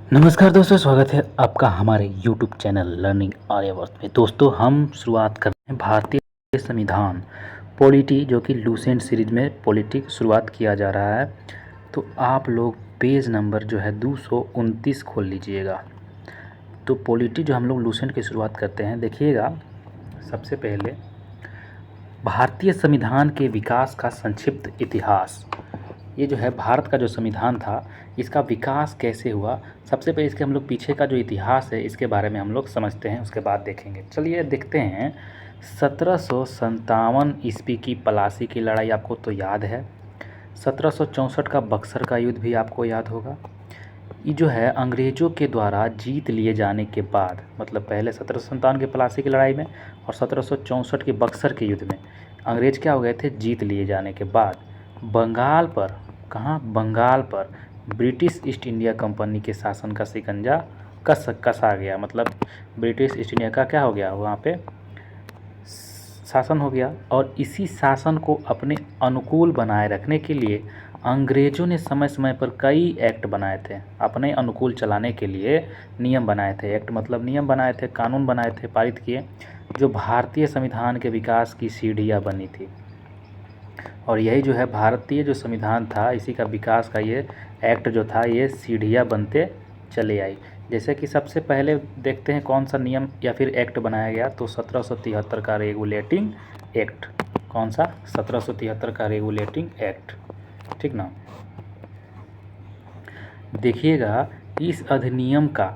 नमस्कार दोस्तों, स्वागत है आपका हमारे YouTube चैनल लर्निंग आर्यवर्त में। दोस्तों, हम शुरुआत कर रहे हैं भारतीय संविधान पॉलिटी, जो कि लूसेंट सीरीज में पॉलिटी शुरुआत किया जा रहा है। तो आप लोग पेज नंबर जो है 229 खोल लीजिएगा। तो पॉलिटी जो हम लोग लूसेंट की शुरुआत करते हैं, देखिएगा। सबसे पहले भारतीय संविधान के विकास का संक्षिप्त इतिहास। ये जो है भारत का जो संविधान था, इसका विकास कैसे हुआ, सबसे पहले इसके हम लोग पीछे का जो इतिहास है इसके बारे में हम लोग समझते हैं, उसके बाद देखेंगे। चलिए देखते हैं। 1757 ईस्वी की पलासी की लड़ाई आपको तो याद है। 1764 का बक्सर का युद्ध भी आपको याद होगा। ये जो है अंग्रेज़ों के द्वारा जीत लिए जाने के बाद, मतलब पहले 1757 की पलासी की लड़ाई में और 1764 के बक्सर के युद्ध में अंग्रेज़ क्या हो गए थे, जीत लिए जाने के बाद बंगाल पर, कहाँ, बंगाल पर ब्रिटिश ईस्ट इंडिया कंपनी के शासन का शिकंजा कसा गया। मतलब ब्रिटिश ईस्ट इंडिया का क्या हो गया, वहाँ पे शासन हो गया। और इसी शासन को अपने अनुकूल बनाए रखने के लिए अंग्रेज़ों ने समय समय पर कई एक्ट बनाए थे, अपने अनुकूल चलाने के लिए नियम बनाए थे। एक्ट मतलब नियम बनाए थे, कानून बनाए थे, पारित किए, जो भारतीय संविधान के विकास की सीढ़ियाँ बनी थी। और यही जो है भारतीय जो संविधान था, इसी का विकास का ये एक्ट जो था, ये सीढ़ियाँ बनते चले आई। जैसे कि सबसे पहले देखते हैं कौन सा नियम या फिर एक्ट बनाया गया। तो 1773 का रेगुलेटिंग एक्ट। कौन सा? 1773 का रेगुलेटिंग एक्ट, ठीक ना। देखिएगा, इस अधिनियम का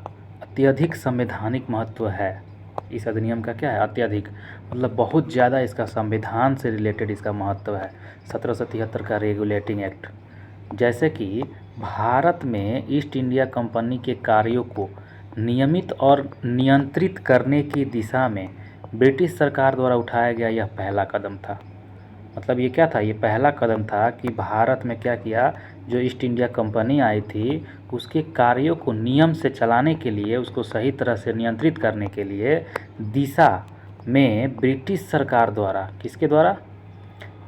अत्यधिक संवैधानिक महत्व है। इस अधिनियम का क्या है, अत्यधिक, मतलब बहुत ज़्यादा इसका संविधान से रिलेटेड इसका महत्व है। 1773 का रेगुलेटिंग एक्ट, जैसे कि भारत में ईस्ट इंडिया कंपनी के कार्यों को नियमित और नियंत्रित करने की दिशा में ब्रिटिश सरकार द्वारा उठाया गया यह पहला कदम था। मतलब ये क्या था, ये पहला कदम था कि भारत में क्या किया, जो ईस्ट इंडिया कंपनी आई थी उसके कार्यों को नियम से चलाने के लिए, उसको सही तरह से नियंत्रित करने के लिए दिशा में ब्रिटिश सरकार द्वारा, किसके द्वारा,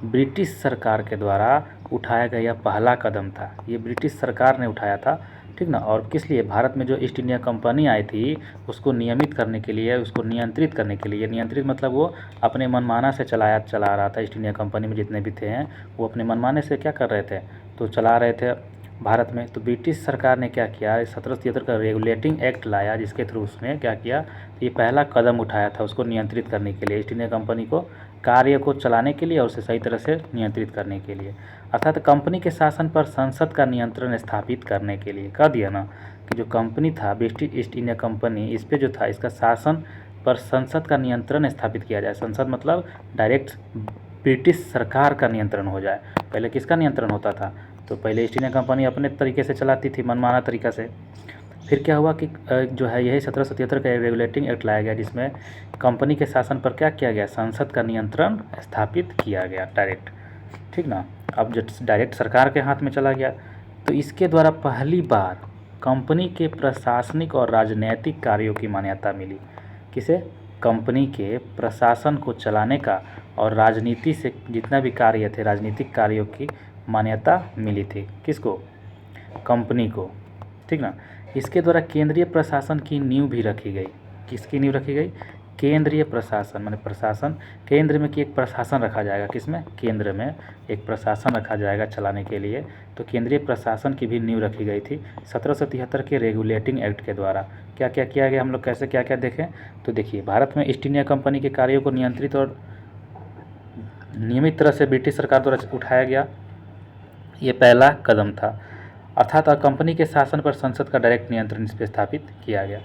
ब्रिटिश सरकार के द्वारा उठाया गया यह पहला कदम था। ये ब्रिटिश सरकार ने उठाया था, ठीक ना। और किस लिए, भारत में जो ईस्ट इंडिया कंपनी आई थी उसको नियमित करने के लिए, उसको नियंत्रित करने के लिए। नियंत्रित मतलब वो अपने मनमाना से चला रहा था। ईस्ट इंडिया कंपनी में जितने भी थे हैं वो अपने मनमाने से क्या कर रहे थे, तो चला रहे थे भारत में। तो ब्रिटिश सरकार ने क्या किया, 1773 का रेगुलेटिंग एक्ट लाया, जिसके थ्रू उसने क्या किया, ये पहला कदम उठाया था उसको नियंत्रित करने के लिए, ईस्ट इंडिया कंपनी को कार्य को चलाने के लिए और उसे सही तरह से नियंत्रित करने के लिए। अर्थात कंपनी के शासन पर संसद का नियंत्रण स्थापित करने के लिए कह दिया ना, कि जो कंपनी था ब्रिटिश ईस्ट इंडिया कंपनी, इस पे जो था, इसका शासन पर संसद का नियंत्रण स्थापित किया जाए। संसद मतलब डायरेक्ट ब्रिटिश सरकार का नियंत्रण हो जाए। पहले किसका नियंत्रण होता था, तो पहले ईस्ट इंडिया कंपनी अपने तरीके से चलाती थी, मनमाना तरीका से। फिर क्या हुआ कि जो है यही 1773 का रेगुलेटिंग एक्ट लाया गया, जिसमें कंपनी के शासन पर क्या किया गया, संसद का नियंत्रण स्थापित किया गया डायरेक्ट, ठीक ना। अब जब डायरेक्ट सरकार के हाथ में चला गया, तो इसके द्वारा पहली बार कंपनी के प्रशासनिक और राजनैतिक कार्यों की मान्यता मिली। किसे? कंपनी के प्रशासन को चलाने का और राजनीति से जितना भी कार्य थे, राजनीतिक कार्यों की मान्यता मिली थी। किसको? कंपनी को, ठीक ना। इसके द्वारा केंद्रीय प्रशासन की नींव भी रखी गई। किसकी नींव रखी गई? केंद्रीय प्रशासन, माने प्रशासन, केंद्र में कि एक प्रशासन रखा जाएगा। किसमें? केंद्र में एक प्रशासन रखा जाएगा चलाने के लिए। तो केंद्रीय प्रशासन की भी नींव रखी गई थी 1773 के रेगुलेटिंग एक्ट के द्वारा। क्या क्या किया गया, हम लोग कैसे क्या क्या देखें, तो देखिए, भारत में ईस्ट इंडिया कंपनी के कार्यों को नियंत्रित और नियमित तरह से ब्रिटिश सरकार द्वारा उठाया गया, ये पहला कदम था। अर्थात कंपनी के शासन पर संसद का डायरेक्ट नियंत्रण इस पर स्थापित किया गया।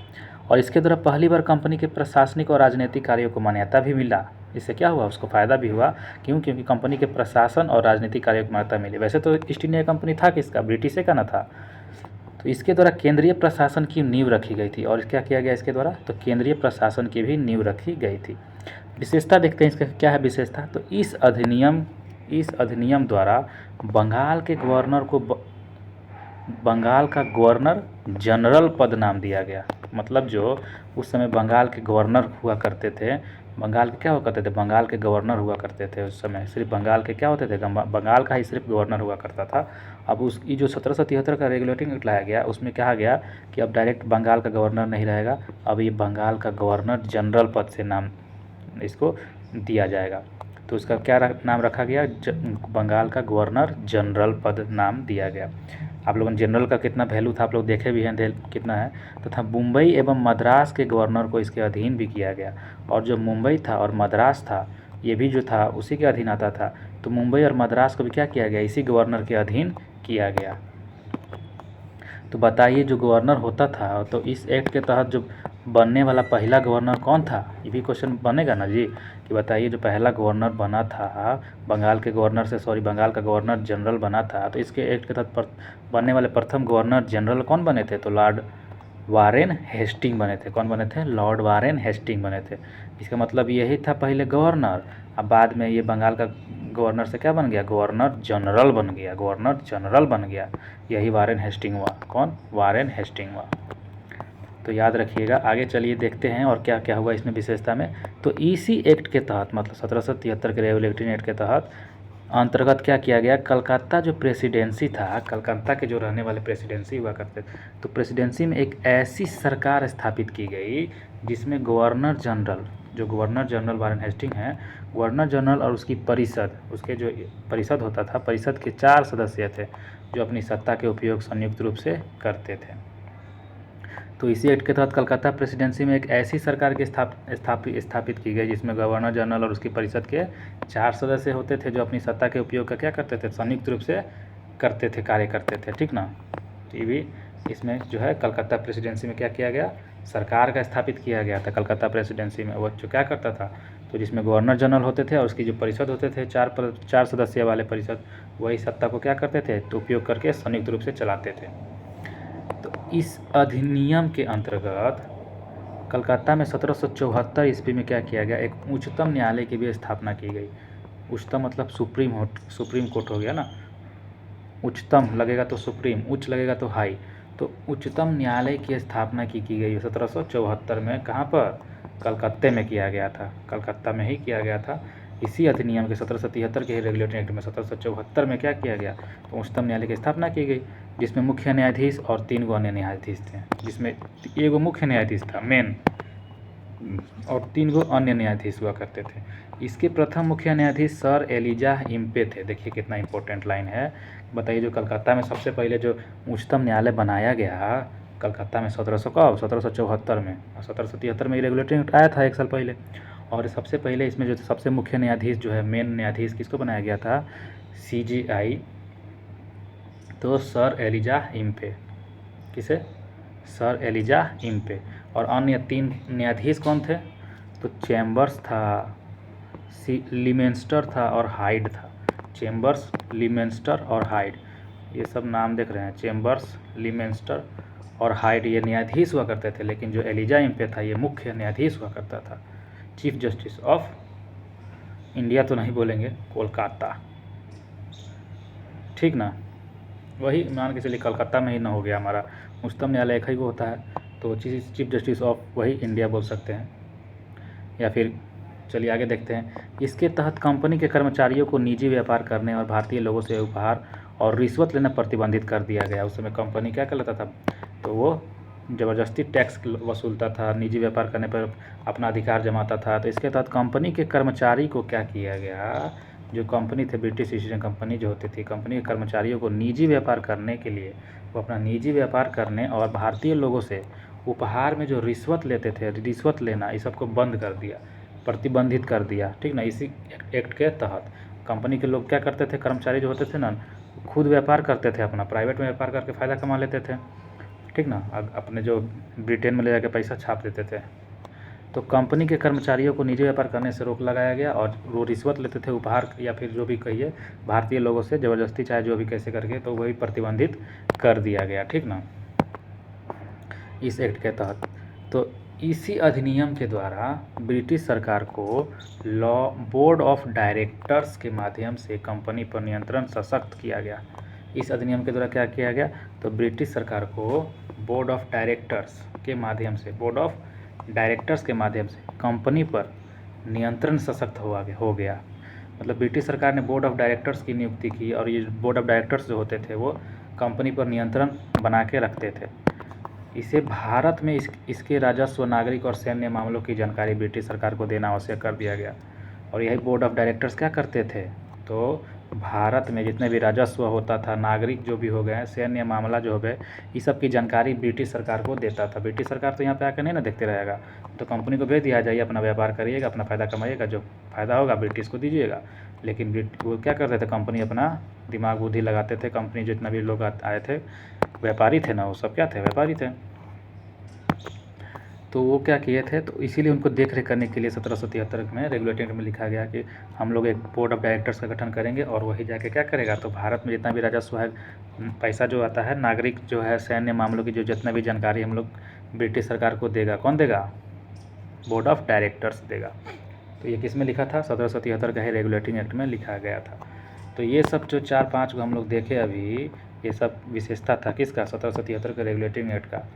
और इसके द्वारा पहली बार कंपनी के प्रशासनिक और राजनीतिक कार्यों को मान्यता भी मिला। इससे क्या हुआ, उसको फ़ायदा भी हुआ। क्यों? क्योंकि कंपनी के प्रशासन और राजनीतिक कार्यों को मान्यता मिली। वैसे तो ईस्ट इंडिया कंपनी था किसका, ब्रिटिश का ना था। तो इसके द्वारा केंद्रीय प्रशासन की नींव रखी गई थी। और क्या किया गया इसके द्वारा, तो केंद्रीय प्रशासन की भी नींव रखी गई थी। विशेषता देखते हैं इसका क्या है विशेषता। तो इस अधिनियम द्वारा बंगाल के गवर्नर को बंगाल का गवर्नर जनरल पद नाम दिया गया। मतलब जो उस समय बंगाल के गवर्नर हुआ करते थे, बंगाल के क्या हुआ करते थे, बंगाल के गवर्नर हुआ करते थे उस समय, सिर्फ बंगाल के क्या होते थे, बंगाल का ही सिर्फ गवर्नर हुआ करता था। अब उसकी जो 1773 का रेगुलेटिंग एक्ट लाया गया, उसमें कहा गया कि अब डायरेक्ट बंगाल का गवर्नर नहीं रहेगा, अब ये बंगाल का गवर्नर जनरल पद से नाम इसको दिया जाएगा। तो उसका क्या नाम रखा गया, बंगाल का गवर्नर जनरल पद नाम दिया गया। आप लोगों ने जनरल का कितना वैल्यू था आप लोग देखे भी हैं, कितना है। तथा मुंबई एवं मद्रास के गवर्नर को इसके अधीन भी किया गया, और जो मुंबई था और मद्रास था ये भी जो था उसी के अधीन आता था। तो मुंबई और मद्रास को भी क्या किया गया, इसी गवर्नर के अधीन किया गया। तो बताइए जो गवर्नर होता था, तो इस एक्ट के तहत जो बनने वाला पहला गवर्नर कौन था, ये भी क्वेश्चन बनेगा ना जी, कि बताइए जो पहला गवर्नर बना था बंगाल के गवर्नर से, बंगाल का गवर्नर जनरल बना था, तो इसके एक्ट के तहत बनने वाले प्रथम गवर्नर जनरल कौन बने थे, तो लॉर्ड वारेन हेस्टिंग बने थे। कौन बने थे, लॉर्ड वारेन हेस्टिंग बने थे। इसका मतलब यही था पहले गवर्नर, अब बाद में ये बंगाल का गवर्नर से क्या बन गया, गवर्नर जनरल बन गया, गवर्नर जनरल बन गया, यही वारेन हेस्टिंग हुआ। कौन, वारेन हेस्टिंग हुआ। तो याद रखिएगा। आगे चलिए देखते हैं और क्या क्या हुआ इसमें विशेषता में। तो इसी एक्ट के तहत, मतलब 1773 के रेगुलेटिंग एक्ट के तहत अंतर्गत क्या किया गया, कलकत्ता जो प्रेसिडेंसी था, कलकत्ता के जो रहने वाले प्रेसिडेंसी हुआ करते, तो प्रेसिडेंसी में एक ऐसी सरकार स्थापित की गई जिसमें गवर्नर जनरल, जो गवर्नर जनरल वारेन हेस्टिंग हैं, गवर्नर जनरल और उसकी परिषद, उसके जो परिषद होता था, परिषद के 4 सदस्य थे जो अपनी सत्ता के उपयोग संयुक्त रूप से करते थे। तो इसी एक्ट के तहत कलकत्ता प्रेसिडेंसी में एक ऐसी सरकार की स्थापित की गई जिसमें गवर्नर जनरल और उसकी परिषद के 4 सदस्य होते थे जो अपनी सत्ता के उपयोग का क्या करते थे, संयुक्त रूप से करते थे, कार्य करते थे, ठीक ना। तो ये भी इसमें जो है कलकत्ता प्रेसिडेंसी में क्या किया गया, सरकार का स्थापित किया गया था कलकत्ता प्रेसिडेंसी में। वो जो क्या करता था, तो जिसमें गवर्नर जनरल होते थे और उसकी जो परिषद होते थे 4 सदस्य वाले परिषद, वही सत्ता को क्या करते थे, तो उपयोग करके संयुक्त रूप से चलाते थे। तो इस अधिनियम के अंतर्गत कलकत्ता में 1774 ईस्वी में क्या किया गया, एक उच्चतम न्यायालय की भी स्थापना की गई। उच्चतम मतलब सुप्रीम कोर्ट हो गया ना, उच्चतम लगेगा तो सुप्रीम, उच्च लगेगा तो हाई, तो उच्चतम न्यायालय की स्थापना की गई 1774 में। कहाँ पर, कलकत्ते में किया गया था, कलकत्ता में ही किया गया था। इसी अधिनियम के 1773 के रेगुलेटिंग एक्ट में 1774 में क्या किया गया, तो उच्चतम न्यायालय की स्थापना की गई जिसमें मुख्य न्यायाधीश और 3 अन्य न्यायाधीश थे, जिसमें एगो मुख्य न्यायाधीश था मेन और 3 अन्य न्यायाधीश हुआ करते थे। इसके प्रथम मुख्य न्यायाधीश सर एलिजा इम्पे थे। देखिए कितना इंपॉर्टेंट लाइन है। बताइए जो कलकत्ता में सबसे पहले जो उच्चतम न्यायालय बनाया गया कलकत्ता में 1774 में, और 1773 में रेगुलेटिंग एक्ट आया था 1 साल पहले। और सबसे पहले इसमें जो सबसे मुख्य न्यायाधीश जो है, मेन न्यायाधीश किसको बनाया गया था, CJI, तो सर एलिजा इम्पे। किसे, सर एलिजा इम्पे। और अन्य 3 न्यायाधीश कौन थे, तो चैम्बर्स था, लिमेंस्टर था और हाइड था। चैम्बर्स, लिमेंस्टर और हाइड, ये सब नाम देख रहे हैं, चैम्बर्स, लिमेंस्टर और हाइड ये न्यायाधीश हुआ करते थे। लेकिन जो एलिजा इम्पे था ये मुख्य न्यायाधीश हुआ करता था, चीफ जस्टिस ऑफ इंडिया तो नहीं बोलेंगे, कोलकाता, ठीक ना। वही मान के चलिए कलकत्ता में ही ना हो गया हमारा, उच्चतम न्यायालय एक ही को होता है, तो चीफ जस्टिस ऑफ वही इंडिया बोल सकते हैं। या फिर चलिए आगे देखते हैं। इसके तहत कंपनी के कर्मचारियों को निजी व्यापार करने और भारतीय लोगों से उपहार और रिश्वत लेना प्रतिबंधित कर दिया गया। उस समय कंपनी क्या कर लेता था, तो वो ज़बरदस्ती टैक्स वसूलता था, निजी व्यापार करने पर अपना अधिकार जमाता था। तो इसके तहत कंपनी के कर्मचारी को क्या किया गया, जो कंपनी थे ब्रिटिश ईस्ट इंडिया कंपनी जो होती थी, कंपनी के कर्मचारियों को निजी व्यापार करने के लिए, वो अपना निजी व्यापार करने और भारतीय लोगों से उपहार में जो रिश्वत लेते थे, रिश्वत लेना, इस सबको बंद कर दिया, प्रतिबंधित कर दिया, ठीक ना। इसी एक्ट के तहत कंपनी के लोग क्या करते थे, कर्मचारी जो होते थे ना, खुद व्यापार करते थे, अपना प्राइवेट में व्यापार करके फ़ायदा कमा लेते थे, ठीक ना। अपने जो ब्रिटेन में ले जाकर पैसा छाप देते थे। तो कंपनी के कर्मचारियों को निजी व्यापार करने से रोक लगाया गया और वो रिश्वत लेते थे, उपहार या फिर जो भी कहिए भारतीय लोगों से ज़बरदस्ती, चाहे जो भी कैसे करके, तो वही प्रतिबंधित कर दिया गया, ठीक ना, इस एक्ट के तहत। तो इसी अधिनियम के द्वारा ब्रिटिश सरकार को लॉ बोर्ड ऑफ डायरेक्टर्स के माध्यम से कंपनी पर नियंत्रण सशक्त किया गया। इस अधिनियम के द्वारा क्या किया गया, तो ब्रिटिश सरकार को बोर्ड ऑफ डायरेक्टर्स के माध्यम से कंपनी पर नियंत्रण सशक्त हो गया। मतलब ब्रिटिश सरकार ने बोर्ड ऑफ डायरेक्टर्स की नियुक्ति की और ये बोर्ड ऑफ डायरेक्टर्स जो होते थे वो कंपनी पर नियंत्रण बना के रखते थे। इसे भारत में इसके राजस्व, नागरिक और सैन्य मामलों की जानकारी ब्रिटिश सरकार को देना आवश्यक कर दिया गया। और यही बोर्ड ऑफ डायरेक्टर्स क्या करते थे, तो भारत में जितने भी राजस्व होता था, नागरिक जो भी हो गए, सैन्य मामला जो हो गए, इस सब की जानकारी ब्रिटिश सरकार को देता था। ब्रिटिश सरकार तो यहाँ पे आकर नहीं ना देखते रहेगा, तो कंपनी को भेज दिया, जाइए अपना व्यापार करिएगा, अपना फ़ायदा कमाइएगा, जो फ़ायदा होगा ब्रिटिश को दीजिएगा। लेकिन वो क्या करते थे, कंपनी अपना दिमाग बुद्धि लगाते थे। कंपनी जितना भी लोग आए थे, व्यापारी थे ना, वो सब क्या थे, व्यापारी थे। तो वो क्या किए थे, तो इसीलिए उनको देख रेख करने के लिए 1773 में रेगुलेटिंग एक्ट में लिखा गया कि हम लोग एक बोर्ड ऑफ डायरेक्टर्स का गठन करेंगे और वही जाके क्या करेगा, तो भारत में जितना भी राजस्व है, पैसा जो आता है, नागरिक जो है, सैन्य मामलों की जो जितना भी जानकारी हम लोग ब्रिटिश सरकार को देगा। कौन देगा, बोर्ड ऑफ डायरेक्टर्स देगा। तो ये किस में लिखा था, 1773 का ही रेगुलेटिंग एक्ट में लिखा गया था। तो ये सब जो 4-5 को हम लोग देखे अभी, ये सब विशेषता था किसका, 1773 के रेगुलेटिंग एक्ट का।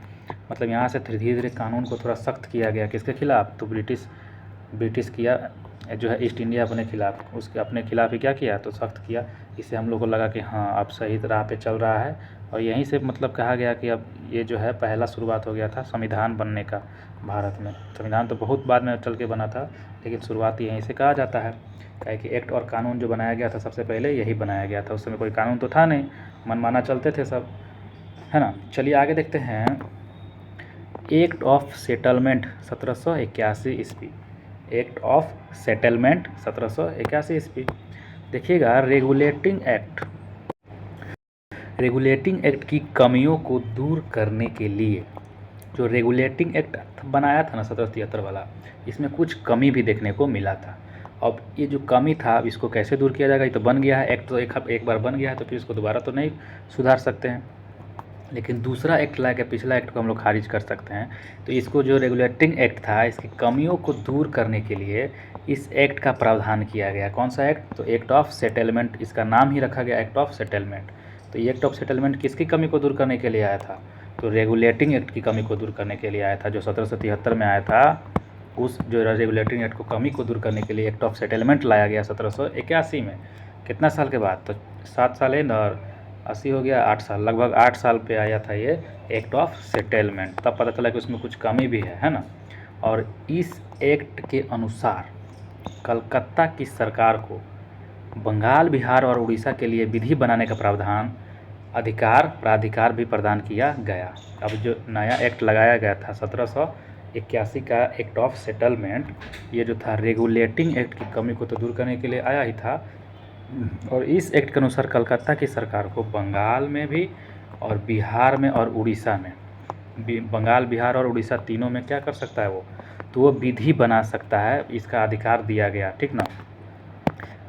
मतलब यहाँ से धीरे धीरे कानून को थोड़ा सख्त किया गया, किसके खिलाफ, तो ब्रिटिश किया जो है ईस्ट इंडिया अपने खिलाफ, उसके अपने खिलाफ ही क्या किया, तो सख्त किया। इससे हम लोग को लगा कि हाँ अब सही राह पे चल रहा है। और यहीं से मतलब कहा गया कि अब ये जो है पहला शुरुआत हो गया था संविधान बनने का भारत में। संविधान तो बहुत बाद में चल के बना था, लेकिन शुरुआत यहीं से कहा जाता है। क्या कि एक्ट और कानून जो बनाया गया था सबसे पहले यही बनाया गया था। उस समय कोई कानून तो था नहीं, मनमाना चलते थे सब, है ना। चलिए आगे देखते हैं। एक्ट ऑफ सेटलमेंट 1781 ईस्वी, एक्ट ऑफ सेटलमेंट 1781 ईस्वी। देखिएगा, रेगुलेटिंग एक्ट की कमियों को दूर करने के लिए जो रेगुलेटिंग एक्ट बनाया था ना 1773 वाला, इसमें कुछ कमी भी देखने को मिला था। अब ये जो कमी था, अब इसको कैसे दूर किया जाएगा, ये तो बन गया है एक्ट, तो एक बार बन गया है तो फिर इसको दोबारा तो नहीं सुधार सकते हैं। लेकिन दूसरा एक्ट ला के पिछला एक्ट को हम लोग खारिज कर सकते हैं। तो इसको जो रेगुलेटिंग एक्ट था, इसकी कमियों को दूर करने के लिए इस एक्ट का प्रावधान किया गया। कौन सा एक्ट, तो एक्ट ऑफ सेटलमेंट, इसका नाम ही रखा गया एक्ट ऑफ सेटलमेंट। तो ये एक्ट ऑफ सेटलमेंट किसकी कमी को दूर करने के लिए आया था, तो रेगुलेटिंग एक्ट की कमी को दूर करने के लिए आया था, जो 1773 में आया था। उस जो रेगुलेटिंग एक्ट को कमी को दूर करने के लिए एक्ट ऑफ सेटलमेंट लाया गया 1781 में। कितना साल के बाद, तो 7 साल है ना, और 80 हो गया, 8 साल, लगभग 8 साल पे आया था ये एक्ट ऑफ सेटलमेंट। तब पता चला कि उसमें कुछ कमी भी है ना। और इस एक्ट के अनुसार कलकत्ता की सरकार को बंगाल, बिहार और उड़ीसा के लिए विधि बनाने का प्राधिकार भी प्रदान किया गया। अब जो नया एक्ट लगाया गया था 1781 का एक्ट ऑफ सेटलमेंट, ये जो था रेगुलेटिंग एक्ट की कमी को तो दूर करने के लिए आया ही था। और इस एक्ट के अनुसार कलकत्ता की सरकार को बंगाल में भी और बिहार में और उड़ीसा में, बंगाल, बिहार और उड़ीसा तीनों में क्या कर सकता है वो, तो वो विधि बना सकता है, इसका अधिकार दिया गया, ठीक ना।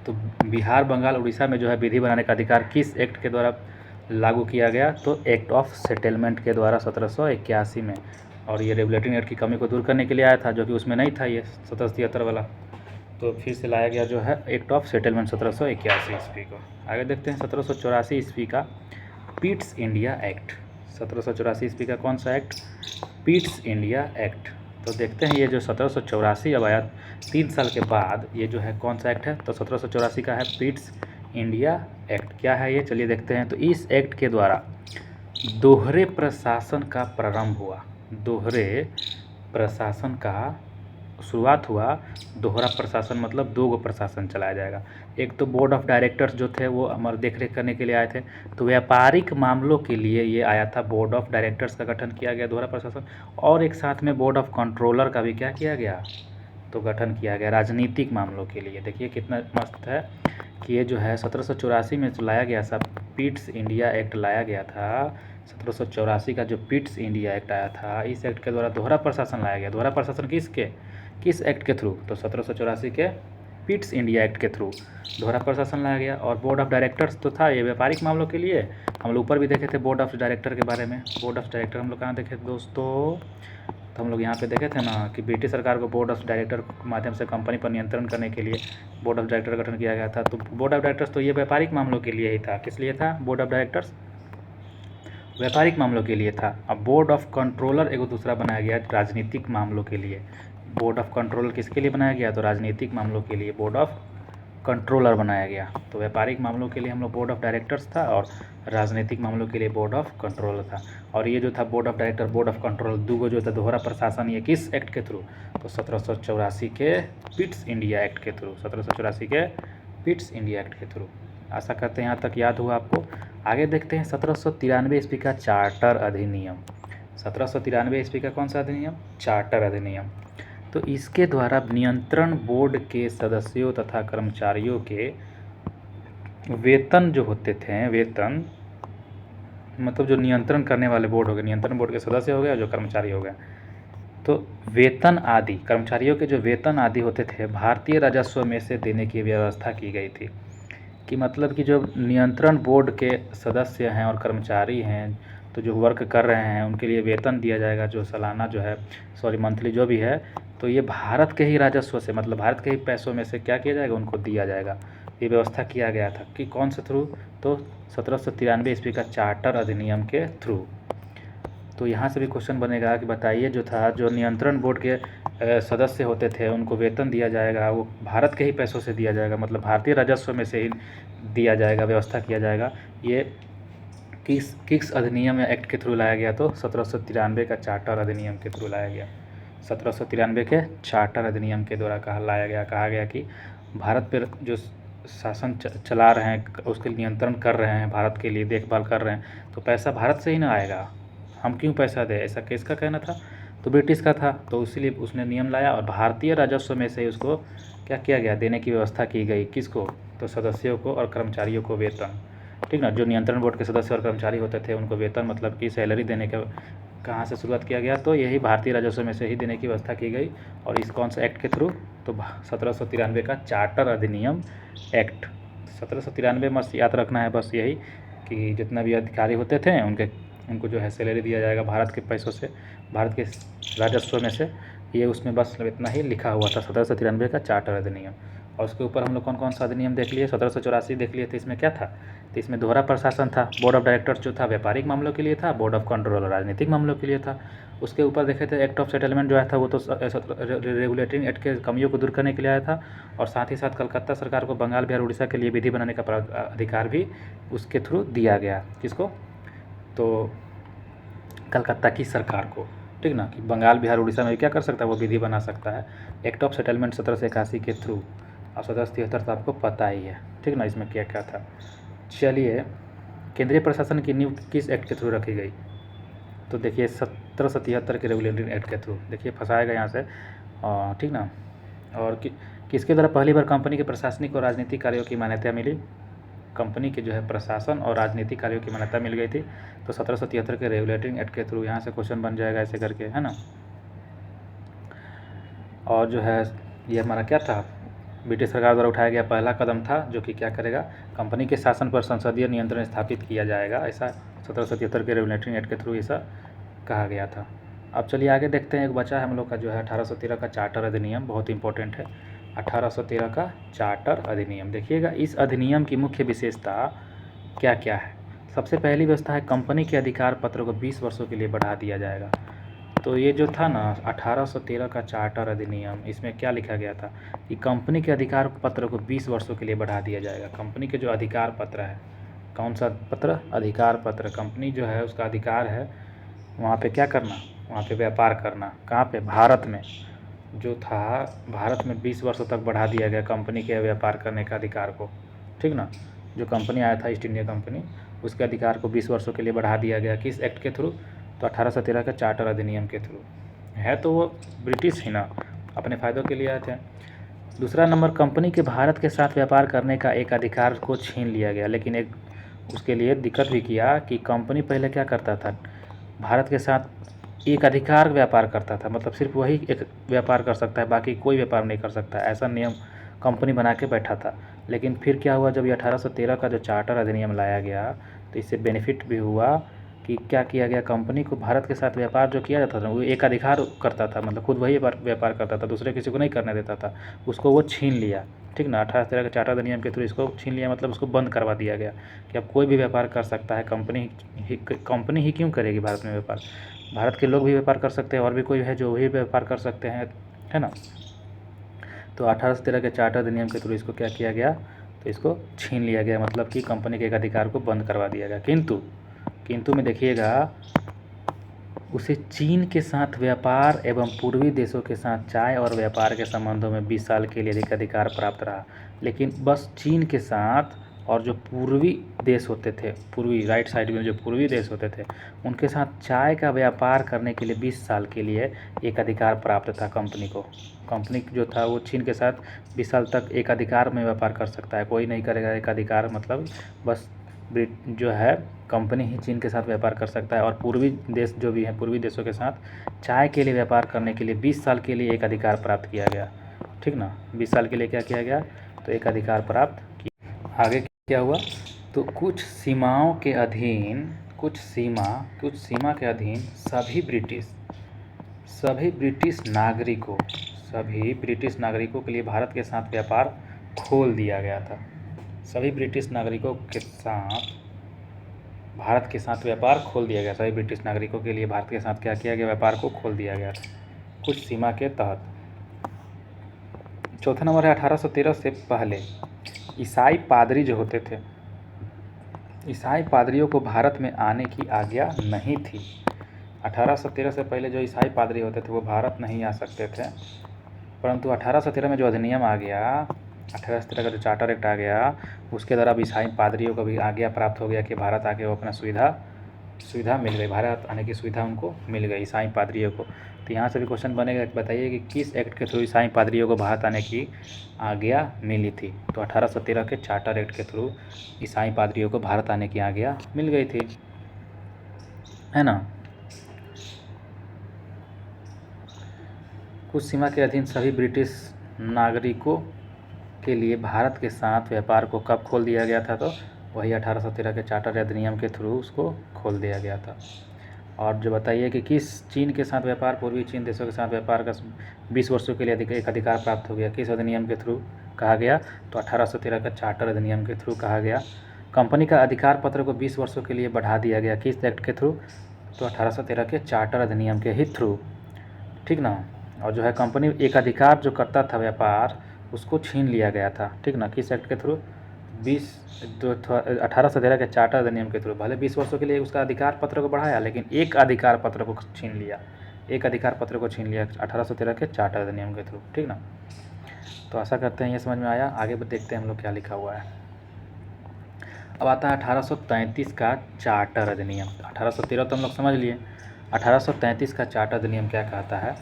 तो बिहार, बंगाल, उड़ीसा में जो है विधि बनाने का अधिकार किस एक्ट के द्वारा लागू किया गया, तो एक्ट ऑफ सेटलमेंट के द्वारा 1781 में। और ये रेगुलेटिंग एक्ट की कमी को दूर करने के लिए आया था, जो कि उसमें नहीं था ये 1773 वाला। तो फिर से लाया गया जो है एक्ट ऑफ सेटलमेंट 1781 ईस्वी को। आगे देखते हैं 1784 ईस्वी का पीट्स इंडिया एक्ट। 1784 ईस्वी का कौन सा एक्ट, पीट्स इंडिया एक्ट। तो देखते हैं ये जो 1784 अब आया 3 साल के बाद, ये जो है कौन सा एक्ट है, तो 1784 का है पीट्स इंडिया एक्ट। क्या है ये, चलिए देखते हैं। तो इस एक्ट के द्वारा दोहरे प्रशासन का प्रारंभ हुआ, दोहरे प्रशासन का शुरुआत हुआ। दोहरा प्रशासन मतलब 2 प्रशासन चलाया जाएगा। एक तो बोर्ड ऑफ डायरेक्टर्स जो थे वो हमारे देख रेख करने के लिए आए थे, तो व्यापारिक मामलों के लिए ये आया था, बोर्ड ऑफ डायरेक्टर्स का गठन किया गया, दोहरा प्रशासन। और एक साथ में बोर्ड ऑफ कंट्रोलर का भी क्या किया गया, तो गठन किया गया राजनीतिक मामलों के लिए। देखिए कितना मस्त है कि ये जो है 1784 में लाया गया सब पीट्स इंडिया एक्ट लाया गया था। 1784 का जो पीट्स इंडिया एक्ट आया था, इस एक्ट के द्वारा दोहरा प्रशासन लाया गया। दोहरा प्रशासन किस एक्ट के थ्रू, तो 1784 के पीट्स इंडिया एक्ट के थ्रू दोहरा प्रशासन लाया गया। और बोर्ड ऑफ डायरेक्टर्स तो था ये व्यापारिक मामलों के लिए। हम लोग ऊपर भी देखे थे बोर्ड ऑफ डायरेक्टर के बारे में। बोर्ड ऑफ डायरेक्टर हम लोग कहाँ देखे थे दोस्तों, तो हम लोग यहाँ पे देखे थे ना कि ब्रिटिश सरकार को बोर्ड ऑफ डायरेक्टर के माध्यम से कंपनी पर नियंत्रण करने के लिए बोर्ड ऑफ डायरेक्टर का गठन किया गया था। तो बोर्ड ऑफ डायरेक्टर्स तो ये व्यापारिक मामलों के लिए ही था। किस लिए था बोर्ड ऑफ डायरेक्टर्स, व्यापारिक मामलों के लिए था। अब बोर्ड ऑफ कंट्रोलर एक दूसरा बनाया गया राजनीतिक मामलों के लिए। बोर्ड ऑफ कंट्रोलर किसके लिए बनाया गया? तो राजनीतिक मामलों के लिए बोर्ड ऑफ कंट्रोलर बनाया गया। तो व्यापारिक मामलों के लिए हम लोग बोर्ड ऑफ डायरेक्टर्स था और राजनीतिक मामलों के लिए बोर्ड ऑफ कंट्रोलर था। और ये जो था board of director, board of controller, दूगो जो था दोहरा प्रशासन, ये किस एक्ट के थ्रू? तो 1784 के पिट्स इंडिया एक्ट के थ्रू, 1784 के पिट्स इंडिया एक्ट के थ्रू। आशा करते हैं यहाँ तक याद हुआ आपको। आगे देखते हैं 1793 ईस्वी का चार्टर अधिनियम। 1793 ईस्वी का कौन सा अधिनियम? चार्टर अधिनियम। तो इसके द्वारा नियंत्रण बोर्ड के सदस्यों तथा कर्मचारियों के वेतन जो होते थे, वेतन मतलब जो नियंत्रण करने वाले बोर्ड हो गए, नियंत्रण बोर्ड के सदस्य हो गए और जो कर्मचारी हो गए, तो वेतन आदि, कर्मचारियों के जो वेतन आदि होते थे भारतीय राजस्व में से देने की व्यवस्था की गई थी। कि मतलब कि जो नियंत्रण बोर्ड के सदस्य हैं और कर्मचारी हैं, तो जो वर्क कर रहे हैं उनके लिए वेतन दिया जाएगा, जो सालाना जो है मंथली जो भी है, तो ये भारत के ही राजस्व से, मतलब भारत के ही पैसों में से क्या किया जाएगा, उनको दिया जाएगा। ये व्यवस्था किया गया था कि कौन से थ्रू? तो 1793 ईस्वी का चार्टर अधिनियम के थ्रू। तो यहाँ से भी क्वेश्चन बनेगा कि बताइए जो था, जो नियंत्रण बोर्ड के सदस्य होते थे उनको वेतन दिया जाएगा, वो भारत के ही पैसों से दिया जाएगा, मतलब भारतीय राजस्व में से ही दिया जाएगा, व्यवस्था किया जाएगा। ये किस अधिनियम या एक्ट के थ्रू लाया गया? तो 1793 का चार्टर अधिनियम के थ्रू लाया गया। 1793 के चार्टर अधिनियम के द्वारा कहा गया कि भारत पर जो शासन चला रहे हैं, उसके नियंत्रण कर रहे हैं, भारत के लिए देखभाल कर रहे हैं, तो पैसा भारत से ही ना आएगा, हम क्यों पैसा दें? ऐसा किसका कहना था? तो ब्रिटिश का था। तो इसीलिए उसने नियम लाया और भारतीय राजस्व में से उसको क्या किया गया, देने की व्यवस्था की गई। किसको? तो सदस्यों को और कर्मचारियों को वेतन, ठीक ना। जो नियंत्रण बोर्ड के सदस्य और कर्मचारी होते थे उनको वेतन मतलब कि सैलरी देने का कहाँ से शुरुआत किया गया? तो यही भारतीय राजस्व में से ही देने की व्यवस्था की गई। और इस कौन सा एक्ट के थ्रू? तो 1793 का चार्टर अधिनियम एक्ट। 1793 मस्त याद रखना है बस यही, कि जितना भी अधिकारी होते थे उनको जो है सैलरी दिया जाएगा भारत के पैसों से, भारत के राजस्व में से। ये उसमें बस इतना ही लिखा हुआ था 1793 का चार्टर अधिनियम। और उसके ऊपर हम लोग कौन कौन सा अधिनियम देख लिए? 1784 देख लिए थे। इसमें क्या था? तो इसमें दोहरा प्रशासन था। बोर्ड ऑफ डायरेक्टर्स जो था व्यापारिक मामलों के लिए था, बोर्ड ऑफ कंट्रोल राजनीतिक मामलों के लिए था। उसके ऊपर देखे थे एक्ट ऑफ सेटलमेंट जो आया था, वो तो रेगुलेटिंग एक्ट के कमियों को दूर करने के लिए आया था। और साथ ही साथ कलकत्ता सरकार को बंगाल, बिहार, उड़ीसा के लिए विधि बनाने का अधिकार भी उसके थ्रू दिया गया। किसको? तो कलकत्ता की सरकार को, ठीक ना, कि बंगाल, बिहार, उड़ीसा में क्या कर सकता है, वो विधि बना सकता है। एक्ट ऑफ सेटलमेंट 1781 के थ्रू। और 1773 तो आपको पता ही है, ठीक ना, इसमें क्या क्या था। चलिए, केंद्रीय प्रशासन की नींव किस एक्ट के थ्रू रखी गई? तो देखिए 1773 के रेगुलेटरी एक्ट के थ्रू। देखिए फंसाएगा यहाँ से, ठीक ना। और किसके द्वारा पहली बार कंपनी के प्रशासनिक और राजनीतिक कार्यों की मान्यता मिली? कंपनी के जो है प्रशासन और राजनीतिक कार्यों की मान्यता मिल गई थी। तो 1773 के रेगुलेटिंग एक्ट के थ्रू। यहाँ से क्वेश्चन बन जाएगा ऐसे करके, है ना। और जो है ये हमारा क्या था, ब्रिटिश सरकार द्वारा उठाया गया पहला कदम था, जो कि क्या करेगा, कंपनी के शासन पर संसदीय नियंत्रण स्थापित किया जाएगा। ऐसा 1773 के रेगुलेटिंग एक्ट के थ्रू ऐसा कहा गया था। अब चलिए आगे देखते हैं। एक बचा है हम लोग का जो है 1813 का चार्टर अधिनियम, बहुत इंपॉर्टेंट है। 1813 का चार्टर अधिनियम देखिएगा। इस अधिनियम की मुख्य विशेषता क्या क्या है? सबसे पहली व्यवस्था है कंपनी के अधिकार पत्र को 20 वर्षों के लिए बढ़ा दिया जाएगा। तो ये जो था ना 1813 का चार्टर अधिनियम, इसमें क्या लिखा गया था कि कंपनी के अधिकार पत्र को 20 वर्षों के लिए बढ़ा दिया जाएगा। कंपनी के जो अधिकार पत्र है, कौन सा पत्र? अधिकार पत्र। कंपनी जो है उसका अधिकार है वहाँ पे क्या करना, वहाँ पे व्यापार करना। कहाँ पे? भारत में। जो था भारत में 20 वर्षों तक बढ़ा दिया गया कंपनी के व्यापार करने का अधिकार को, ठीक ना। जो कंपनी आया था ईस्ट इंडिया कंपनी, उसके अधिकार को 20 वर्षों के लिए बढ़ा दिया गया। किस एक्ट के थ्रू? तो 1813 का चार्टर अधिनियम के थ्रू। है तो वो ब्रिटिश ही ना, अपने फ़ायदों के लिए आए थे। दूसरा नंबर, कंपनी के भारत के साथ व्यापार करने का एक अधिकार को छीन लिया गया। लेकिन एक उसके लिए दिक्कत भी किया कि कंपनी पहले क्या करता था, भारत के साथ एक अधिकार व्यापार करता था, मतलब सिर्फ वही एक व्यापार कर सकता है, बाकी कोई व्यापार नहीं कर सकता, ऐसा नियम कंपनी बना के बैठा था। लेकिन फिर क्या हुआ, जब ये 1813 का जो चार्टर अधिनियम लाया गया तो इससे बेनिफिट भी हुआ कि क्या किया गया, कंपनी को भारत के साथ व्यापार जो किया जाता था वो एक अधिकार करता था, मतलब खुद वही व्यापार करता था, दूसरे किसी को नहीं करने देता था, उसको वो छीन लिया। ठीक ना। 1813 के चार्टर अधिनियम के थ्रू इसको छीन लिया, मतलब उसको बंद करवा दिया गया कि अब कोई भी व्यापार कर सकता है। कंपनी ही क्यों करेगी भारत में व्यापार, भारत के लोग भी व्यापार कर सकते हैं और भी कोई है जो भी व्यापार कर सकते हैं, है ना। तो 1813 के चार्टर अधिनियम के थ्रू इसको क्या किया गया, तो इसको छीन लिया गया, मतलब कि कंपनी के एक अधिकार को बंद करवा दिया गया। किंतु में देखिएगा, उसे चीन के साथ व्यापार एवं पूर्वी देशों के साथ चाय और व्यापार के संबंधों में 20 साल के लिए अधिकार प्राप्त रहा। लेकिन बस चीन के साथ और जो पूर्वी देश होते थे, पूर्वी राइट साइड में जो पूर्वी देश होते थे, उनके साथ चाय का व्यापार करने के लिए 20 साल के लिए एक अधिकार प्राप्त था कंपनी को। कंपनी जो था वो चीन के साथ 20 साल तक एक अधिकार में व्यापार कर सकता है, कोई नहीं करेगा एक अधिकार, मतलब बस जो है कंपनी ही चीन के साथ व्यापार कर सकता है। और पूर्वी देश जो भी हैं, पूर्वी देशों के साथ चाय के लिए व्यापार करने के लिए 20 साल के लिए एक अधिकार प्राप्त किया गया, ठीक ना। 20 साल के लिए क्या किया गया, तो एक अधिकार प्राप्त किया। आगे क्या हुआ, तो कुछ सीमा के अधीन सभी ब्रिटिश नागरिकों के लिए भारत के साथ व्यापार खोल दिया गया था। सभी ब्रिटिश नागरिकों के साथ भारत के साथ व्यापार खोल दिया गया। सभी ब्रिटिश नागरिकों के लिए भारत के साथ क्या किया गया, व्यापार को खोल दिया गया था कुछ सीमा के तहत। चौथा नंबर है 1813 से पहले ईसाई पादरी जो होते थे, ईसाई पादरियों को भारत में आने की आज्ञा नहीं थी। 1813 से पहले जो ईसाई पादरी होते थे वो भारत नहीं आ सकते थे, परंतु 1813 में जो अधिनियम आ गया, 1813 का जो चार्टर एक्ट आ गया, उसके द्वारा अब ईसाई पादरियों को भी आज्ञा प्राप्त हो गया कि भारत आके वो अपना सुविधा मिल गई, भारत आने की सुविधा उनको मिल गई ईसाई पादरियों को। तो यहाँ से भी क्वेश्चन बनेगा, बताइए कि किस एक्ट के थ्रू ईसाई पादरियों को भारत आने की आज्ञा मिली थी। तो 1813 के चार्टर एक्ट के थ्रू ईसाई पादरियों को भारत आने की आज्ञा मिल गई थी, है ना। कुछ सीमा के अधीन सभी ब्रिटिश नागरिकों के लिए भारत के साथ व्यापार को कब खोल दिया गया था, तो वही 1813 के चार्टर अधिनियम के थ्रू उसको खोल दिया गया था। और जो बताइए कि किस चीन के साथ व्यापार, पूर्वी चीन देशों के साथ व्यापार का 20 वर्षों के लिए एक अधिकार प्राप्त हो गया, किस अधिनियम के थ्रू कहा गया, तो 1813 का चार्टर अधिनियम के थ्रू कहा गया। कंपनी का अधिकार पत्र को 20 वर्षों के लिए बढ़ा दिया गया, किस एक्ट के थ्रू, तो 1813 के चार्टर अधिनियम के ही थ्रू, ठीक ना। और जो है कंपनी एक अधिकार जो करता था व्यापार, उसको छीन लिया गया था, ठीक ना, किस एक्ट के थ्रू, 1813 के चार्टर अधिनियम के थ्रू। भले 20 वर्षों के लिए उसका अधिकार पत्र को बढ़ाया, लेकिन एक अधिकार पत्र को छीन लिया, 1813 के चार्टर अधिनियम के थ्रू, ठीक ना। तो आशा करते हैं ये समझ में आया। आगे देखते हैं हम लोग क्या लिखा हुआ है। अब आता है 1833 का चार्टर अधिनियम। 1813 तो हम लोग समझ लिए, 1833 का चार्टर अधिनियम क्या कहता है,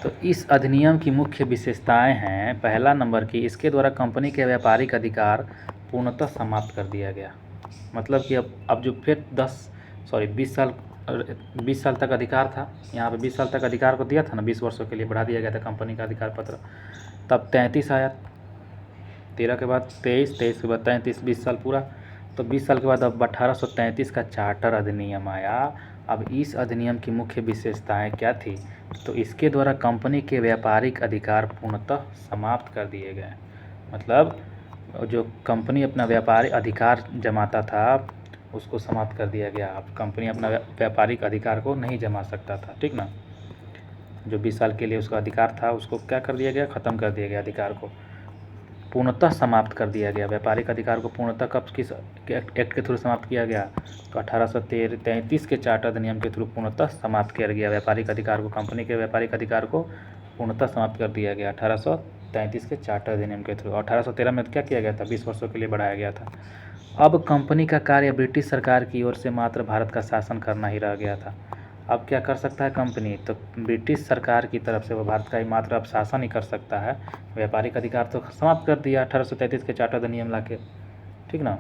तो इस अधिनियम की मुख्य विशेषताएं हैं, पहला नंबर की, इसके द्वारा कंपनी के व्यापारिक अधिकार पूर्णतः समाप्त कर दिया गया। मतलब कि अब जो फिर 20 साल तक अधिकार था, यहाँ पे 20 साल तक अधिकार को दिया था ना, 20 वर्षों के लिए बढ़ा दिया गया था कंपनी का अधिकार पत्र। तब 33 आया, 13 के बाद 23, 23 के बाद 33, 20 साल पूरा। तो 20 साल के बाद अब 1833 का चार्टर अधिनियम आया। अब इस अधिनियम की मुख्य विशेषताएं क्या थी, तो इसके द्वारा कंपनी के व्यापारिक अधिकार पूर्णतः समाप्त कर दिए गए। मतलब जो कंपनी अपना व्यापारिक अधिकार जमाता था उसको समाप्त कर दिया गया। अब कंपनी अपना व्यापारिक अधिकार को नहीं जमा सकता था, ठीक ना। जो 20 साल के लिए उसका अधिकार था उसको क्या कर दिया गया, ख़त्म कर दिया गया, अधिकार को पूर्णतः समाप्त कर दिया गया। व्यापारिक अधिकार को पूर्णतः कब किस एक्ट के थ्रू समाप्त किया गया, तो 1833 के चार्टर अधिनियम के थ्रू पूर्णतः समाप्त किया गया व्यापारिक अधिकार को, कंपनी के व्यापारिक अधिकार को पूर्णतः समाप्त कर दिया गया 1833 के चार्टर अधिनियम के थ्रू। 1813 में क्या किया गया था, 20 वर्षों के लिए बढ़ाया गया था। अब कंपनी का कार्य ब्रिटिश सरकार की ओर से मात्र भारत का शासन करना ही रह गया था। अब क्या कर सकता है कंपनी, तो ब्रिटिश सरकार की तरफ से वो भारत का ही मात्र अब शासन ही कर सकता है। व्यापारिक अधिकार तो समाप्त कर दिया 1833 के चार्टर अधिनियम लाके, ठीक ना।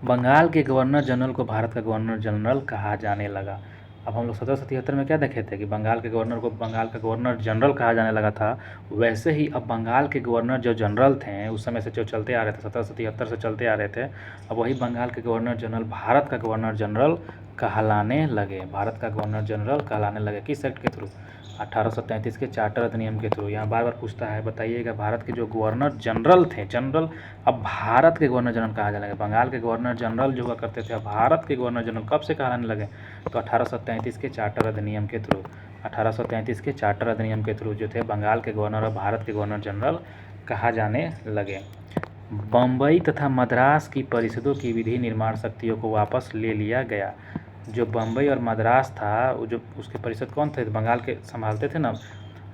बंगाल के गवर्नर जनरल को भारत का गवर्नर जनरल कहा जाने लगा। अब हम लोग 1777 में क्या देखे थे कि बंगाल के गवर्नर को बंगाल का गवर्नर जनरल कहा जाने लगा था। वैसे ही अब बंगाल के गवर्नर जो जनरल थे उस समय से जो चलते आ रहे थे, 1777 से चलते आ रहे थे, अब वही बंगाल के गवर्नर जनरल भारत का गवर्नर जनरल कहलाने लगे। भारत का गवर्नर जनरल कहलाने लगे, किस एक्ट के थ्रू, 1833 के चार्टर अधिनियम के थ्रू। यहाँ बार बार पूछता है, बताइएगा भारत के जो गवर्नर जनरल थे, जनरल अब भारत के गवर्नर जनरल कहा जाने लगे। बंगाल के गवर्नर जनरल जो हुआ करते थे, अब भारत के गवर्नर जनरल कब से कहलाने लगे? तो 1833 के चार्टर अधिनियम के थ्रू। 1833 के चार्टर अधिनियम के थ्रू जो थे बंगाल के गवर्नर और भारत के गवर्नर जनरल कहा जाने लगे। बम्बई तथा मद्रास की परिषदों की विधि निर्माण शक्तियों को वापस ले लिया गया। जो बम्बई और मद्रास था, वो जो उसके परिषद कौन थे? बंगाल के संभालते थे ना,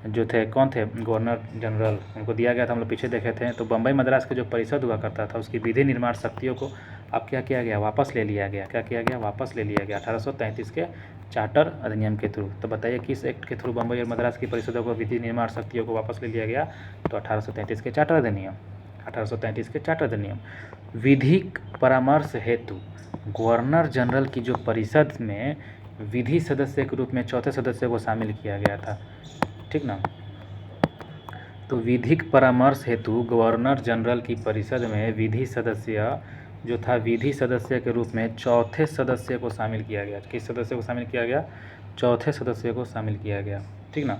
जो थे कौन थे? गवर्नर जनरल, उनको दिया गया था। हम लोग पीछे देखे थे। तो बम्बई मद्रास के जो परिषद हुआ करता था, उसकी विधि निर्माण शक्तियों को अब क्या किया गया? वापस ले लिया गया। क्या किया गया? वापस ले लिया गया 1833 के चार्टर अधिनियम के थ्रू। तो बताइए किस एक्ट के थ्रू बम्बई और मद्रास की परिषदों को विधि निर्माण शक्तियों को वापस ले लिया गया? तो 1833 के चार्टर अधिनियम। 1833 के चार्टर अधिनियम। विधिक परामर्श हेतु गवर्नर जनरल की जो परिषद में विधि सदस्य के रूप में चौथे सदस्य को शामिल किया गया था, ठीक ना। तो विधिक परामर्श हेतु गवर्नर जनरल की परिषद में विधि सदस्य जो था, विधि सदस्य के रूप में चौथे सदस्य को शामिल किया गया। किस सदस्य को शामिल किया गया? चौथे सदस्य को शामिल किया गया, ठीक ना।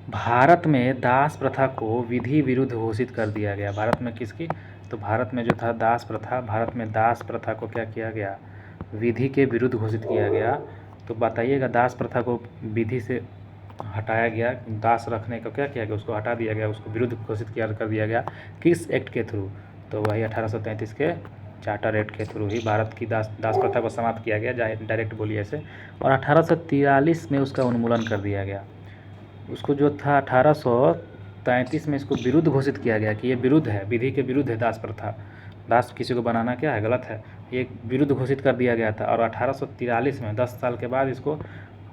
भारत में दास प्रथा को विधि विरुद्ध घोषित कर दिया गया। भारत में किसकी? तो भारत में जो था दास प्रथा, भारत में दास प्रथा को क्या किया गया? विधि के विरुद्ध घोषित किया गया। तो बताइएगा, दास प्रथा को विधि से हटाया गया, दास रखने को क्या किया गया? उसको हटा दिया गया, उसको विरुद्ध घोषित किया कर दिया गया। किस एक्ट के थ्रू? तो वही 1833 के चार्टर एक्ट के थ्रू ही भारत की दास प्रथा को समाप्त किया गया, डायरेक्ट बोलिए ऐसे। और 1843 में उसका उन्मूलन कर दिया गया। उसको जो था 1833 में इसको विरुद्ध घोषित किया गया कि ये विरुद्ध है, विधि के विरुद्ध है दास प्रथा। दास किसी को बनाना क्या है? गलत है। ये विरुद्ध घोषित कर दिया गया था। और 1843 में 10 साल के बाद इसको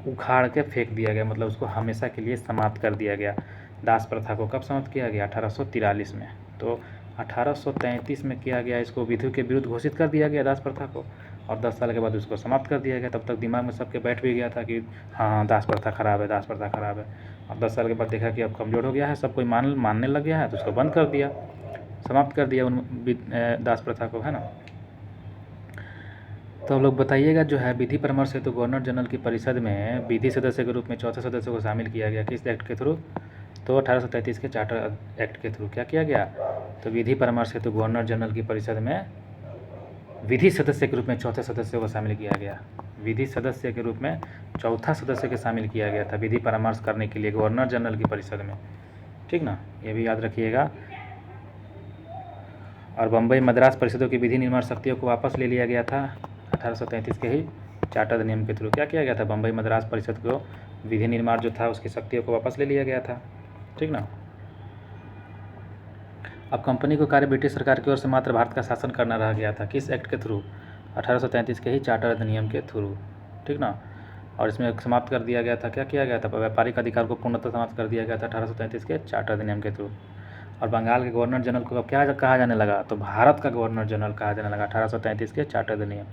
उखाड़ के फेंक दिया गया, मतलब उसको हमेशा के लिए समाप्त कर दिया गया। दास प्रथा को कब समाप्त किया गया? 1843 में। तो 1833 में किया गया, इसको विधि के विरुद्ध घोषित कर दिया गया दास प्रथा को, और 10 साल के बाद उसको समाप्त कर दिया गया। तब तक दिमाग में सबके बैठ भी गया था कि हाँ दास प्रथा खराब है, दास प्रथा खराब है। अब 10 साल के बाद देखा कि अब कमज़ोर हो गया है, सब कोई मानने लग गया है, तो उसको बंद कर दिया, समाप्त कर दिया उन दास प्रथा को, है ना। तो लोग बताइएगा, जो है विधि परामर्श है तो गवर्नर जनरल की परिषद में विधि सदस्य के रूप में चौथे सदस्य को शामिल किया गया। किस एक्ट के थ्रू? तो 1833 के चार्टर एक्ट के थ्रू क्या किया गया? तो विधि परामर्श है तो गवर्नर जनरल की परिषद में विधि सदस्य के रूप में चौथे सदस्य को शामिल किया गया। विधि सदस्य के रूप में चौथा सदस्य के शामिल किया गया था विधि परामर्श करने के लिए गवर्नर जनरल की परिषद में, ठीक ना, ये भी याद रखिएगा। और बम्बई मद्रास परिषदों की विधि निर्माण शक्तियों को वापस ले लिया गया था 1833 के ही चार्टर अधिनियम के थ्रू। क्या किया गया था? बम्बई मद्रास परिषद को विधि निर्माण जो था उसकी शक्तियों को वापस ले लिया गया था, ठीक ना। अब कंपनी को कार्य ब्रिटिश सरकार की ओर से मात्र भारत का शासन करना रह गया था। किस एक्ट के थ्रू? 1833 के ही चार्टर अधिनियम के थ्रू, ठीक ना। और इसमें समाप्त कर दिया गया था, क्या किया गया था? व्यापारिक अधिकार को पूर्णतः समाप्त कर दिया गया था 1833 के चार्टर अधिनियम के थ्रू। और बंगाल के गवर्नर जनरल को अब क्या कहा जाने लगा? तो भारत का गवर्नर जनरल कहा जाने लगा 1833 के चार्टर अधिनियम।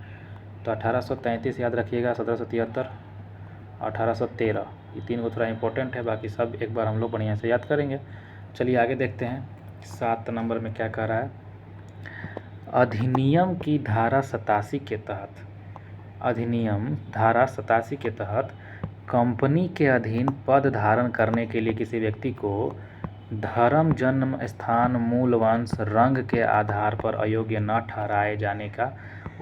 तो 1833 याद रखिएगा, 1773, 1813, ये 3 को थोड़ा इंपॉर्टेंट है, बाकी सब एक बार हम लोग बढ़िया से याद करेंगे। चलिए आगे देखते हैं 7 नंबर में क्या कह रहा है। अधिनियम की धारा 87 के तहत, अधिनियम धारा 87 के तहत कंपनी के अधीन पद धारण करने के लिए किसी व्यक्ति को धर्म, जन्म स्थान, मूल वंश, रंग के आधार पर अयोग्य न ठहराए जाने का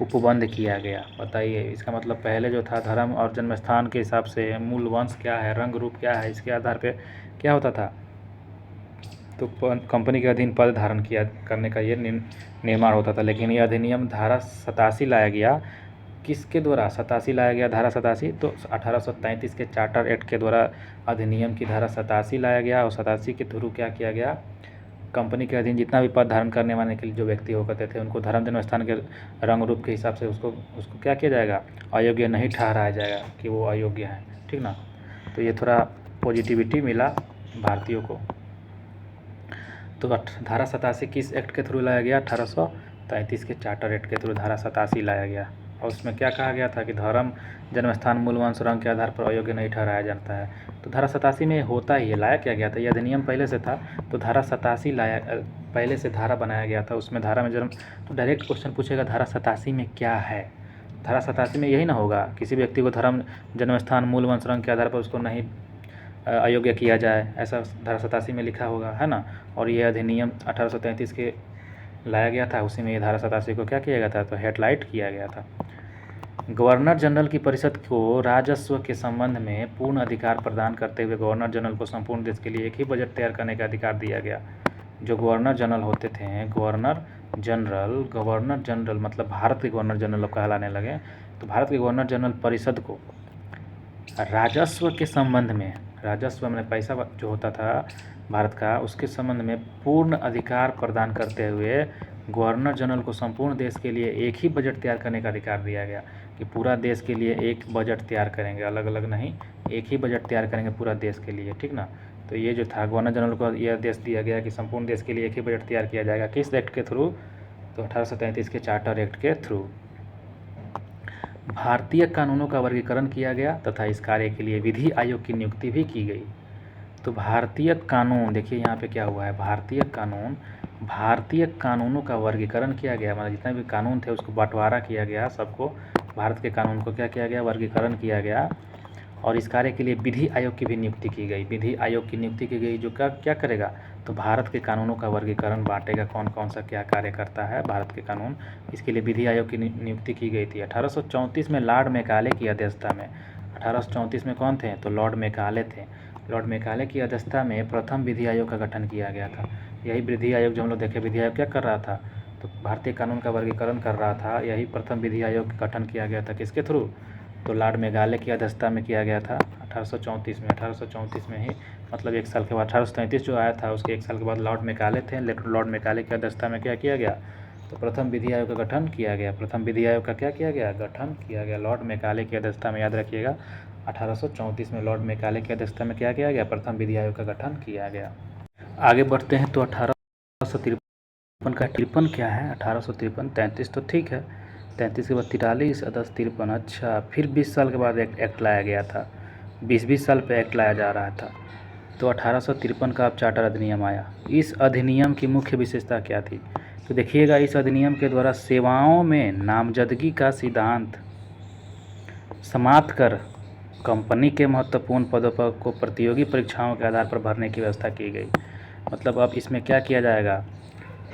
उपबंध किया गया। बताइए, इसका मतलब पहले जो था धर्म और जन्म स्थान के हिसाब से, मूल वंश क्या है, रंग रूप क्या है, इसके आधार पे क्या होता था? तो कंपनी के अधीन पद धारण किया करने का ये निर्माण होता था। लेकिन ये अधिनियम धारा 87 लाया गया, किसके द्वारा 87 लाया गया? धारा 87, तो 1833 के चार्टर एक्ट के द्वारा अधिनियम की धारा 87 लाया गया। और 87 के थ्रू क्या किया गया? कंपनी के अधीन जितना भी पद धारण करने वाले के लिए जो व्यक्ति हो करते थे, उनको धर्म, जन्म स्थान के रंग रूप के हिसाब से उसको क्या किया जाएगा? अयोग्य नहीं ठहराया जाएगा कि वो अयोग्य हैं, ठीक ना। तो ये थोड़ा पॉजिटिविटी मिला भारतीयों को। तो धारा 87 किस एक्ट के थ्रू लाया गया? 1833 के चार्टर एक्ट के थ्रू धारा 87 लाया गया। और उसमें क्या कहा गया था कि धर्म, जन्म स्थान, मूल वंश, रंग के आधार पर अयोग्य नहीं ठहराया जाता है। तो धारा 87 में होता ही है, लाया क्या गया था? ये अधिनियम पहले से था, तो धारा 87 लाया, पहले से धारा बनाया गया था। उसमें धारा में जन्म, तो डायरेक्ट क्वेश्चन पूछेगा धारा 87 में क्या है? धारा 87 में यही ना होगा, किसी व्यक्ति को धर्म, जन्म स्थान, मूल वंश, रंग के आधार पर उसको नहीं अयोग्य किया जाए, ऐसा धारा 87 में लिखा होगा, है ना। और ये अधिनियम 1833 के लाया गया था, उसी में ये धारा 87 को क्या किया गया था, तो हेडलाइट किया गया था। गवर्नर जनरल की परिषद को राजस्व के संबंध में पूर्ण अधिकार प्रदान करते हुए गवर्नर जनरल को संपूर्ण देश के लिए एक ही बजट तैयार करने का अधिकार दिया गया। जो गवर्नर जनरल होते थे, गवर्नर जनरल मतलब भारत के गवर्नर जनरल अब कहलाने लगे, तो भारत के गवर्नर जनरल परिषद को राजस्व के संबंध में, राजस्व में पैसा जो होता था भारत का, उसके संबंध में पूर्ण अधिकार प्रदान करते हुए गवर्नर जनरल को संपूर्ण देश के लिए एक ही बजट तैयार करने का अधिकार दिया गया कि पूरा देश के लिए एक बजट तैयार करेंगे, अलग अलग नहीं, एक ही बजट तैयार करेंगे पूरा देश के लिए, ठीक ना। तो ये जो था गवर्नर जनरल को यह आदेश दिया गया कि संपूर्ण देश के लिए एक ही बजट तैयार किया जाएगा, किस एक्ट के थ्रू, तो 1833 के चार्टर एक्ट के थ्रू। भारतीय कानूनों का वर्गीकरण किया गया तथा इस कार्य के लिए विधि आयोग की नियुक्ति भी की गई। तो भारतीय कानून, देखिए यहाँ पे क्या हुआ है, भारतीय कानूनों का वर्गीकरण किया गया, मतलब जितने भी कानून थे उसको बंटवारा किया गया, सबको भारत के कानून को क्या किया गया, वर्गीकरण किया गया। और इस कार्य के लिए विधि आयोग की भी नियुक्ति की गई, विधि आयोग की नियुक्ति की गई जो क्या करेगा, तो भारत के कानूनों का वर्गीकरण बांटेगा, कौन कौन सा क्या कार्य करता है भारत के कानून, इसके लिए विधि आयोग की नियुक्ति की गई थी। 1834 में लॉर्ड मैकाले की अध्यक्षता में, 1834 में कौन थे, तो लॉर्ड मैकाले थे। लॉर्ड मैकाले की अध्यक्षता में प्रथम विधि आयोग का गठन किया गया था। यही विधि आयोग जो हम लोग देखे, विधि आयोग क्या कर रहा था, तो भारतीय कानून का वर्गीकरण कर रहा था। यही प्रथम विधि आयोग का गठन किया गया था, किसके थ्रू, तो लॉर्ड मेघालय की अध्यक्षता में किया गया था 1834 में। 1834 में ही मतलब एक साल के बाद 1833 जो आया था उसके एक साल के बाद लॉर्ड मेघालय थे, लेकिन लॉर्ड मेघालय की अध्यक्षता में क्या किया गया, तो प्रथम विधि आयोग का गठन किया गया। प्रथम विधि आयोग का क्या किया गया, गठन किया गया लॉर्ड मेघालय की अध्यक्षता में, याद रखिएगा 1834 में लॉर्ड मेघालय की अध्यक्षता में क्या किया गया, प्रथम विधि आयोग का गठन किया गया। आगे बढ़ते हैं तो 1853 का, 53 क्या है, 1853, 33 तो ठीक है, 33 के बाद 43, 53, अच्छा फिर 20 साल के बाद एक एक्ट लाया गया था, 20 साल पे एक्ट लाया जा रहा था। तो 1853 का अब चार्टर अधिनियम आया। इस अधिनियम की मुख्य विशेषता क्या थी, तो देखिएगा इस अधिनियम के द्वारा सेवाओं में नामजदगी का सिद्धांत समाप्त कर कंपनी के महत्वपूर्ण पदों पर को प्रतियोगी परीक्षाओं के आधार पर भरने की व्यवस्था की गई। मतलब अब इसमें क्या किया जाएगा,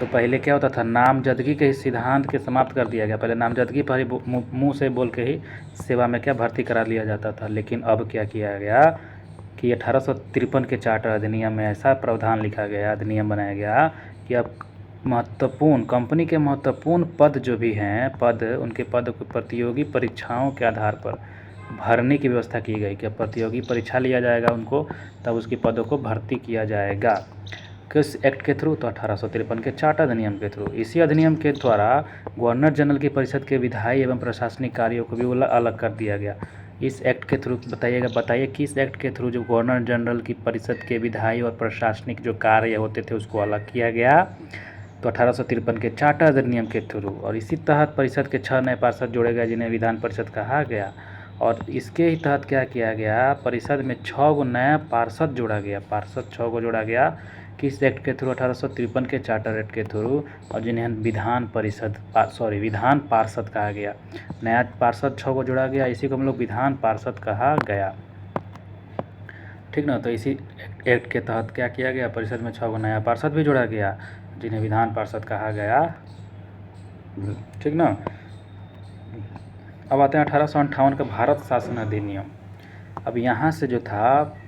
तो पहले क्या होता था, नामजदगी के सिद्धांत के समाप्त कर दिया गया। पहले नामजदगी पर ही मुँह से बोल के ही सेवा में क्या भर्ती करा लिया जाता था, लेकिन अब क्या किया गया कि 1853 के चार्टर अधिनियम में ऐसा प्रावधान लिखा गया, अधिनियम बनाया गया कि अब महत्वपूर्ण कंपनी के महत्वपूर्ण पद जो भी हैं, उनके पद को प्रतियोगी परीक्षाओं के आधार पर भरने की व्यवस्था की गई कि अब प्रतियोगी परीक्षा लिया जाएगा उनको, तब उसके पदों को भर्ती किया जाएगा। किस एक्ट के थ्रू, तो 1853 के चार्टर अधिनियम के थ्रू। इसी अधिनियम के द्वारा गवर्नर जनरल की परिषद के विधायी एवं प्रशासनिक कार्यों को भी अलग कर दिया गया। इस एक्ट के थ्रू बताइए किस एक्ट के थ्रू जो गवर्नर जनरल की परिषद के विधायी और प्रशासनिक जो कार्य होते थे उसको अलग किया गया, तो 1853 के चार्टर अधिनियम के थ्रू। और इसी तहत परिषद के 6 नए पार्षद जोड़े गए जिन्हें विधान परिषद कहा गया। और इसके ही तहत क्या किया गया, परिषद में 6 गो नया पार्षद जोड़ा गया, पार्षद 6 गो जोड़ा गया, किस एक्ट के थ्रू, 1853 के चार्टर एक्ट के थ्रू, और जिन्हें विधान पार्षद कहा गया। नया पार्षद 6 को जोड़ा गया, इसी को हम लोग विधान पार्षद कहा गया, ठीक ना। तो इसी एक्ट के तहत क्या किया गया, परिषद में 6 को नया पार्षद भी जोड़ा गया जिन्हें विधान पार्षद कहा गया, ठीक ना। अब आते हैं 1858 का भारत शासन अधिनियम। अब यहाँ से जो था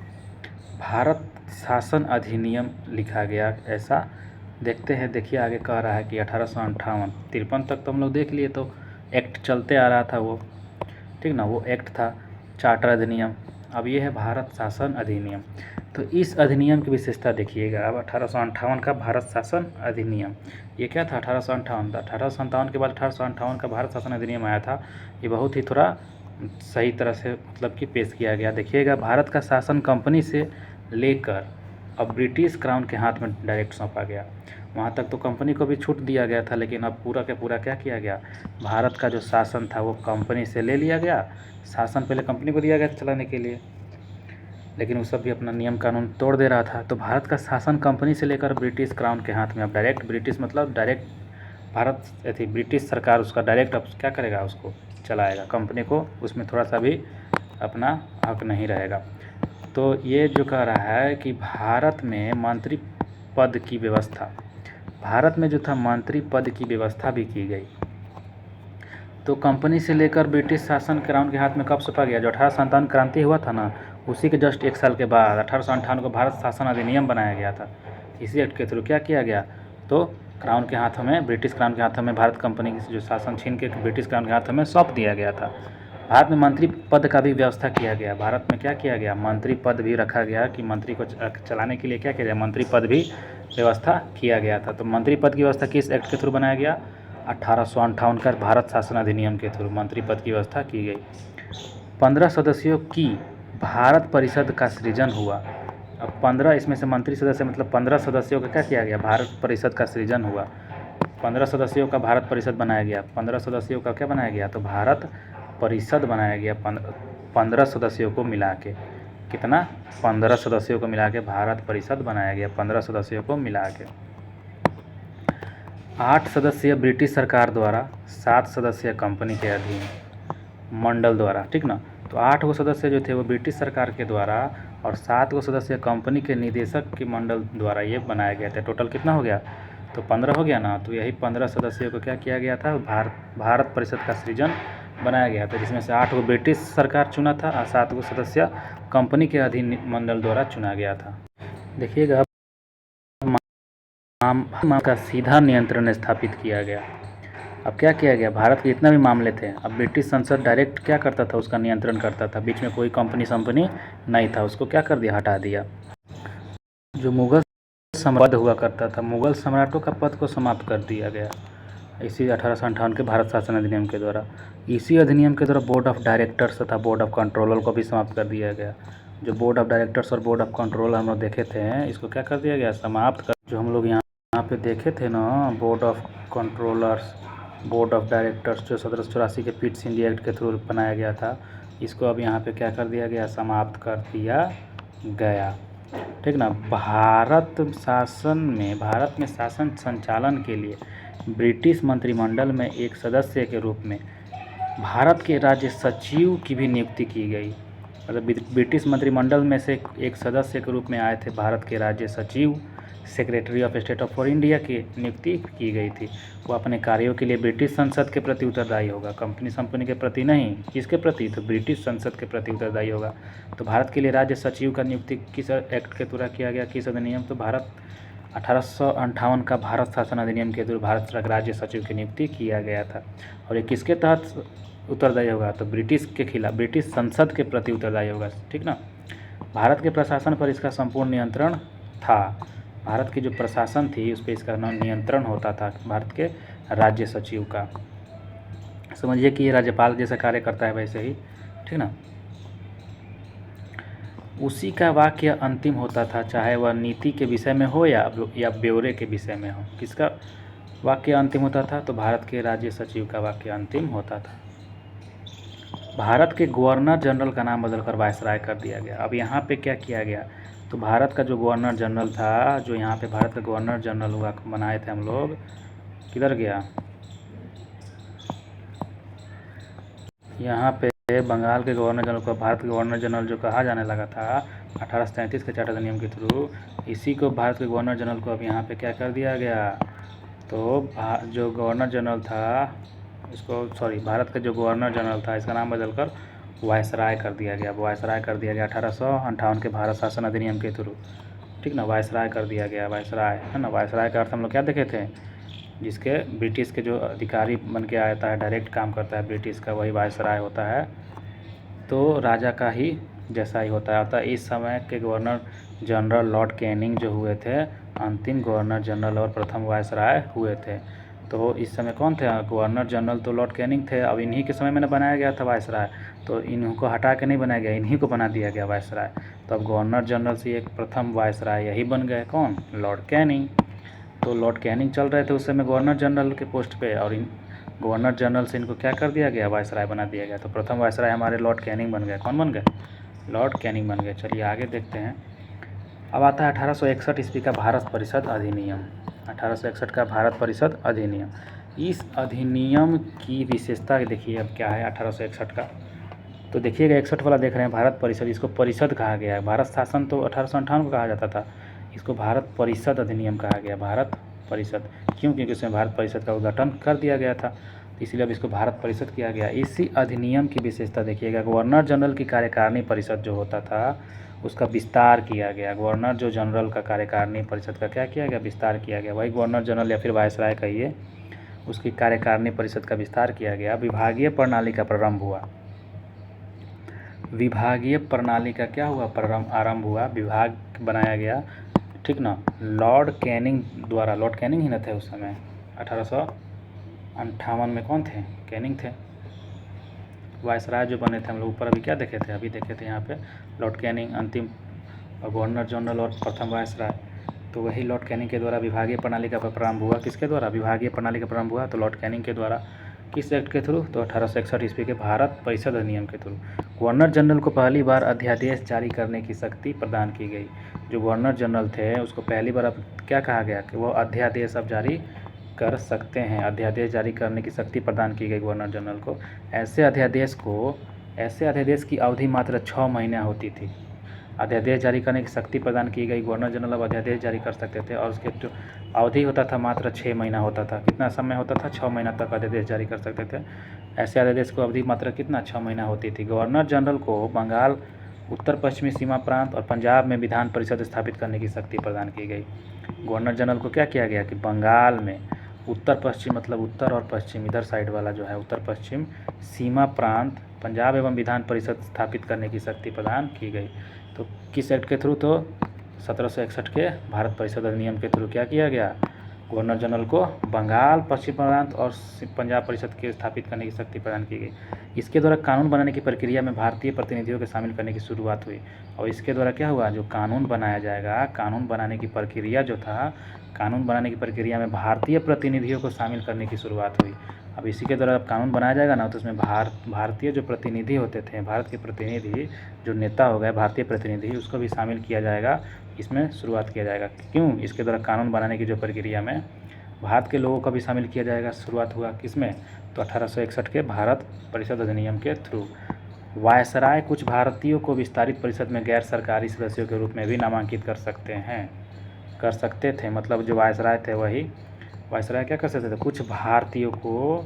भारत शासन अधिनियम लिखा गया, ऐसा देखते हैं। देखिए आगे कह रहा है कि 1858, 53 तक तो हम लोग देख लिए, तो एक्ट चलते आ रहा था वो, ठीक ना, वो एक्ट था चार्टर अधिनियम। अब ये है भारत शासन अधिनियम। तो इस अधिनियम की विशेषता देखिएगा। अब 1858 का भारत शासन अधिनियम, ये क्या था, 1858 था। 1857 के बाद 1858 का भारत शासन अधिनियम आया था। ये बहुत ही थोड़ा सही तरह से मतलब कि पेश किया गया। देखिएगा, भारत का शासन कंपनी से लेकर अब ब्रिटिश क्राउन के हाथ में डायरेक्ट सौंपा गया। वहाँ तक तो कंपनी को भी छूट दिया गया था, लेकिन अब पूरा का पूरा क्या किया गया, भारत का जो शासन था वो कंपनी से ले लिया गया। शासन पहले कंपनी को दिया गया था चलाने के लिए, लेकिन वो सब भी अपना नियम कानून तोड़ दे रहा था। तो भारत का शासन कंपनी से लेकर ब्रिटिश क्राउन के हाथ में, अब डायरेक्ट ब्रिटिश मतलब डायरेक्ट भारत थी, ब्रिटिश सरकार उसका डायरेक्ट अब क्या करेगा, उसको चलाएगा। कंपनी को उसमें थोड़ा सा भी अपना हक नहीं रहेगा। तो ये जो कह रहा है कि भारत में मंत्री पद की व्यवस्था, भारत में जो था मंत्री पद की व्यवस्था भी की गई। तो कंपनी से लेकर ब्रिटिश शासन क्राउन के हाथ में कब सौंपा गया? जो 1857 क्रांति हुआ था ना, उसी के जस्ट 1 साल के बाद 1858 को भारत शासन अधिनियम बनाया गया था। इसी एक्ट के थ्रू क्या किया गया? तो क्राउन के हाथों में, ब्रिटिश क्राउन के हाथों में भारत कंपनी की जो शासन छीन के ब्रिटिश क्राउन के हाथों में सौंप दिया गया था। भारत में मंत्री पद का भी व्यवस्था किया गया। भारत में क्या किया गया? मंत्री पद भी रखा गया कि मंत्री को चलाने के लिए क्या किया जाए, मंत्री पद भी व्यवस्था किया गया था। तो मंत्री पद की व्यवस्था किस एक्ट के थ्रू बनाया गया? 1858 का भारत शासन अधिनियम के थ्रू मंत्री पद की व्यवस्था की गई। 15 सदस्यों की भारत परिषद का सृजन हुआ। अब 15 इसमें से मंत्री सदस्य मतलब 15 सदस्यों का क्या किया गया? भारत परिषद का सृजन हुआ। 15 सदस्यों का भारत परिषद बनाया गया। 15 सदस्यों का क्या बनाया गया? तो भारत परिषद बनाया गया 15 सदस्यों को मिला के। कितना? 15 सदस्यों को मिला के भारत परिषद बनाया गया, 15 सदस्यों को मिला के। 8 सदस्यीय ब्रिटिश सरकार द्वारा, 7 सदस्यीय कंपनी के अधीन मंडल द्वारा, ठीक ना। तो 8 गो सदस्य जो थे वो ब्रिटिश सरकार के द्वारा और 7 गो सदस्य कंपनी के निदेशक के मंडल द्वारा ये बनाया गया था। टोटल कितना हो गया? तो 15 हो गया ना। तो यही 15 सदस्यों को क्या किया गया था? भारत परिषद का सृजन बनाया गया था, जिसमें से 8 गो ब्रिटिश सरकार चुना था और 7 गो सदस्य कंपनी के अधीन मंडल द्वारा चुना गया था। देखिएगा, मामला का सीधा नियंत्रण स्थापित किया गया। अब क्या किया गया? भारत के जितना भी मामले थे, अब ब्रिटिश संसद डायरेक्ट क्या करता था? उसका नियंत्रण करता था। बीच में कोई कंपनी नहीं था, उसको क्या कर दिया? हटा दिया। जो मुगल सम्राट हुआ करता था, मुगल सम्राटों का पद को समाप्त कर दिया गया इसी 1858 के भारत शासन अधिनियम के द्वारा। इसी अधिनियम के द्वारा बोर्ड ऑफ डायरेक्टर्स तथा बोर्ड ऑफ कंट्रोलर को भी समाप्त कर दिया गया। जो बोर्ड ऑफ डायरेक्टर्स और बोर्ड ऑफ कंट्रोलर हम लोग देखे थे, इसको क्या कर दिया गया? समाप्त कर। जो हम लोग यहाँ पे देखे थे ना, board of controllers, board of directors, जो 1784 के पिट्स इंडिया एक्ट के थ्रू बनाया गया था, इसको अब यहाँ पे क्या कर दिया गया? समाप्त कर दिया गया, ठीक ना। भारत में शासन संचालन के लिए ब्रिटिश मंत्रिमंडल में एक सदस्य के रूप में भारत के राज्य सचिव की भी नियुक्ति की गई। मतलब ब्रिटिश मंत्रिमंडल में से एक सदस्य के रूप में आए थे भारत के राज्य सचिव, secretary of state of for India की नियुक्ति की गई थी। वो अपने कार्यों के लिए ब्रिटिश संसद के प्रति उत्तरदायी होगा, कंपनी के प्रति नहीं। किसके प्रति? तो ब्रिटिश संसद के प्रति उत्तरदायी होगा। तो भारत के लिए राज्य सचिव का नियुक्ति किस एक्ट के द्वारा किया गया? किस अधिनियम? तो 1858 का भारत शासन अधिनियम के द्वारा भारत राज्य सचिव की नियुक्ति किया गया था। और ये किसके तहत उत्तरदायी होगा? तो ब्रिटिश के खिलाफ, ब्रिटिश संसद के प्रति उत्तरदायी होगा, ठीक ना। भारत के प्रशासन पर इसका संपूर्ण नियंत्रण था। भारत की जो प्रशासन थी उस पर इसका नियंत्रण होता था भारत के राज्य सचिव का। समझिए कि ये राज्यपाल जैसा कार्य करता है वैसे ही, ठीक ना। उसी का वाक्य अंतिम होता था, चाहे वह नीति के विषय में हो या ब्यौरे के विषय में हो। किसका वाक्य अंतिम होता था? तो भारत के राज्य सचिव का वाक्य अंतिम होता था। भारत के गवर्नर जनरल का नाम बदलकर वायसराय कर दिया गया। अब यहाँ पे क्या किया गया? तो भारत का जो गवर्नर जनरल था, जो यहाँ पे भारत का गवर्नर जनरल हुआ बनाए थे हम लोग, किधर गया? यहाँ पे बंगाल के गवर्नर जनरल को भारत के गवर्नर जनरल जो कहा जाने लगा था 1833 के चार्टर अधिनियम के थ्रू, इसी को भारत के गवर्नर जनरल को अब यहाँ पे क्या कर दिया गया? तो जो गवर्नर जनरल था इसको, भारत का जो गवर्नर जनरल था इसका नाम बदलकर वायसराय कर दिया गया। वायसराय कर दिया गया 1858 के भारत शासन अधिनियम के थ्रू, ठीक ना। वायसराय कर दिया गया, वायसराय है ना। वायसराय का अर्थ हम लोग क्या देखे थे? जिसके ब्रिटिश के जो अधिकारी बन के आता है, डायरेक्ट काम करता है ब्रिटिश का, वही वायसराय होता है। तो राजा का ही जैसा ही होता है। इस समय के गवर्नर जनरल लॉर्ड कैनिंग जो हुए थे, अंतिम गवर्नर जनरल और प्रथम वायसराय हुए थे। तो इस समय कौन थे? गवर्नर जनरल तो लॉर्ड कैनिंग थे। अब इन्हीं के समय में बनाया गया था वायसराय, तो इनको हटा के नहीं बनाया गया, इन्हीं को बना दिया गया वायसराय। तो अब गवर्नर जनरल से एक प्रथम वायसराय यही बन गए, कौन? Lord Canning. तो लॉर्ड कैनिंग चल रहे थे उस समय गवर्नर जनरल के पोस्ट पे, और इन गवर्नर जनरल से इनको क्या कर दिया गया? वायसराय बना दिया गया। तो प्रथम वायसराय हमारे लॉर्ड कैनिंग बन गए। कौन बन गए? लॉर्ड कैनिंग बन गए। चलिए आगे देखते हैं। अब आता है 1861 ईस्वी का भारत परिषद अधिनियम। 1861 का भारत परिषद अधिनियम। इस अधिनियम की विशेषता देखिए अब क्या है 1861 का। तो देखिएगा 61 वाला देख रहे हैं भारत परिषद, इसको परिषद कहा गया है। भारत शासन तो 1858 को कहा जाता था, इसको भारत परिषद अधिनियम कहा गया, भारत परिषद। क्यों? क्योंकि उसमें भारत परिषद का गठन कर दिया गया था, इसलिए अब इसको भारत परिषद किया गया। इसी अधिनियम की विशेषता देखिएगा, गवर्नर जनरल की कार्यकारिणी परिषद जो होता था उसका विस्तार किया गया। गवर्नर जो जनरल का कार्यकारिणी परिषद का क्या किया गया? विस्तार किया गया। वही गवर्नर जनरल या फिर वायसराय कहिए, उसकी कार्यकारिणी परिषद का विस्तार किया गया। विभागीय प्रणाली का प्रारंभ हुआ, विभागीय प्रणाली का क्या हुआ? आरंभ हुआ, विभाग बनाया गया, ठीक ना, लॉर्ड कैनिंग द्वारा। लॉर्ड कैनिंग ही न थे उस समय, 1858 में कौन थे? कैनिंग थे। वायसराय जो बने थे हम लोग ऊपर अभी क्या देखे थे? अभी देखे थे यहाँ पे लॉर्ड कैनिंग अंतिम गवर्नर जनरल और प्रथम वायसराय। तो वही लॉर्ड कैनिंग के द्वारा विभागीय प्रणाली का प्रारंभ हुआ। किसके द्वारा? विभागीय प्रणाली का प्रारंभ हुआ तो लॉर्ड कैनिंग के द्वारा। किस एक्ट के थ्रू? तो 1861 ईस्वी के भारत परिषद अधिनियम के थ्रू। गवर्नर जनरल को पहली बार अध्यादेश जारी करने की शक्ति प्रदान की गई। जो गवर्नर जनरल थे उसको पहली बार अब क्या कहा गया कि वो अध्यादेश अब जारी कर सकते हैं, अध्यादेश जारी करने की शक्ति प्रदान की गई गवर्नर जनरल को। ऐसे अध्यादेश की अवधि मात्र 6 महीने होती थी। अध्यादेश जारी करने की शक्ति प्रदान की गई, गवर्नर जनरल अब अध्यादेश जारी कर सकते थे और उसके जो अवधि होता था मात्र 6 महीना होता था। कितना समय होता था? 6 महीना तक अध्यादेश जारी कर सकते थे। ऐसे अध्यादेश को अवधि मात्र कितना? 6 महीना होती थी। गवर्नर जनरल को बंगाल, उत्तर पश्चिमी सीमा प्रांत और पंजाब में विधान परिषद स्थापित करने की शक्ति प्रदान की गई। गवर्नर जनरल को क्या किया गया कि बंगाल में उत्तर पश्चिम, मतलब उत्तर और पश्चिम इधर साइड वाला जो है उत्तर पश्चिम सीमा प्रांत, पंजाब एवं विधान परिषद स्थापित करने की शक्ति प्रदान की गई। तो किस एक्ट के थ्रू? तो 1761 के भारत परिषद अधिनियम के थ्रू क्या किया गया? गवर्नर जनरल को बंगाल, पश्चिम प्रांत और पंजाब परिषद के स्थापित करने की शक्ति प्रदान की गई। इसके द्वारा कानून बनाने की प्रक्रिया में भारतीय प्रतिनिधियों के शामिल करने की शुरुआत हुई। और इसके द्वारा क्या हुआ? जो कानून बनाया जाएगा, कानून बनाने की प्रक्रिया जो था, कानून बनाने की प्रक्रिया में भारतीय प्रतिनिधियों को शामिल करने की शुरुआत हुई। अब इसी के द्वारा अब कानून बनाया जाएगा ना, तो उसमें भारतीय जो प्रतिनिधि होते थे, भारत के प्रतिनिधि जो नेता हो गए भारतीय प्रतिनिधि, उसको भी शामिल किया जाएगा, इसमें शुरुआत किया जाएगा। क्यों? इसके द्वारा कानून बनाने की जो प्रक्रिया में भारत के लोगों को भी शामिल किया जाएगा। शुरुआत हुआ किसमें? तो 1861 के भारत परिषद अधिनियम के थ्रू। वायसराय कुछ भारतीयों को विस्तारित परिषद में गैर सरकारी सदस्यों के रूप में भी नामांकित कर सकते थे। मतलब जो वायसराय थे वही वायसराय क्या कर सकते थे? कुछ भारतीयों को,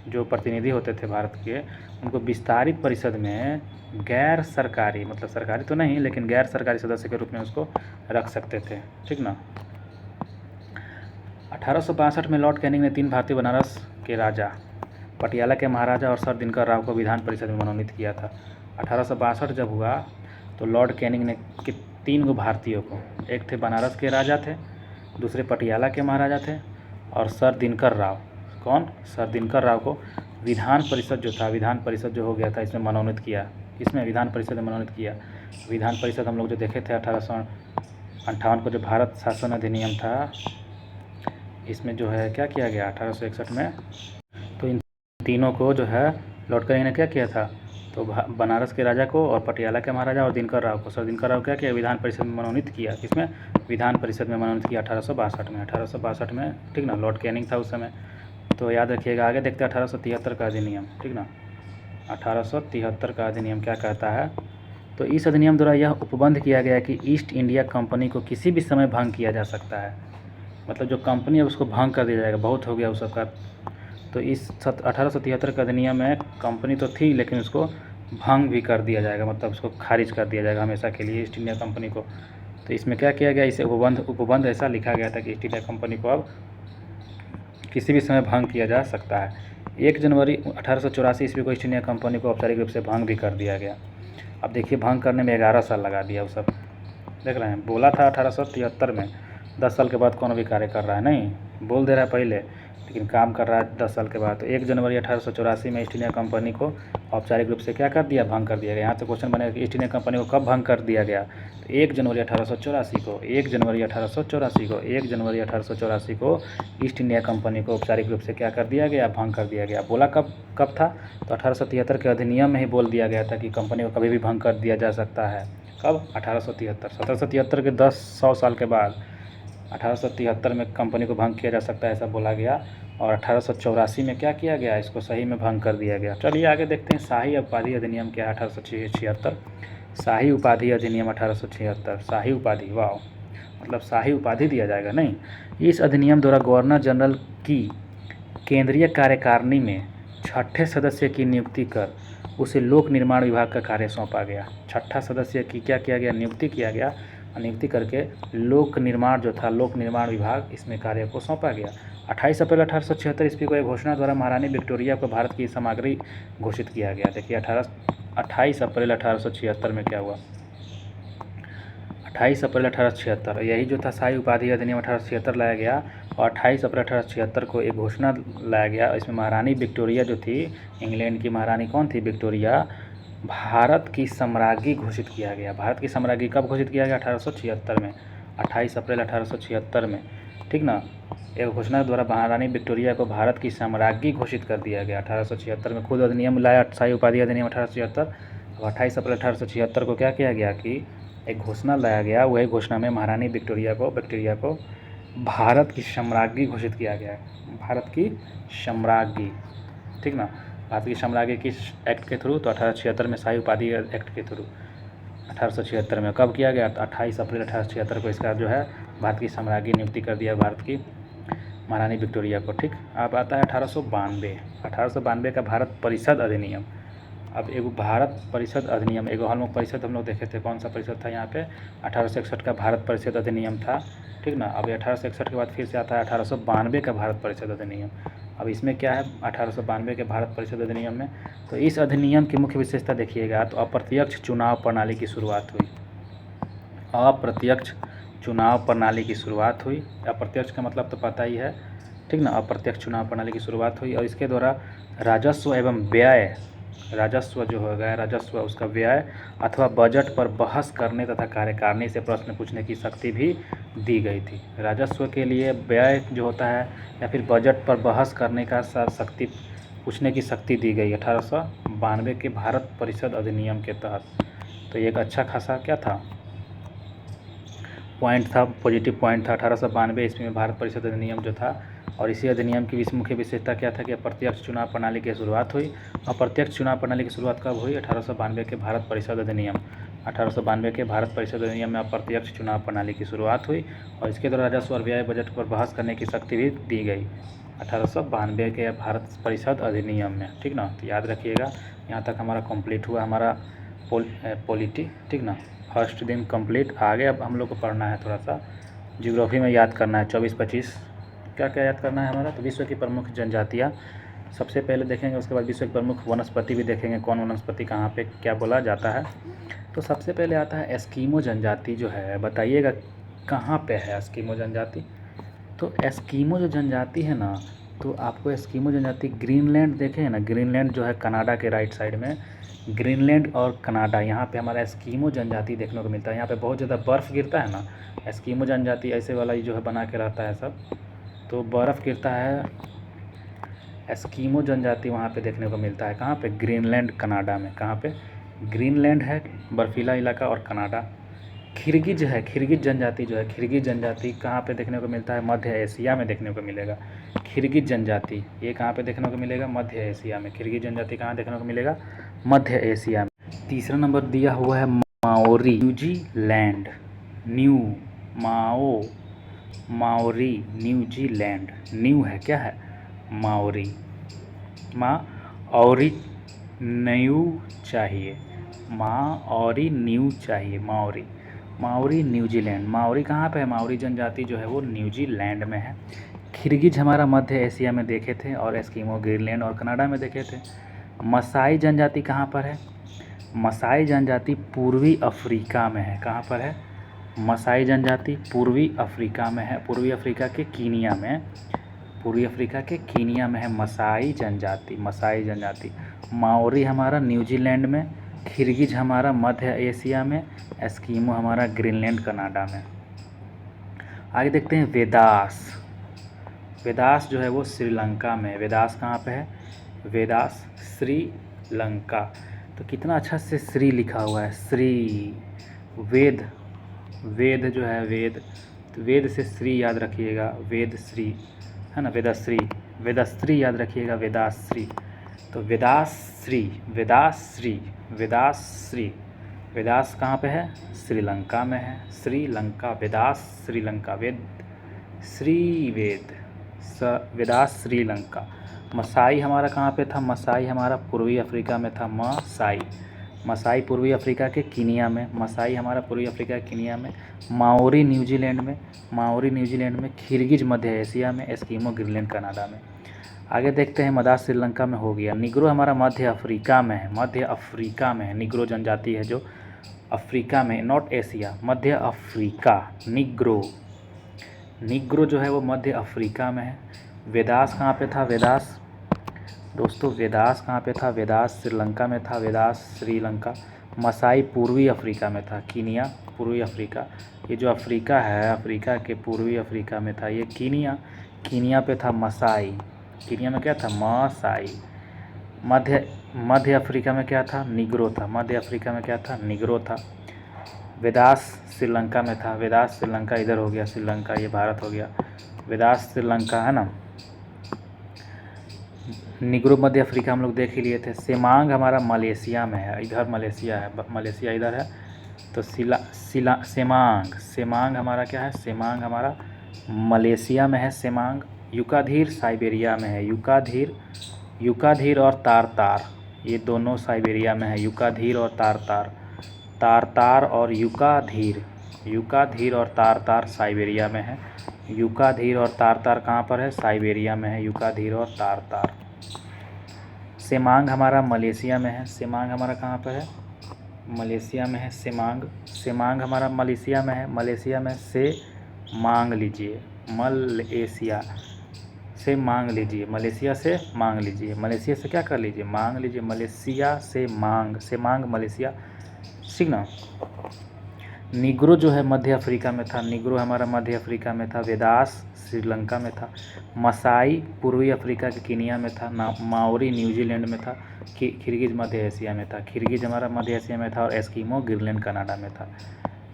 जो प्रतिनिधि होते थे भारत के, उनको विस्तारित परिषद में गैर सरकारी, मतलब सरकारी तो नहीं लेकिन गैर सरकारी सदस्य के रूप में उसको रख सकते थे, ठीक ना। 1862 में लॉर्ड कैनिंग ने 3 भारतीय बनारस के राजा, पटियाला के महाराजा और सर दिनकर राव को विधान परिषद में मनोनीत किया था। 1862 जब हुआ तो लॉर्ड कैनिंग ने 3 भारतीयों को, एक थे बनारस के राजा थे, दूसरे पटियाला के महाराजा थे और सर दिनकर राव, कौन? सर दिनकर राव को विधान परिषद जो था, विधान परिषद जो हो गया था इसमें मनोनीत किया। इसमें विधान परिषद में मनोनीत किया। विधान परिषद हम लोग जो देखे थे 1858 को जो भारत शासन अधिनियम था, इसमें जो है क्या किया गया 1861 में, तो इन तीनों को जो है लॉर्ड कैनिंग ने क्या किया था? तो बनारस के राजा को और पटियाला के महाराजा और दिनकर राव को, सर दिनकर राव क्या किया? विधान परिषद में मनोनीत किया। किसमें? विधान परिषद में मनोनीत किया 1862 में, ठीक ना। लॉर्ड कैनिंग था उस समय। तो याद रखिएगा। आगे देखते हैं 1873 का अधिनियम, ठीक ना। 1873 का अधिनियम क्या कहता है? तो इस अधिनियम द्वारा यह उपबंध किया गया कि ईस्ट इंडिया कंपनी को किसी भी समय भंग किया जा सकता है। मतलब जो कंपनी है उसको भंग कर दिया जाएगा, बहुत हो गया उस सबका। तो इस 1873 का अधिनियम में कंपनी तो थी लेकिन उसको भंग भी कर दिया जाएगा, मतलब उसको खारिज कर दिया जाएगा हमेशा के लिए ईस्ट इंडिया कंपनी को। तो इसमें क्या किया गया? इसे उपबंध ऐसा लिखा गया था कि ईस्ट इंडिया कंपनी को अब किसी भी समय भंग किया जा सकता है। 1 जनवरी 1884 ईस्वी को ईस्ट इंडिया कंपनी को औपचारिक रूप से भंग भी कर दिया गया। अब देखिए भंग करने में 11 साल लगा दिया वो सब, देख रहे हैं। बोला था 1873 में, 10 साल के बाद कौन भी कार्य कर रहा है? नहीं, बोल दे रहा है पहले लेकिन काम कर रहा है 10 साल के बाद। तो 1 जनवरी 1884 में ईस्ट इंडिया कंपनी को औपचारिक रूप से क्या कर दिया? भंग कर दिया गया। यहाँ से क्वेश्चन बनेगा कि ईस्ट इंडिया कंपनी को कब भंग कर दिया गया? तो 1 जनवरी 1884 को, 1 जनवरी 1884 को, 1 जनवरी 1884 को ईस्ट इंडिया कंपनी को औपचारिक रूप से क्या कर दिया गया? भंग कर दिया गया। बोला कब था? तो 1873 के अधिनियम में ही बोल दिया गया था कि कंपनी को कभी भी भंग कर दिया जा सकता है। कब? 1873। 1773 के 100 साल के बाद 1873 में कंपनी को भंग किया जा सकता है ऐसा बोला गया, और 1884 में क्या किया गया, इसको सही में भंग कर दिया गया। चलिए आगे देखते हैं शाही उपाधि अधिनियम क्या है 1876। शाही उपाधि अधिनियम 1876, शाही उपाधि, वाह, मतलब शाही उपाधि दिया जाएगा नहीं। इस अधिनियम द्वारा गवर्नर जनरल की केंद्रीय कार्यकारिणी में 6ठे सदस्य की नियुक्ति कर उसे लोक निर्माण विभाग का कार्य सौंपा गया। 6ठा सदस्य की क्या किया गया, नियुक्ति किया गया, नियुक्ति करके लोक निर्माण जो था, लोक निर्माण विभाग, इसमें कार्य को सौंपा गया। 28 अप्रैल 1876 ईस्वी को एक घोषणा द्वारा महारानी विक्टोरिया को भारत की सामग्री घोषित किया गया। देखिए 28 अप्रैल 1876 में क्या हुआ, 28 अप्रैल 1876, यही जो था शाही उपाधि अधिनियम 1876 लाया गया, और 28 अप्रैल 1876 को एक घोषणा लाया गया। इसमें महारानी विक्टोरिया जो थी, इंग्लैंड की महारानी कौन थी, विक्टोरिया, भारत की सम्राज्ञी घोषित किया गया। भारत की सम्राज्ञी कब घोषित किया गया, 1876 में, 28 अप्रैल 1876 में, ठीक ना। एक घोषणा द्वारा महारानी विक्टोरिया को भारत की सम्राज्ञी घोषित कर दिया गया 1876 में। खुद अधिनियम लाया शाही उपाधि अधिनियम 1876। अब 28 अप्रैल 1876 को क्या किया गया कि एक घोषणा लाया गया, वही घोषणा में महारानी विक्टोरिया को भारत की सम्राज्ञी घोषित किया गया, भारत की सम्राज्ञी, ठीक ना। भारत की सम्राज्ञी किस एक्ट के थ्रू, तो 1876 में शाही उपाधि एक्ट के थ्रू 1876 में कब किया गया, तो 28 अप्रैल 1876 को इसका जो है भारत की सम्राज्ञी नियुक्ति कर दिया भारत की महारानी विक्टोरिया को, ठीक। अब आता है 1892 का भारत परिषद अधिनियम। अब एगो भारत परिषद अधिनियम, एगो हम लोग परिषद हम लोग देखे थे, कौन सा परिषद था यहाँ पे, 1861 का भारत परिषद अधिनियम था, ठीक ना। अब 1861 के बाद फिर से आता है 1892 का भारत परिषद अधिनियम। अब इसमें क्या है 1892 के भारत परिषद अधिनियम में, तो इस अधिनियम की मुख्य विशेषता देखिएगा, तो अप्रत्यक्ष चुनाव प्रणाली की शुरुआत हुई, अप्रत्यक्ष चुनाव प्रणाली की शुरुआत हुई। अप्रत्यक्ष का मतलब तो पता ही है, ठीक ना, अप्रत्यक्ष चुनाव प्रणाली की शुरुआत हुई, और इसके द्वारा राजस्व एवं व्यय, राजस्व जो हो गया, राजस्व उसका व्यय अथवा बजट पर बहस करने तथा कार्यकारिणी से प्रश्न पूछने की शक्ति भी दी गई थी। राजस्व के लिए व्यय जो होता है या फिर बजट पर बहस करने का शक्ति, पूछने की शक्ति दी गई 1892 के भारत परिषद अधिनियम के तहत। तो ये एक अच्छा खासा क्या था, पॉइंट था, पॉजिटिव पॉइंट था 1892 ईस्वी में भारत परिषद अधिनियम जो था। और इसी अधिनियम की मुख्य विशेषता क्या था कि अप्रत्यक्ष चुनाव प्रणाली की शुरुआत हुई। अप्रत्यक्ष चुनाव प्रणाली की शुरुआत कब हुई, 1892 के भारत परिषद अधिनियम, 1892 के भारत परिषद अधिनियम में अप्रत्यक्ष चुनाव प्रणाली की शुरुआत हुई, और इसके द्वारा राजस्व और व्यय बजट पर बहस करने की शक्ति भी दी गई 1892 के भारत परिषद अधिनियम में, ठीक ना। तो याद रखिएगा, यहाँ तक हमारा कंप्लीट हुआ हमारा पॉलिटी, ठीक ना। फर्स्ट दिन कंप्लीट। आगे अब हम लोग को पढ़ना है थोड़ा सा ज्योग्राफी में, याद करना है 24-25 क्या क्या याद करना है हमारा, तो विश्व की प्रमुख जनजातियाँ सबसे पहले देखेंगे, उसके बाद विश्व की प्रमुख वनस्पति भी देखेंगे, कौन वनस्पति कहाँ पे क्या बोला जाता है। तो सबसे पहले आता है एस्किमो जनजाति जो है, बताइएगा कहाँ पे है एस्किमो जनजाति। तो एस्किमो जो जनजाति है ना, तो आपको एस्किमो जनजाति ग्रीनलैंड देखे हैं ना, ग्रीनलैंड जो है कनाडा के राइट साइड में, ग्रीनलैंड और कनाडा, यहाँ पे हमारा एस्किमो जनजाति देखने को मिलता है। यहाँ पे बहुत ज़्यादा बर्फ़ गिरता है ना, एस्किमो जनजाति ऐसे वाला ही जो है बना के रहता है सब, तो बर्फ़ गिरता है, एस्किमो जनजाति वहाँ पे देखने को मिलता है। कहाँ पे, ग्रीनलैंड कनाडा में। कहाँ पे, ग्रीनलैंड है बर्फीला इलाका, और कनाडा। खिरगिज है, खिरगिज जनजाति जो है, खिरगिज जनजाति कहाँ पे देखने को मिलता है, मध्य एशिया में देखने को मिलेगा। खिरगिज जनजाति ये कहाँ पे देखने को मिलेगा, मध्य एशिया में। खिरगिज जनजाति कहाँ देखने को मिलेगा, मध्य एशिया में। तीसरा नंबर दिया हुआ है Maori, New Zealand, Maori, New Zealand. New है, क्या है, माओरी, माओरी न्यू चाहिए, माओरी न्यू चाहिए, माओरी न्यूजीलैंड। माओरी कहाँ पे है, माओरी जनजाति जो है वो न्यूजीलैंड में है। खिरगिज हमारा मध्य एशिया में देखे थे, और एस्किमो ग्रीनलैंड और कनाडा में देखे थे। मसाई जनजाति कहाँ पर है, मसाई जनजाति पूर्वी अफ्रीका में है। कहाँ पर है, मसाई जनजाति पूर्वी अफ्रीका में है, पूर्वी अफ्रीका के कीनिया में, पूर्वी अफ्रीका के कीनिया में है मसाई जनजाति, मसाई जनजाति। माओरी हमारा न्यूजीलैंड में, खिरगिज हमारा मध्य एशिया में, एस्किमो हमारा ग्रीनलैंड कनाडा में। आगे देखते हैं वेदास। वेदास जो है वो श्रीलंका में। वेदास कहाँ पे है, वेदास श्रीलंका। तो कितना अच्छा से श्री लिखा हुआ है, श्री। वेद, वेद जो है वेद, वेद से श्री याद रखिएगा, वेद श्री है ना, वेदाश्री, वेदाश्री याद रखिएगा, वेदाश्री। तो वेदाश्री, वेदाश्री, वेदाश्री, वेदास कहाँ पे है? श्रीलंका में है, श्रीलंका, वेदास श्रीलंका, वेद श्री वेद वेदास श्रीलंका। मसाई हमारा कहाँ पे था? मसाई हमारा पूर्वी अफ्रीका में था, मसाई, मसाई पूर्वी अफ्रीका के कीनिया में, मसाई हमारा पूर्वी अफ्रीका के कीनिया में। माओरी न्यूजीलैंड में, माओरी न्यूजीलैंड में। खिरगिज मध्य एशिया में, एस्किमो ग्रीनलैंड कनाडा में। आगे देखते हैं, मदास श्रीलंका में हो गया। निग्रो हमारा मध्य अफ्रीका में है, मध्य अफ्रीका में है। निग्रो जनजाति है जो अफ्रीका में, not Asia, Madhya Africa. Negro, Negro जो है वो मध्य अफ्रीका में है। वेदास कहाँ पे था? वेदास दोस्तों, वेदास कहाँ पे था? वेदास श्रीलंका में था, वेदास श्रीलंका। मसाई पूर्वी अफ्रीका में था, कीनिया पूर्वी अफ्रीका। ये जो अफ्रीका है, अफ्रीका के पूर्वी अफ्रीका में था ये कीनिया, कीनिया पे था मसाई। कीनिया में क्या था? मसाई। मध्य अफ्रीका में क्या था? निग्रो था। मध्य अफ्रीका में क्या था? निग्रो था। वेदास श्रीलंका में था, वेदास श्रीलंका इधर हो गया, श्रीलंका ये भारत हो गया, वेदास श्रीलंका है ना। निग्रो मध्य अफ्रीका हम लोग देख ही लिए थे। सेमांग हमारा मलेशिया में है, इधर मलेशिया है, मलेशिया इधर है। तो सेमांग, सेमांग हमारा क्या है? सेमांग हमारा मलेशिया में है, सेमांग। युकाधीर साइबेरिया में है, युकाधीर, युकाधीर और तारतार ये दोनों साइबेरिया में है, युकाधीर और तारतार, तारतार और युकाधीर, युकाधीर और तारतार साइबेरिया में है। युकाधीर और तारतार कहाँ पर है? साइबेरिया में है, युकाधीर और तारतार। सेमांग हमारा मलेशिया में है, सेमांग हमारा कहाँ पर है? मलेशिया में है, सेमांग, सेमांग हमारा मलेशिया में है। मलेशिया में से मांग लीजिए, मलेशिया से मांग लीजिए, मलेशिया से मांग लीजिए, मलेशिया से क्या कर लीजिए? मांग लीजिए, मलेशिया से मांग, से मांग मलेशिया, ठीक ना। निग्रो जो है मध्य अफ्रीका में था, निग्रो हमारा मध्य अफ्रीका में था। वेदास श्रीलंका में था। मसाई पूर्वी अफ्रीका के कीनिया में था। माओरी न्यूजीलैंड में था। खिरगिज मध्य एशिया में था, खिरगिज हमारा मध्य एशिया में था। और एस्किमो ग्रीनलैंड कनाडा में था।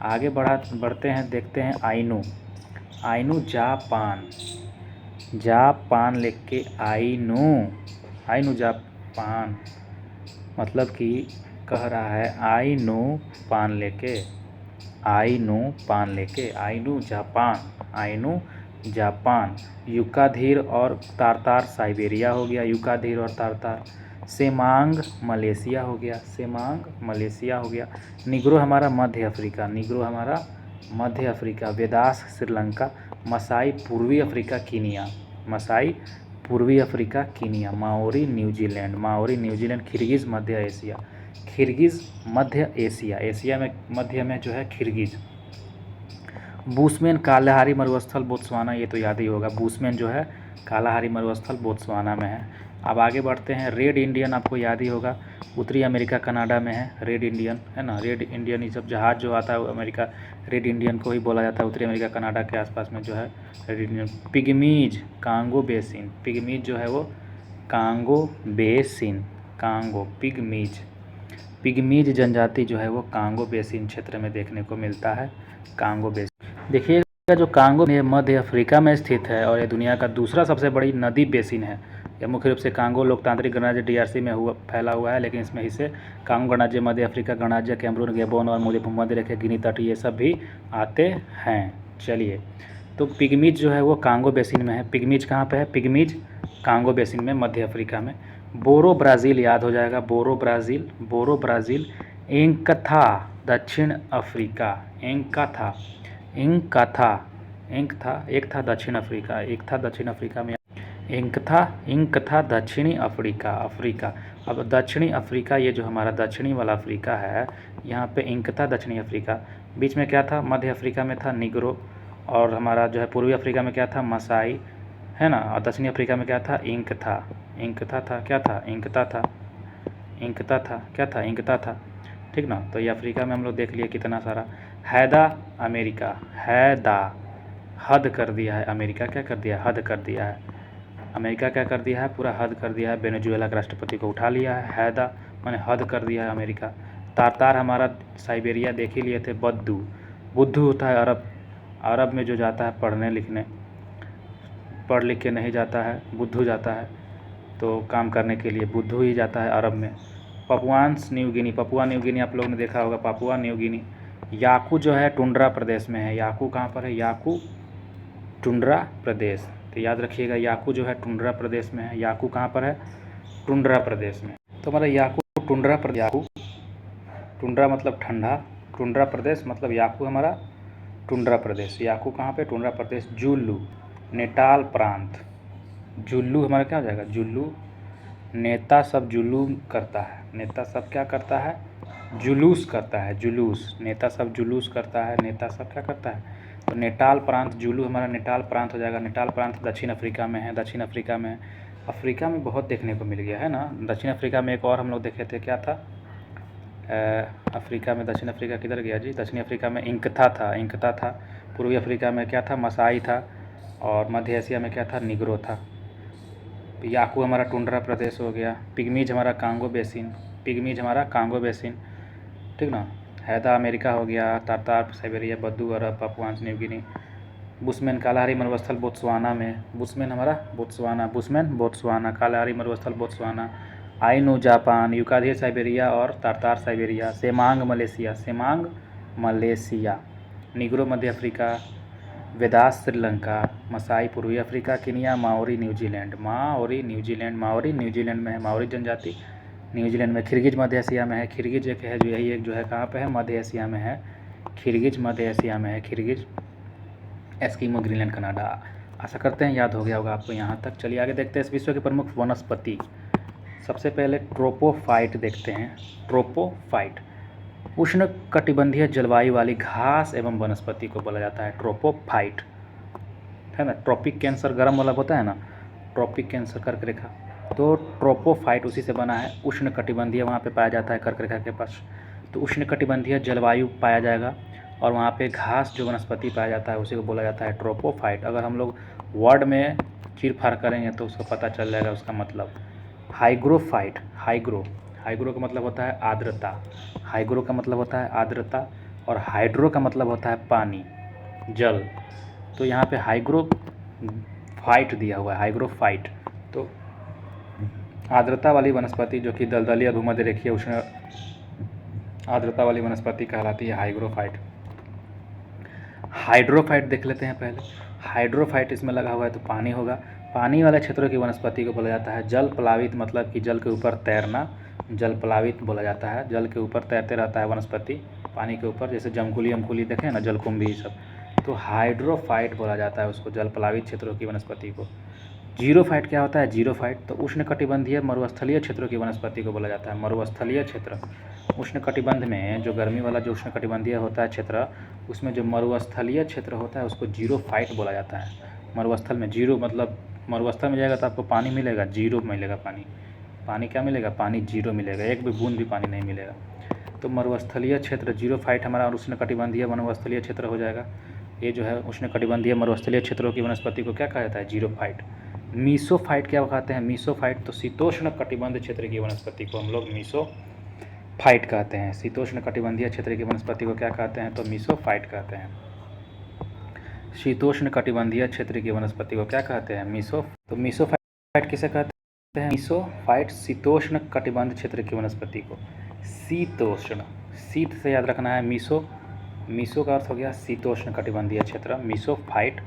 आगे बढ़ते हैं, देखते हैं आइनू। आइनू जापान, जापान लिख के आइनू, आइनू जापान, मतलब कि कह रहा है आइनू पान लेके, आइनू पान लेके, आइनू जापान, आइनू जापान। युकाधीर और तारतार साइबेरिया हो गया, युकाधीर और तारतार। सेमांग मलेशिया हो गया, सेमांग मलेशिया हो गया। निग्रो हमारा मध्य अफ्रीका, निग्रो हमारा मध्य अफ्रीका। वेदास श्रीलंका। मसाई पूर्वी अफ्रीका कीनिया, मसाई पूर्वी Africa Kenya. Maori New Zealand, Maori New Zealand. Kirghiz मध्य एशिया, खिरगिज मध्य एशिया, एशिया में मध्य में जो है खिरगिज। बूसमैन कालाहारी मरुस्थल बोत्सवाना, ये तो याद ही होगा, बूसमैन जो है कालाहारी मरुस्थल बोत्सवाना में है। अब आगे बढ़ते हैं। रेड इंडियन आपको याद ही होगा, उत्तरी अमेरिका कनाडा में है, रेड इंडियन है ना। रेड इंडियन ये सब जहाज़ जो आता है वो अमेरिका, रेड इंडियन को ही बोला जाता है। उत्तरी अमेरिका कनाडा के आसपास में जो है रेड इंडियन। पिग्मीज कांगो बेसिन, पिग्मीज जो है वो कांगो बेसिन, कांगो, पिग्मीज, पिग्मीज जनजाति जो है वो कांगो बेसिन क्षेत्र में देखने को मिलता है, कांगो बेसिन। देखिएगा जो कांगो ये मध्य अफ्रीका में स्थित है और ये दुनिया का दूसरा सबसे बड़ी नदी बेसिन है। यह मुख्य रूप से कांगो लोकतांत्रिक गणराज्य DRC में फैला हुआ है, लेकिन इसमें हिस्से कांगो गणराज्य, मध्य अफ्रीका गणराज्य, कैमरून, गैबोन और मध्य रेखा गिनी तट ये सब भी आते हैं। चलिए, तो पिग्मीज जो है वो कांगो बेसिन में है। पिग्मीज कहाँ पे है? पिग्मीज कांगो बेसिन में, मध्य अफ्रीका में। बोरो ब्राज़ील याद हो जाएगा, बोरो ब्राज़ील, बोरो ब्राज़ील। एंकथा दक्षिण अफ्रीका, एंकथा, एंकथा, एंक था, एक था दक्षिण अफ्रीका, एक था दक्षिण अफ्रीका में, एंकथा, एंकथा दक्षिणी अफ्रीका, अफ्रीका। अब दक्षिणी अफ्रीका, ये जो हमारा दक्षिणी वाला अफ्रीका है, यहाँ पे एंकथा दक्षिणी अफ्रीका। बीच में क्या था? मध्य अफ्रीका में था निग्रो, और हमारा जो है पूर्वी अफ्रीका में क्या था? मसाई है ना। और दक्षिणी अफ्रीका में क्या था? एंकथा, एंकथा था, क्या था? एंकथा था, एंकथा था, क्या था? एंकथा था, ठीक ना। तो ये अफ्रीका में हम लोग देख लिए कितना सारा। हैदा अमेरिका, हैदा, हद कर दिया है अमेरिका, क्या कर दिया? हद कर दिया है अमेरिका, क्या कर दिया है? पूरा हद कर दिया है, वेनेजुएला के राष्ट्रपति को उठा लिया है। हैदा माने हद कर दिया है अमेरिका। तारतार हमारा साइबेरिया देख ही लिए थे। बद्दू, बुद्धू होता है अरब, अरब में जो जाता है पढ़ने लिखने, पढ़ लिख के नहीं जाता है, बुद्धू जाता है, तो काम करने के लिए बुद्धू ही जाता है अरब में। Papuans New Guinea, Papua New Guinea आप लोगों ने देखा होगा, पापुआ न्यू गिनी। याकू जो है टुंड्रा प्रदेश में है। याकू कहाँ पर है? याकू टुंड्रा प्रदेश। तो याद रखिएगा, याकू जो है टुंड्रा प्रदेश में है। याकू कहाँ पर है? टुंड्रा प्रदेश में। तो हमारा याकू टुंड्रा प्रदेश, याकू टुंड्रा मतलब ठंडा, टुंड्रा प्रदेश मतलब याकू हमारा टुंड्रा प्रदेश। याकू कहाँ पे? टुंड्रा प्रदेश। जुल्लू नेटाल प्रांत। जुल्लू हमारा क्या हो जाएगा? जुल्लू। नेता सब जुलूस करता है। नेता सब क्या करता है? जुलूस करता है। जुलूस, नेता सब जुलूस करता है, नेता सब क्या करता है? तो नेटाल प्रांत, जुलू हमारा नेटाल प्रांत हो जाएगा। नेटाल प्रांत दक्षिण अफ्रीका में है। दक्षिण अफ्रीका में, अफ्रीका में बहुत देखने को मिल गया है ना। दक्षिण अफ्रीका में एक और हम लोग देखे थे, क्या था अफ्रीका में? दक्षिण अफ्रीका किधर गया जी? दक्षिण अफ्रीका में इंकथा था, इंकथा था। पूर्वी अफ्रीका में क्या था? मसाई था। और मध्य एशिया में क्या था? निग्रो था। याकू हमारा टुंड्रा प्रदेश हो गया। पिग्मीज हमारा कांगो बेसिन, पिग्मीज हमारा कांगो बेसिन, ठीक ना। हैदा अमेरिका हो गया। तारतार साइबेरिया, बद्दू Arab, Papuans New Guinea. Bushman Kalahari मरुस्थल बोत्सवाना में। बुशमैन हमारा बोत्सवाना, बुशमैन बोत्सवाना, कालाहारी मरुस्थल Botswana. Ainu Japan, Yukaghir Siberia और Tartar Siberia. Semang Malaysia, Semang Malaysia. Negro मध्य अफ्रीका। वेदास श्रीलंका। मसाई पूर्वी Africa. Kenya. Maori New Zealand, Maori New Zealand, Maori New Zealand में है, Maori जनजाति न्यूजीलैंड में। खिरगिज मध्य एशिया में है। खिरगिज एक है जो, यही एक जो है कहाँ पे है? मध्य एशिया में है। खिरगिज मध्य एशिया में है। खिरगिज। Eskimo Greenland Canada. आशा करते हैं याद हो गया होगा आपको यहाँ तक। चलिए आगे देखते हैं इस विश्व के प्रमुख वनस्पति। सबसे पहले ट्रोपोफाइट देखते हैं। ट्रोपोफाइट उष्ण कटिबंधीय जलवायु वाली घास एवं वनस्पति को बोला जाता है ट्रोपोफाइट, है ना। ट्रॉपिक कैंसर गर्म वाला होता है ना, ट्रॉपिक कैंसर कर्क रेखा, तो ट्रोपोफाइट उसी से बना है। उष्ण कटिबंधीय वहाँ पे पाया जाता है कर्क रेखा के पास। तो उष्ण कटिबंधीय जलवायु पाया जाएगा और वहाँ पे घास जो वनस्पति पाया जाता है उसी को बोला जाता है ट्रोपोफाइट। अगर हम लोग वर्ड में चीर फाड़ करेंगे तो उसको पता चल जाएगा उसका मतलब। हाइग्रोफाइट, हाइग्रो, हाइग्रो का मतलब होता है आर्द्रता, हाइग्रो का मतलब होता है आर्द्रता, और हाइड्रो का मतलब होता है पानी, जल। तो यहाँ पे हाइग्रो फाइट दिया हुआ है, हाइग्रोफाइट। तो आर्द्रता वाली वनस्पति जो कि दलदली भूमध्य रेखीय उष्ण आर्द्रता वाली वनस्पति कहलाती है हाइग्रोफाइट। हाइड्रोफाइट देख लेते हैं पहले। हाइड्रोफाइट इसमें लगा हुआ है तो पानी होगा। पानी वाले क्षेत्रों की वनस्पति को बोला जाता है जल प्लावित, मतलब कि जल के ऊपर तैरना, जल प्लावित बोला जाता है। जल के ऊपर तैरते रहता है वनस्पति पानी के ऊपर, जैसे जमकुली अमकुली देखें ना, जलकुंभी सब, तो हाइड्रोफाइट बोला जाता है उसको, जल प्लावित क्षेत्रों की वनस्पति को। जीरोफाइट क्या होता है? जीरोफाइट तो उष्ण कटिबंधीय मरुस्थलीय क्षेत्रों की वनस्पति को बोला जाता है। मरुस्थलीय क्षेत्र, उष्ण कटिबंध में जो गर्मी वाला जो उष्ण कटिबंधीय होता है क्षेत्र, उसमें जो मरुस्थलीय क्षेत्र होता है उसको जीरोफाइट बोला जाता है। मरुस्थल में जीरो मतलब मरुस्थल में जाएगा तो आपको पानी मिलेगा, जीरो मिलेगा पानी। पानी क्या मिलेगा? पानी जीरो मिलेगा, एक भी बूंद भी पानी नहीं मिलेगा। तो मरुस्थलीय क्षेत्र जीरोफाइट हमारा उष्ण कटिबंधीय मरुस्थलीय क्षेत्र हो जाएगा। ये जो है उष्ण कटिबंधीय मरुस्थलीय क्षेत्रों की वनस्पति को क्या कहा जाता है? जीरोफाइट। मीसोफाइट क्या कहते हैं? मीसोफाइट तो शीतोष्ण कटिबंध क्षेत्र की वनस्पति को हम लोग मीसोफाइट कहते हैं। शीतोष्ण कटिबंधीय क्षेत्र की वनस्पति को क्या कहते हैं? तो मीसोफाइट कहते हैं। शीतोष्ण कटिबंधीय क्षेत्र की वनस्पति को क्या कहते हैं? मीसो। तो मीसोफाइट किसे कहते हैं? मीसोफाइट शीतोष्ण कटिबंध क्षेत्र की वनस्पति को। शीतोष्ण, शीत से याद रखना है मीसो, मीसो का अर्थ हो गया शीतोष्ण कटिबंधीय क्षेत्र, मीसोफाइट,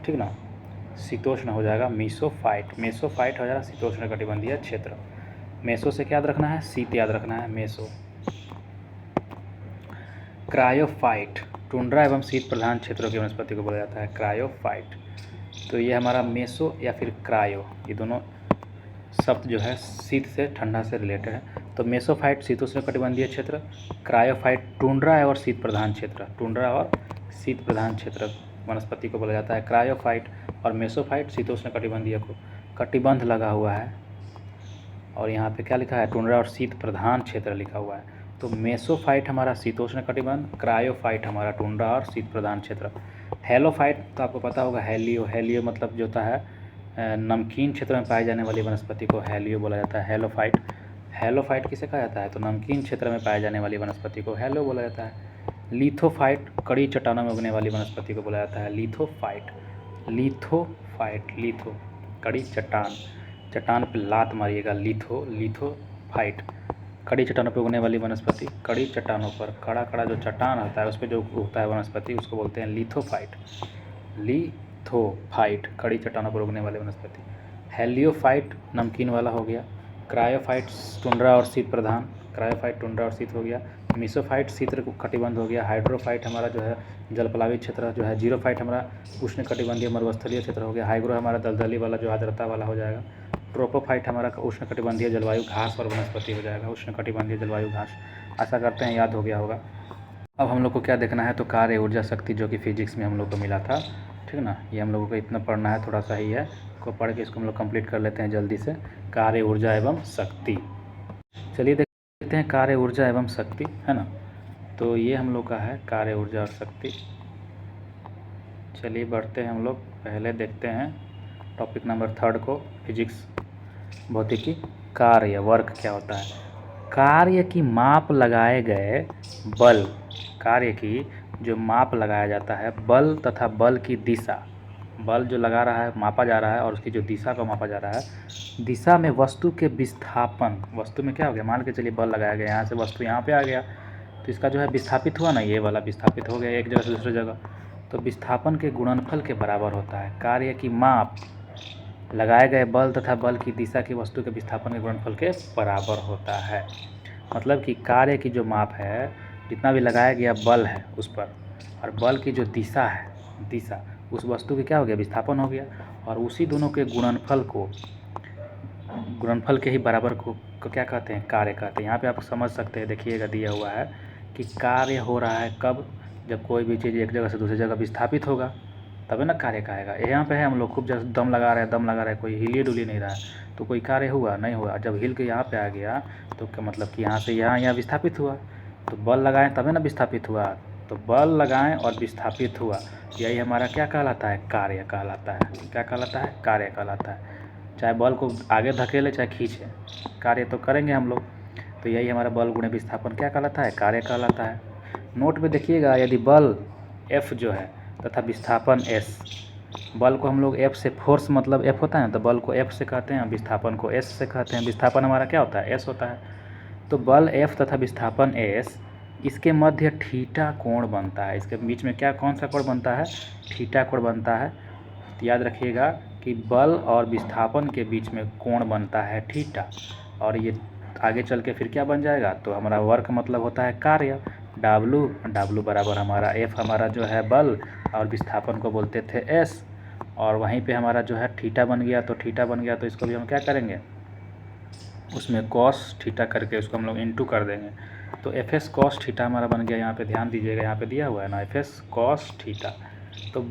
ठीक ना। शीतोष्ण हो जाएगा मीसोफाइट, मेसोफाइट हो जाएगा शीतोष्ण कटिबंधीय क्षेत्र। मेसो से क्या याद रखना है? शीत याद रखना है, मेसो। क्रायोफाइट टुंड्रा एवं शीत प्रधान क्षेत्रों की वनस्पति को बोला जाता है क्रायोफाइट। तो ये हमारा मेसो या फिर क्रायो, ये दोनों शब्द जो है शीत से ठंडा से रिलेटेड है। तो मेसोफाइट शीतोष्ण कटिबंधीय क्षेत्र, क्रायोफाइट टुंड्रा और शीत प्रधान क्षेत्र, टुंड्रा और शीत प्रधान क्षेत्र वनस्पति को बोला जाता है क्रायोफाइट। और मेसोफाइट शीतोष्ण कटिबंधीय को, कटिबंध लगा हुआ है और यहाँ पे क्या लिखा है? टुंड्रा और शीत प्रधान क्षेत्र लिखा हुआ है। तो मेसोफाइट हमारा शीतोष्ण कटिबंध, क्रायोफाइट हमारा टुंड्रा और शीत प्रधान क्षेत्र। हेलोफाइट तो आपको पता होगा, हेलियो, हेलियो मतलब जो होता है नमकीन क्षेत्र में पाई जाने वाली वनस्पति को हेलियो बोला जाता है, हेलोफाइट। हेलोफाइट किसे कहा जाता है? तो नमकीन क्षेत्र में पाए जाने वाली वनस्पति को हेलो बोला जाता है। लिथोफाइट कड़ी चट्टानों में उगने वाली वनस्पति को बोला जाता है लिथोफाइट। लिथोफाइट, लिथो कड़ी चट्टान, चट्टान पे लात मारिएगा, लिथोफाइट कड़ी चट्टानों पर उगने वाली वनस्पति। कड़ी चट्टानों पर कड़ा कड़ा जो चट्टान होता है उस पर जो उगता है वनस्पति उसको बोलते हैं लिथोफाइट। लिथोफाइट कड़ी चट्टानों पर उगने वाली वनस्पति। हेलियोफाइट नमकीन वाला हो गया। क्रायोफाइट टुंड्रा और शीत प्रधान, क्रायोफाइट टुंड्रा और शीत हो गया। मीसोफाइट शीत कटिबंध हो गया। हाइड्रोफाइट हमारा जो है जलपलावी क्षेत्र जो है। जीरोफाइट हमारा उष्ण कटिबंधीय मरुस्थलीय क्षेत्र हो गया। हाइग्रो हमारा दलदली वाला जो आर्द्रता वाला हो जाएगा। ट्रोपोफाइट हमारा उष्ण कटिबंधीय जलवायु घास और वनस्पति हो जाएगा। उष्ण कटिबंधीय जलवायु घास, आशा करते हैं याद हो गया होगा। अब हम लोग को क्या देखना है, तो कार्य ऊर्जा शक्ति जो कि फिजिक्स में हम लोग को मिला था, ठीक ना। ये हम लोगों को इतना पढ़ना है, थोड़ा सा ही है, को पढ़ के इसको हम लोग कंप्लीट कर लेते हैं जल्दी से। कार्य ऊर्जा एवं शक्ति, चलिए देखते हैं कार्य ऊर्जा एवं शक्ति, है ना। तो ये हम लोग का है कार्य ऊर्जा और शक्ति। चलिए बढ़ते हैं हम लोग, पहले देखते हैं टॉपिक नंबर 3 को, फिजिक्स भौतिकी। कार्य वर्क क्या होता है। कार्य की माप लगाए गए बल, कार्य की जो माप लगाया जाता है, बल तथा बल की दिशा, बल जो लगा रहा है मापा जा रहा है और उसकी जो दिशा को मापा जा रहा है, दिशा में वस्तु के विस्थापन, वस्तु में क्या हो गया, मान के चलिए बल लगाया गया, यहाँ से वस्तु यहाँ पे आ गया तो इसका जो है विस्थापित हुआ ना, ये वाला विस्थापित हो गया एक जगह से दूसरी जगह, तो विस्थापन के गुणनफल के बराबर होता है। कार्य की माप लगाए गए बल तथा बल की दिशा की वस्तु के विस्थापन के गुणनफल के बराबर होता है। मतलब कि कार्य की जो माप है, जितना भी लगाया गया बल है उस पर, और बल की जो दिशा है, दिशा उस वस्तु के क्या हो गया, विस्थापन हो गया, और उसी दोनों के गुणनफल को, गुणनफल के ही बराबर को क्या कहते हैं, कार्य कहते हैं। यहाँ पे आप समझ सकते हैं, देखिएगा दिया हुआ है कि कार्य हो रहा है कब, जब कोई भी चीज़ एक जगह से दूसरी जगह विस्थापित होगा तभी ना कार्य कहेगा। यहाँ पे है हम लोग खूब जैसे दम लगा रहे हैं, कोई हिलिए डुली नहीं रहा है तो कोई कार्य हुआ नहीं हुआ। जब हिल के यहाँ पे आ गया तो क्या मतलब कि यहाँ से यहाँ विस्थापित हुआ, तो बल लगाएं तभी ना विस्थापित हुआ, तो बल लगाएं और विस्थापित हुआ, यही हमारा क्या कहलाता है, कार्य कहलाता है। क्या कहलाता है, कार्य कहलाता है। चाहे बल को आगे धकेले चाहे खींचे, कार्य तो करेंगे हम लोग, तो यही हमारा बल गुणे विस्थापन क्या कहलाता है, कार्य कहलाता है। नोट में देखिएगा, यदि बल F जो है तथा विस्थापन S, बल को हम लोग F से, फोर्स मतलब F होता है, तो बल को F से कहते हैं, विस्थापन को S से कहते हैं। विस्थापन हमारा क्या होता है, S होता है। तो बल F तथा विस्थापन S, इसके मध्य थीटा कोण बनता है। इसके बीच में क्या, कौन सा कोण बनता है, थीटा कोण बनता है। तो याद रखिएगा कि बल और विस्थापन के बीच में कोण बनता है थीटा, और ये आगे चल के फिर क्या बन जाएगा, तो हमारा वर्क मतलब होता है कार्य, W बराबर हमारा F हमारा जो है बल, और विस्थापन को बोलते थे S, और वहीं पे हमारा जो है थीटा बन गया, तो थीटा बन गया तो इसको भी हम क्या करेंगे, उसमें कॉस थीटा करके उसको हम लोग इंटू कर देंगे, तो FS कॉस थीटा हमारा बन गया। यहाँ पे ध्यान दीजिएगा, यहाँ पे दिया हुआ है ना FS कॉस थीटा, तो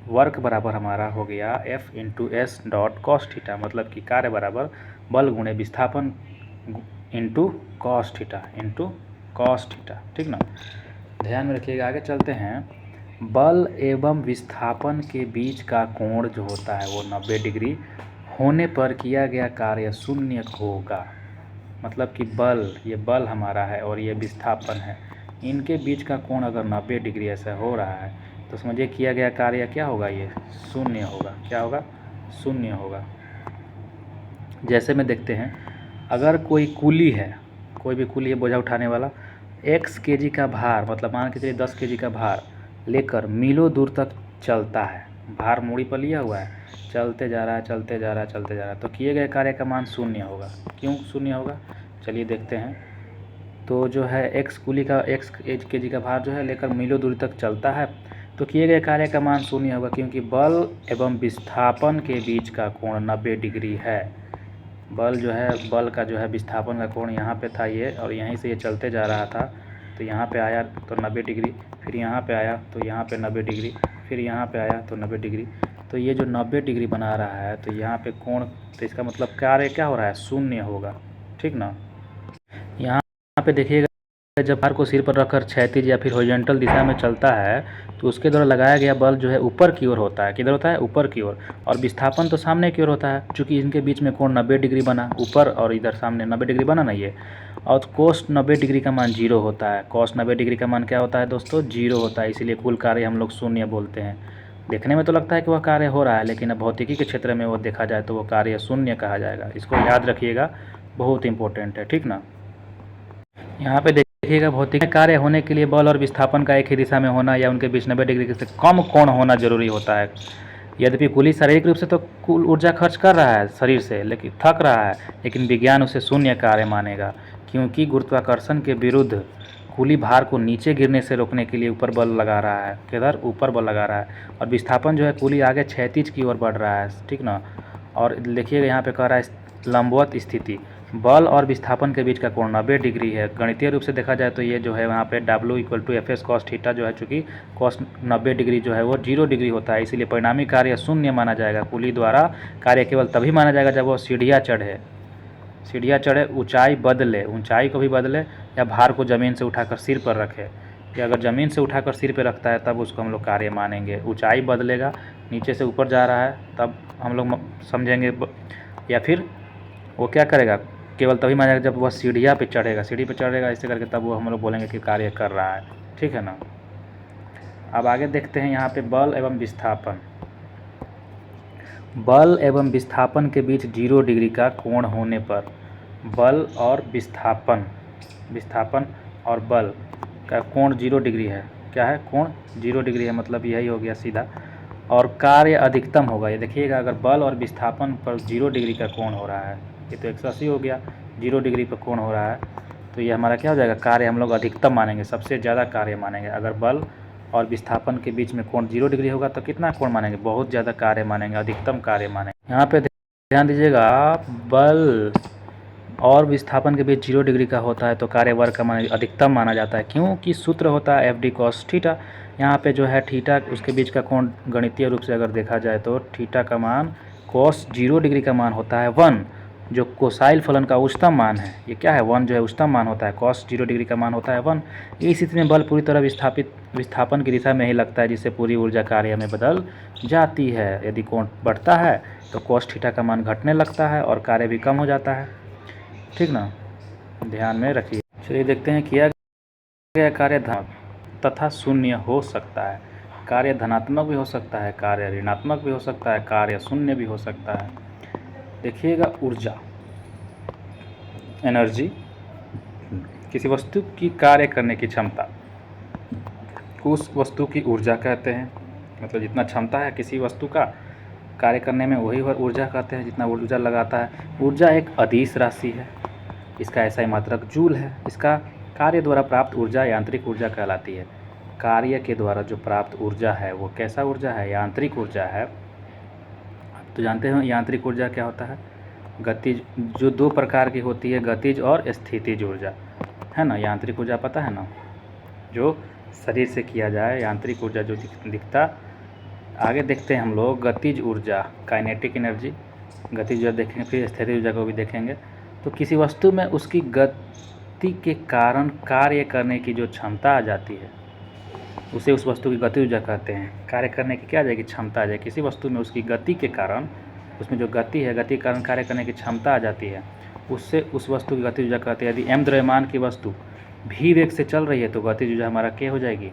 वर्क बराबर हमारा हो गया F into S dot cos theta, मतलब कि कार्य बराबर बल गुणे विस्थापन इंटू कॉस थीटा, ठीक ना। ध्यान में रखिएगा, आगे चलते हैं। बल एवं विस्थापन के बीच का कोण जो होता है वो 90 डिग्री होने पर किया गया कार्य शून्य होगा। मतलब कि बल, ये बल हमारा है और ये विस्थापन है, इनके बीच का कोण अगर 90 डिग्री ऐसा हो रहा है तो समझिए किया गया कार्य क्या होगा, ये शून्य होगा। क्या होगा, शून्य होगा। जैसे में देखते हैं, अगर कोई कुली है, कोई भी कुली है बोझा उठाने वाला, x kg का भार, मतलब मान के चलिए 10 kg का भार लेकर मीलों दूर तक चलता है, भार मूड़ी पर लिया हुआ है, चलते जा रहा है, तो किए गए कार्य का मान शून्य होगा। क्यों शून्य होगा, चलिए देखते हैं। तो जो है x कुली का x kg का भार जो है लेकर मीलों दूर तक चलता है, तो किए गए कार्य का मान शून्य होगा, क्योंकि बल एवं विस्थापन के बीच का कोण 90 डिग्री है। बल जो है, बल का जो है विस्थापन का कोण यहाँ पे था ये, और यहीं से ये चलते जा रहा था, तो यहाँ पे आया तो 90 डिग्री, फिर यहाँ पे आया तो यहाँ पे 90 डिग्री, फिर यहाँ पे आया तो 90 डिग्री, तो ये जो 90 डिग्री बना रहा है, तो यहाँ पे कोण, तो इसका मतलब कार्य क्या हो रहा है, शून्य होगा, ठीक ना। यहाँ पे देखिएगा, जब भार को सिर पर रखकर क्षैतिज या फिर हॉरिजॉन्टल दिशा में चलता है तो उसके द्वारा लगाया गया बल जो है ऊपर की ओर होता है। किधर होता है, ऊपर की ओर, और विस्थापन तो सामने की ओर होता है, चूँकि इनके बीच में कोण 90 डिग्री बना, ऊपर और इधर सामने 90 डिग्री बना ना ये, और कोस 90 डिग्री का मान 0 होता है। कोस 90 डिग्री का मान क्या होता है दोस्तों? 0 होता है, इसीलिए कुल कार्य हम लोग शून्य बोलते हैं। देखने में तो लगता है कि वह कार्य हो रहा है, लेकिन अब भौतिकी के क्षेत्र में वो देखा जाए तो वो कार्य शून्य कहा जाएगा। इसको याद रखिएगा, बहुत इंपॉर्टेंट है, ठीक ना। यहाँ पे देखिएगा, भौतिक कार्य होने के लिए बल और विस्थापन का एक ही दिशा में होना या उनके बीच 90 डिग्री से कम कोण होना जरूरी होता है। यद्यपि कुली शारीरिक रूप से तो कुल ऊर्जा खर्च कर रहा है शरीर से, लेकिन थक रहा है, लेकिन विज्ञान उसे शून्य कार्य मानेगा, क्योंकि गुरुत्वाकर्षण के विरुद्ध कुली भार को नीचे गिरने से रोकने के लिए ऊपर बल लगा रहा है। किधर? ऊपर बल लगा रहा है। और विस्थापन जो है, कुली आगे क्षैतिज की ओर बढ़ रहा है, ठीक ना। और देखिएगा यहाँ पे कह रहा है लंबवत स्थिति, बल और विस्थापन के बीच का कोण 90 डिग्री है। गणितीय रूप से देखा जाए तो ये जो है वहाँ पे W = FS cos थीटा जो है, चूँकि cos 90 डिग्री जो है वो 0 डिग्री होता है, इसलिए परिणामी कार्य शून्य माना जाएगा। कुली द्वारा कार्य केवल तभी माना जाएगा जब वो सीढ़ियाँ चढ़े, ऊंचाई बदले, ऊंचाई को भी बदले, या भार को ज़मीन से उठाकर सिर पर रखे। कि अगर ज़मीन से उठाकर सिर पर रखता है तब उसको हम लोग कार्य मानेंगे। ऊंचाई बदलेगा, नीचे से ऊपर जा रहा है, तब हम लोग समझेंगे। या फिर वो क्या करेगा, केवल तभी मानेगा जब वह सीढ़ी पे चढ़ेगा, ऐसे करके तब वो हम लोग बोलेंगे कि कार्य कर रहा है, ठीक है ना। अब आगे देखते हैं यहाँ पे बल एवं विस्थापन। बल एवं विस्थापन के बीच 0 डिग्री का कोण होने पर बल और विस्थापन और बल का कोण 0 डिग्री है। क्या है? कोण 0 डिग्री है, मतलब यही हो गया सीधा। और कार्य अधिकतम होगा। ये देखिएगा, अगर बल और विस्थापन पर 0 डिग्री का कोण हो रहा है, ये तो 180 हो गया, 0 डिग्री पर कोण हो रहा है, तो ये हमारा क्या हो जाएगा? कार्य हम लोग अधिकतम मानेंगे, सबसे ज़्यादा कार्य मानेंगे। अगर बल और विस्थापन के बीच में कोण 0 डिग्री होगा तो कितना कोण मानेंगे? बहुत ज़्यादा कार्य मानेंगे, अधिकतम कार्य मानेंगे। यहाँ पे ध्यान दीजिएगा, बल और विस्थापन के बीच 0 डिग्री का होता है तो कार्य वर्ग का मान अधिकतम माना जाता है, क्योंकि सूत्र होता है FD cos थीटा। यहाँ पे जो है थीटा, उसके बीच का कोण गणितीय रूप से अगर देखा जाए तो थीटा का मान cos 0 डिग्री का मान होता है 1, जो कोसाइल फलन का उच्चतम मान है। ये क्या है? 1 जो है उच्चतम मान होता है, cos 0 डिग्री का मान होता है 1। इस स्थिति में बल पूरी तरह विस्थापन की दिशा में ही लगता है, जिससे पूरी ऊर्जा कार्य में बदल जाती है। यदि कोण बढ़ता है तो cos थीटा का मान घटने लगता है और कार्य भी कम हो जाता है, ठीक ना, ध्यान में रखिए। चलिए देखते हैं, किया गया कार्य धनात्मक तथा शून्य हो सकता है। कार्य धनात्मक भी हो सकता है, कार्य ऋणात्मक भी हो सकता है, कार्य शून्य भी हो सकता है। देखिएगा, ऊर्जा, एनर्जी, किसी वस्तु की कार्य करने की क्षमता, उस वस्तु की ऊर्जा कहते हैं। मतलब जितना क्षमता है किसी वस्तु का कार्य करने में, वही ऊर्जा कहते हैं, जितना ऊर्जा लगाता है। ऊर्जा एक अदिश राशि है, इसका SI मात्रक जूल है। इसका कार्य द्वारा प्राप्त ऊर्जा यांत्रिक ऊर्जा कहलाती है। कार्य के द्वारा जो प्राप्त ऊर्जा है वो कैसा ऊर्जा है? यांत्रिक ऊर्जा है। तो जानते हो यांत्रिक ऊर्जा क्या होता है? गतिज, जो 2 प्रकार की होती है, गतिज और स्थितिज ऊर्जा, है ना। यांत्रिक ऊर्जा पता है ना, जो शरीर से किया जाए, यांत्रिक ऊर्जा जो दिखता। आगे देखते हैं हम लोग गतिज ऊर्जा, काइनेटिक एनर्जी, गतिज ऊर्जा देखेंगे, फिर स्थितिज ऊर्जा को भी देखेंगे। तो किसी वस्तु में उसकी गति के कारण कार्य करने की जो क्षमता आ जाती है, उसे उस वस्तु की गति ऊर्जा कहते हैं। कार्य करने की क्या आ जाएगी? क्षमता आ जाएगी। किसी वस्तु में उसकी गति के कारण, उसमें जो गति है, गति के कारण कार्य करने की क्षमता आ जाती है, उससे उस वस्तु की गति ऊर्जा कहते हैं। यदि m द्रव्यमान की वस्तु v वेग से चल रही है तो गति ऊर्जा हमारा क्या हो जाएगी?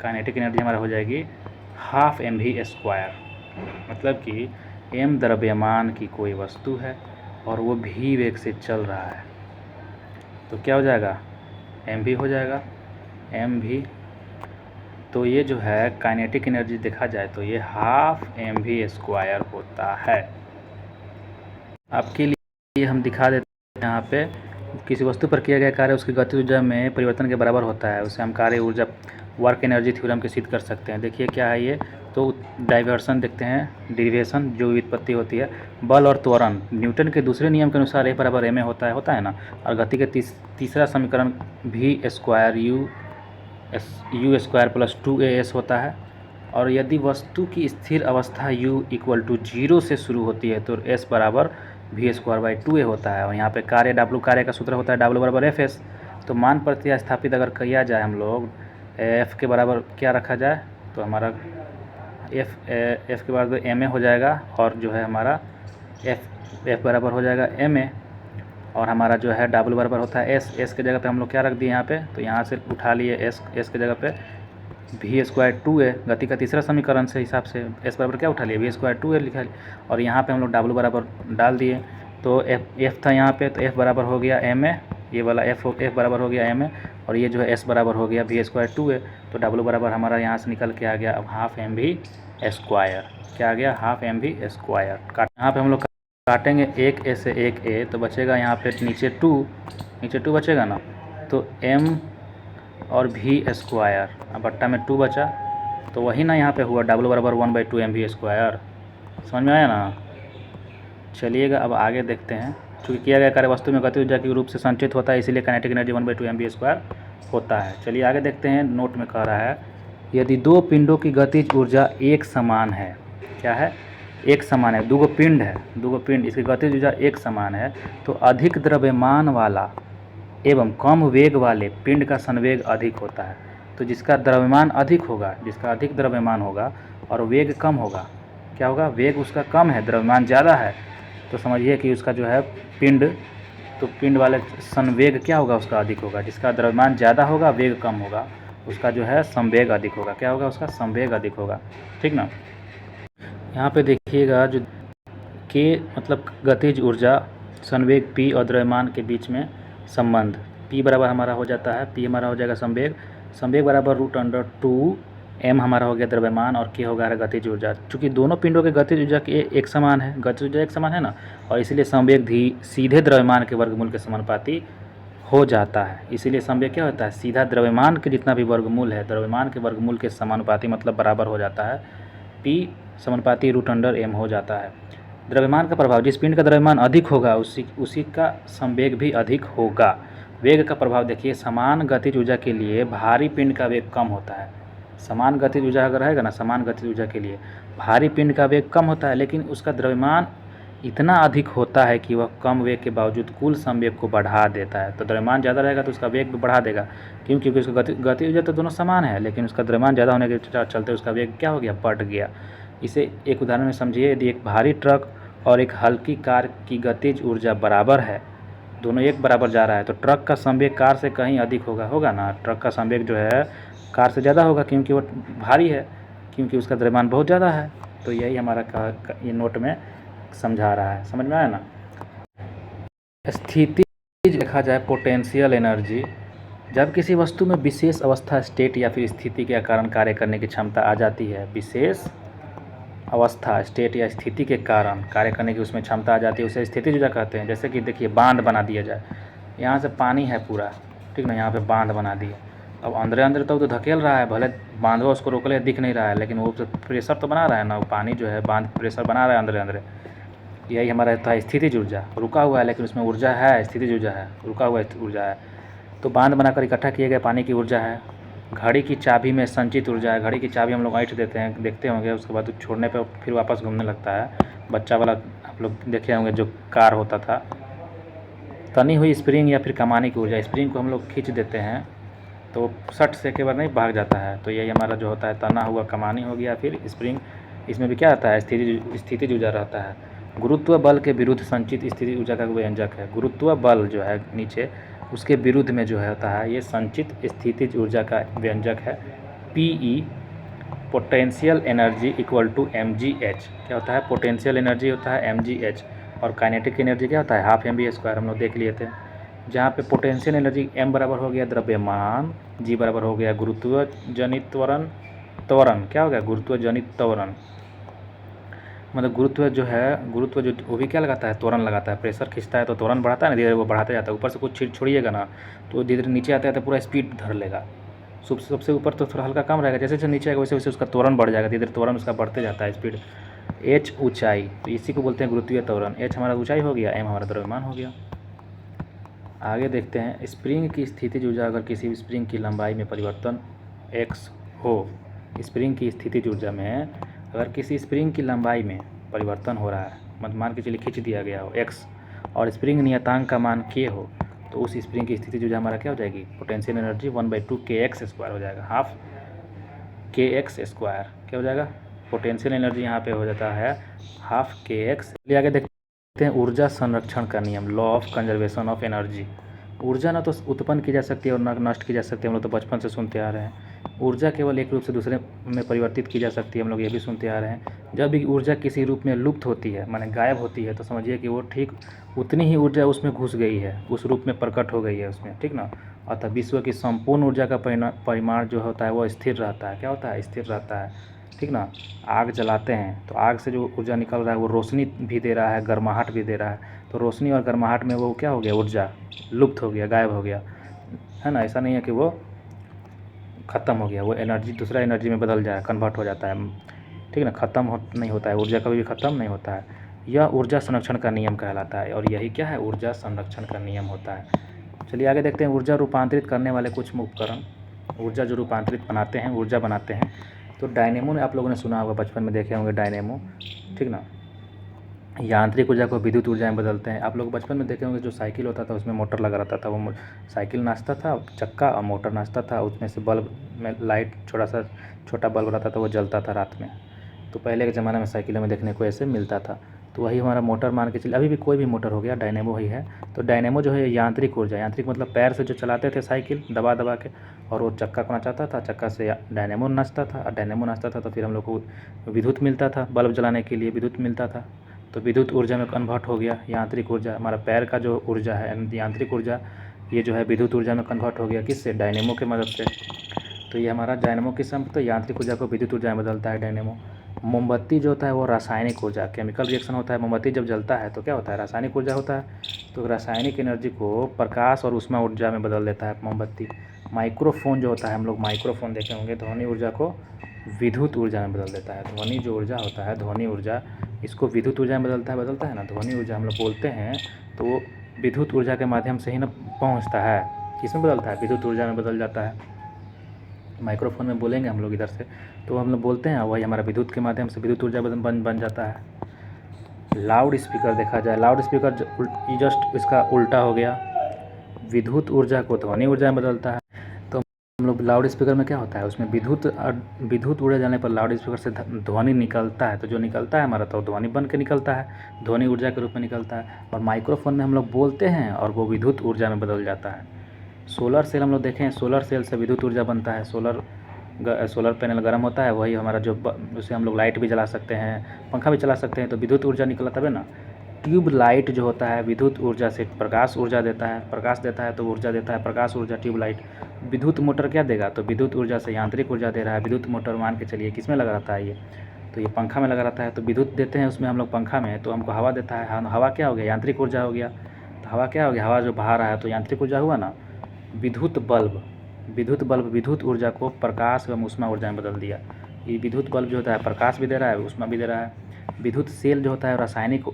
काइनेटिक एनर्जी हमारा हो जाएगी ½ mv²। मतलब कि m द्रव्यमान की कोई वस्तु है और वो v वेग से चल रहा है, तो क्या हो जाएगा? mv हो जाएगा, mv। तो ये जो है काइनेटिक एनर्जी देखा जाए तो ये ½ mv² होता है। आपके लिए हम दिखा देते हैं यहाँ पे, किसी वस्तु पर किया गया कार्य उसकी गति ऊर्जा में परिवर्तन के बराबर होता है, उसे हम कार्य ऊर्जा वर्क एनर्जी थ्योरम के सिद्ध कर सकते हैं। देखिए क्या है ये, तो डाइवर्सन देखते हैं, डेरिवेशन जो व्युत्पत्ति होती है। बल और त्वरण, न्यूटन के दूसरे नियम के अनुसार F = ma होता है ना। और गति के तीसरा समीकरण v² u² + 2as होता है। और यदि वस्तु की स्थिर अवस्था u = 0 से शुरू होती है तो s = v²/2a होता है। और यहाँ पे कार्य W, कार्य का सूत्र होता है W = Fs। तो मान प्रतिस्थापित अगर किया जाए हम लोग, F के बराबर क्या रखा जाए, तो हमारा F के बराबर ma हो जाएगा, और जो है हमारा F बराबर हो जाएगा ma। और हमारा जो है डब्ल्यू बराबर होता है एस। एस के जगह पे हम लोग क्या रख दिए यहाँ पे, तो यहाँ से उठा लिए एस। एस के जगह पे वी स्क्वायर 2a, गति का तीसरा समीकरण से हिसाब से एस बराबर क्या उठा लिए, वी स्क्वायर 2a लिखा लिया। और यहाँ पे हम लोग डब्ल्यू बराबर डाल दिए, तो एफ था यहाँ पे, तो एफ बराबर हो गया एम ए, ये वाला एफ बराबर हो गया एम ए, और ये जो है एस बराबर हो गया वी स्क्वायर 2a। तो डब्ल्यू बराबर हमारा यहाँ से निकल के आ गया अब हाफ एम वी स्क्वायर। क्या आ गया, हाफ एम वी स्क्वायर। यहाँ पे हम लोग काटेंगे एक ए से एक ए, तो बचेगा यहाँ पे नीचे 2 बचेगा ना, तो एम और वी स्क्वायर, अब बट्टा में 2 बचा, तो वही ना यहाँ पे हुआ डब्ल्यू बराबर 1/2 एम वी स्क्वायर। समझ में आया ना। चलिएगा अब आगे देखते हैं। चूँकि किया गया कार्य वस्तु में गतिज ऊर्जा के रूप से संचित होता है, इसीलिए kinetic energy 1/2 M V square होता है। चलिए आगे देखते हैं। नोट में कह रहा है यदि दो पिंडों की गतिज ऊर्जा एक समान है, क्या है, एक समान है, दो पिंड है, दो पिंड, इसकी गतिज ऊर्जा एक समान है, तो अधिक द्रव्यमान वाला एवं कम वेग वाले पिंड का संवेग अधिक होता है। तो जिसका द्रव्यमान अधिक होगा, जिसका अधिक द्रव्यमान होगा और वेग कम होगा, क्या होगा, वेग उसका कम है, द्रव्यमान ज़्यादा है, तो समझिए कि उसका जो है पिंड, तो पिंड वाले संवेग क्या होगा, उसका अधिक होगा। जिसका द्रव्यमान ज़्यादा होगा, वेग कम होगा, उसका जो है संवेग अधिक होगा। क्या होगा, उसका संवेग अधिक होगा। ठीक ना। यहाँ पे देखिएगा जो के मतलब गतिज ऊर्जा, संवेग p और द्रव्यमान के बीच में संबंध, p बराबर हमारा हो जाता है, p हमारा हो जाएगा संवेग, संवेग बराबर √2 m हमारा हो गया द्रव्यमान, और k होगा गतिज ऊर्जा। चूँकि दोनों पिंडों के गतिज ऊर्जा के एक समान है, गतिज ऊर्जा एक समान है ना, और इसीलिए संवेग भी सीधे द्रव्यमान के वर्गमूल के समानुपाती हो जाता है। इसीलिए संवेग क्या होता है, सीधा द्रव्यमान के जितना भी वर्गमूल है, द्रव्यमान के वर्गमूल के समानुपाती मतलब बराबर हो जाता है, p समानुपाती √m हो जाता है। द्रव्यमान का प्रभाव, जिस पिंड का द्रव्यमान अधिक होगा उसी का संवेग भी अधिक होगा। वेग का प्रभाव देखिए, समान गतिज ऊर्जा के लिए भारी पिंड का वेग कम होता है। समान गतिज ऊर्जा अगर रहेगा ना, समान गतिज ऊर्जा के लिए भारी पिंड का वेग कम होता है, लेकिन उसका द्रव्यमान इतना अधिक होता है कि वह कम वेग के बावजूद कुल संवेग को बढ़ा देता है। तो द्रव्यमान ज़्यादा रहेगा तो उसका वेग भी बढ़ा देगा, क्योंकि उसका गतिज ऊर्जा तो दोनों समान है, लेकिन उसका द्रव्यमान ज़्यादा होने के चलते उसका वेग क्या हो गया, बढ़ गया। इसे एक उदाहरण में समझिए। यदि एक भारी ट्रक और एक हल्की कार की गतिज ऊर्जा बराबर है, दोनों एक बराबर जा रहा है, तो ट्रक का संवेग कार से कहीं अधिक होगा ना। ट्रक का संवेग जो है कार से ज़्यादा होगा, क्योंकि वो भारी है, क्योंकि उसका द्रव्यमान बहुत ज़्यादा है। तो यही हमारा ये नोट में समझा रहा है। समझ में आया ना। स्थिति देखा जाए, पोटेंशियल एनर्जी, जब किसी वस्तु में विशेष अवस्था, स्टेट या फिर स्थिति के कारण कार्य करने की क्षमता आ जाती है, विशेष अवस्था, स्टेट या स्थिति के कारण कार्य करने की उसमें क्षमता आ जाती है, उसे स्थितिज ऊर्जा कहते हैं। जैसे कि देखिए बांध बना दिया जाए, यहाँ से पानी है पूरा, ठीक ना, यहाँ पे बांध बना दिए, अब अंदर अंदर तो धकेल रहा है, भले बांधवा उसको रोकले दिख नहीं रहा है, लेकिन वो प्रेशर तो बना रहा है ना, वो पानी जो है बांध प्रेशर बना रहा है अंदर अंदर। यही हमारा रहता है स्थितिज ऊर्जा, रुका हुआ है लेकिन उसमें ऊर्जा है, स्थितिज ऊर्जा है, रुका हुआ ऊर्जा है। तो बांध बनाकर इकट्ठा किए गए पानी की ऊर्जा है। घड़ी की चाबी में संचित ऊर्जा है। घड़ी की चाबी हम लोग ऐंठ देते हैं, देखते होंगे, उसके बाद छोड़ने पे फिर वापस घूमने लगता है, बच्चा वाला आप लोग देखे होंगे जो कार होता था। तनी हुई स्प्रिंग या फिर कमाने की ऊर्जा, स्प्रिंग को हम लोग खींच देते हैं तो सट से के बाद नहीं भाग जाता है, तो यही हमारा जो होता है तना हुआ कमानी हो गया, फिर स्प्रिंग। इसमें भी क्या आता है, स्थितिज ऊर्जा रहता है। गुरुत्व बल के विरुद्ध संचित स्थितिज ऊर्जा का व्यंजक है। गुरुत्व बल जो है नीचे, उसके विरुद्ध में जो है होता है ये संचित स्थितिज ऊर्जा का व्यंजक है, PE, potential energy equal to mgh। क्या होता है, पोटेंशियल एनर्जी होता है mgh, और काइनेटिक एनर्जी क्या होता है, हाफ mv स्क्वायर, हम लोग देख लिए थे। जहाँ पे पोटेंशियल एनर्जी m बराबर हो गया द्रव्यमान, g बराबर हो गया गुरुत्व जनित त्वरण, क्या हो गया, गुरुत्व जनित त्वरण, मतलब गुरुत्व जो है, गुरुत्व जो वो भी क्या लगाता है, त्वरण लगाता है। प्रेशर खींचता है तो त्वरण बढ़ाता है ना, धीरे वो बढ़ाता जाता है। ऊपर से कुछ छोड़िएगा ना तो धीरे धीरे नीचे आता है तो पूरा स्पीड धर लेगा। सबसे ऊपर तो थोड़ा हल्का कम रहेगा, जैसे जैसे नीचे आएगा वैसे वैसे उसका त्वरण बढ़ जाएगा, धीरे धीरे त्वरण उसका बढ़ते जाता है स्पीड। h ऊंचाई, तो इसी को बोलते हैं गुरुत्वीय त्वरण। h हमारा ऊंचाई हो गया, m हमारा द्रव्यमान हो गया। आगे देखते हैं, स्प्रिंग की स्थितिज ऊर्जा, अगर किसी स्प्रिंग की लंबाई में परिवर्तन x हो, स्प्रिंग की स्थितिज ऊर्जा में अगर किसी स्प्रिंग की लंबाई में परिवर्तन हो रहा है, मतलब मान के चलिए खींच दिया गया हो x, और स्प्रिंग नियतांक का मान k हो, तो उस स्प्रिंग की स्थितिज ऊर्जा हमारा क्या हो जाएगी, पोटेंशियल एनर्जी 1/2 kx स्क्वायर हो जाएगा, हाफ kx स्क्वायर। क्या हो जाएगा, पोटेंशियल एनर्जी यहाँ पे हो जाता है हाफ kx। आगे देख हैं ऊर्जा संरक्षण का नियम, law of conservation of energy. ऊर्जा ना तो उत्पन्न की जा सकती है और ना नष्ट की जा सकती है, हम लोग तो बचपन से सुनते आ रहे हैं। ऊर्जा केवल एक रूप से दूसरे में परिवर्तित की जा सकती है, हम लोग ये भी सुनते आ रहे हैं। जब भी ऊर्जा किसी रूप में लुप्त होती है, माने गायब होती है, तो समझिए कि वो ठीक उतनी ही ऊर्जा उसमें घुस गई है, उस रूप में प्रकट हो गई है उसमें, ठीक ना। अतः विश्व की संपूर्ण ऊर्जा का परिमाण जो होता है वो स्थिर रहता है। क्या होता है? स्थिर रहता है, ठीक ना। आग जलाते हैं तो आग से जो ऊर्जा निकल रहा है वो रोशनी भी दे रहा है, गर्माहट भी दे रहा है। तो रोशनी और गर्माहट में वो क्या हो गया? ऊर्जा लुप्त हो गया, गायब हो गया, है ना। ऐसा नहीं है कि वो ख़त्म हो गया, वो एनर्जी दूसरा एनर्जी में बदल जाए, कन्वर्ट हो जाता है, ठीक ना। नहीं होता है, ऊर्जा कभी भी ख़त्म नहीं होता है। यह ऊर्जा संरक्षण का नियम कहलाता है, और यही क्या है? ऊर्जा संरक्षण का नियम होता है। चलिए आगे देखते हैं ऊर्जा रूपांतरित करने वाले कुछ उपकरण। ऊर्जा जो रूपांतरित बनाते हैं, ऊर्जा बनाते हैं, तो डायनेमो ने आप लोगों ने सुना होगा, बचपन में देखे होंगे डायनेमो, ठीक ना। यांत्रिक ऊर्जा को विद्युत ऊर्जा में बदलते हैं। आप लोग बचपन में देखे होंगे जो साइकिल होता था उसमें मोटर लगा रहता था, वो साइकिल नाचता था, चक्का और मोटर नाचता था, उसमें से बल्ब में लाइट छोटा बल्ब रहता था, वो जलता था रात में। तो पहले के ज़माने में साइकिलों में देखने को ऐसे मिलता था। तो वही हमारा मोटर मान के चलिए, अभी भी कोई भी मोटर हो गया, डायनेमो ही है। तो डायनेमो जो है यांत्रिक ऊर्जा, यांत्रिक मतलब पैर से जो चलाते थे साइकिल दबा दबा के, और वो चक्का को नचाता था, चक्का से डायनेमो नाचता था, और डायनेमो नाचता था तो फिर हम लोग को विद्युत मिलता था, बल्ब जलाने के लिए विद्युत मिलता था। तो विद्युत ऊर्जा में कन्वर्ट हो गया यांत्रिक ऊर्जा। हमारा पैर का जो ऊर्जा है यांत्रिक ऊर्जा, ये जो है विद्युत ऊर्जा में कन्वर्ट हो गया, किससे? डायनेमो की मदद से। तो ये हमारा डायनेमो किस समय, तो यांत्रिक ऊर्जा को विद्युत ऊर्जा में बदलता है डायनेमो। मोमबत्ती जो होता है वो रासायनिक ऊर्जा, केमिकल रिएक्शन होता है, मोमबत्ती जब जलता है तो क्या होता है? रासायनिक ऊर्जा होता है। तो रासायनिक एनर्जी को प्रकाश और ऊष्मा ऊर्जा में बदल देता है मोमबत्ती। माइक्रोफोन जो होता है, हम लोग माइक्रोफोन देखे होंगे, ध्वनि ऊर्जा को विद्युत ऊर्जा में बदल देता है। ध्वनि जो ऊर्जा होता है, ध्वनि ऊर्जा, इसको विद्युत ऊर्जा में बदलता है ना। ध्वनि ऊर्जा हम लोग बोलते हैं तो वो विद्युत ऊर्जा के माध्यम से ही ना पहुंचता है। किसमें बदलता है? विद्युत ऊर्जा में बदल जाता है। माइक्रोफोन में बोलेंगे हम लोग इधर से, तो हम लोग बोलते हैं, वही हमारा विद्युत के माध्यम से विद्युत ऊर्जा बन जाता है। लाउड स्पीकर देखा जाए, लाउड स्पीकर जस्ट इसका उल्टा हो गया, विद्युत ऊर्जा को ध्वनि ऊर्जा में बदलता है। तो हम लोग लाउड स्पीकर में क्या होता है? उसमें विद्युत ऊर्जा जाने पर लाउड स्पीकर से ध्वनि निकलता है, तो जो निकलता है हमारा, तो ध्वनि बन के निकलता है, ध्वनि ऊर्जा के रूप में निकलता है। और माइक्रोफोन में हम लोग बोलते हैं और वो विद्युत ऊर्जा में बदल जाता है। सोलर सेल हम लोग देखें, सोलर सेल से विद्युत ऊर्जा बनता है। सोलर पैनल गर्म होता है, वही हमारा जो उससे हम लोग लाइट भी जला सकते हैं, पंखा भी चला सकते हैं, तो विद्युत ऊर्जा निकला तबे ना। ट्यूब लाइट जो होता है विद्युत ऊर्जा से प्रकाश ऊर्जा देता है, प्रकाश देता है तो ऊर्जा देता है, प्रकाश ऊर्जा ट्यूब लाइट। विद्युत मोटर क्या देगा? तो विद्युत ऊर्जा से यांत्रिक ऊर्जा दे रहा है। विद्युत मोटर मान के चलिए किस में लगा रहता है ये, तो ये पंखा में लगा रहता है, तो विद्युत देते हैं उसमें हम लोग पंखा में, तो हमको हवा देता है। हवा क्या हो गया? यांत्रिक ऊर्जा हो गया। तो हवा क्या हो गया? हवा जो बहा रहा है तो यांत्रिक ऊर्जा हुआ ना। विद्युत बल्ब विद्युत ऊर्जा को प्रकाश एवं ऊष्मा ऊर्जा में बदल दिया। ये विद्युत बल्ब जो होता है प्रकाश भी दे रहा है, ऊष्मा भी दे रहा है। विद्युत सेल जो होता है रासायनिक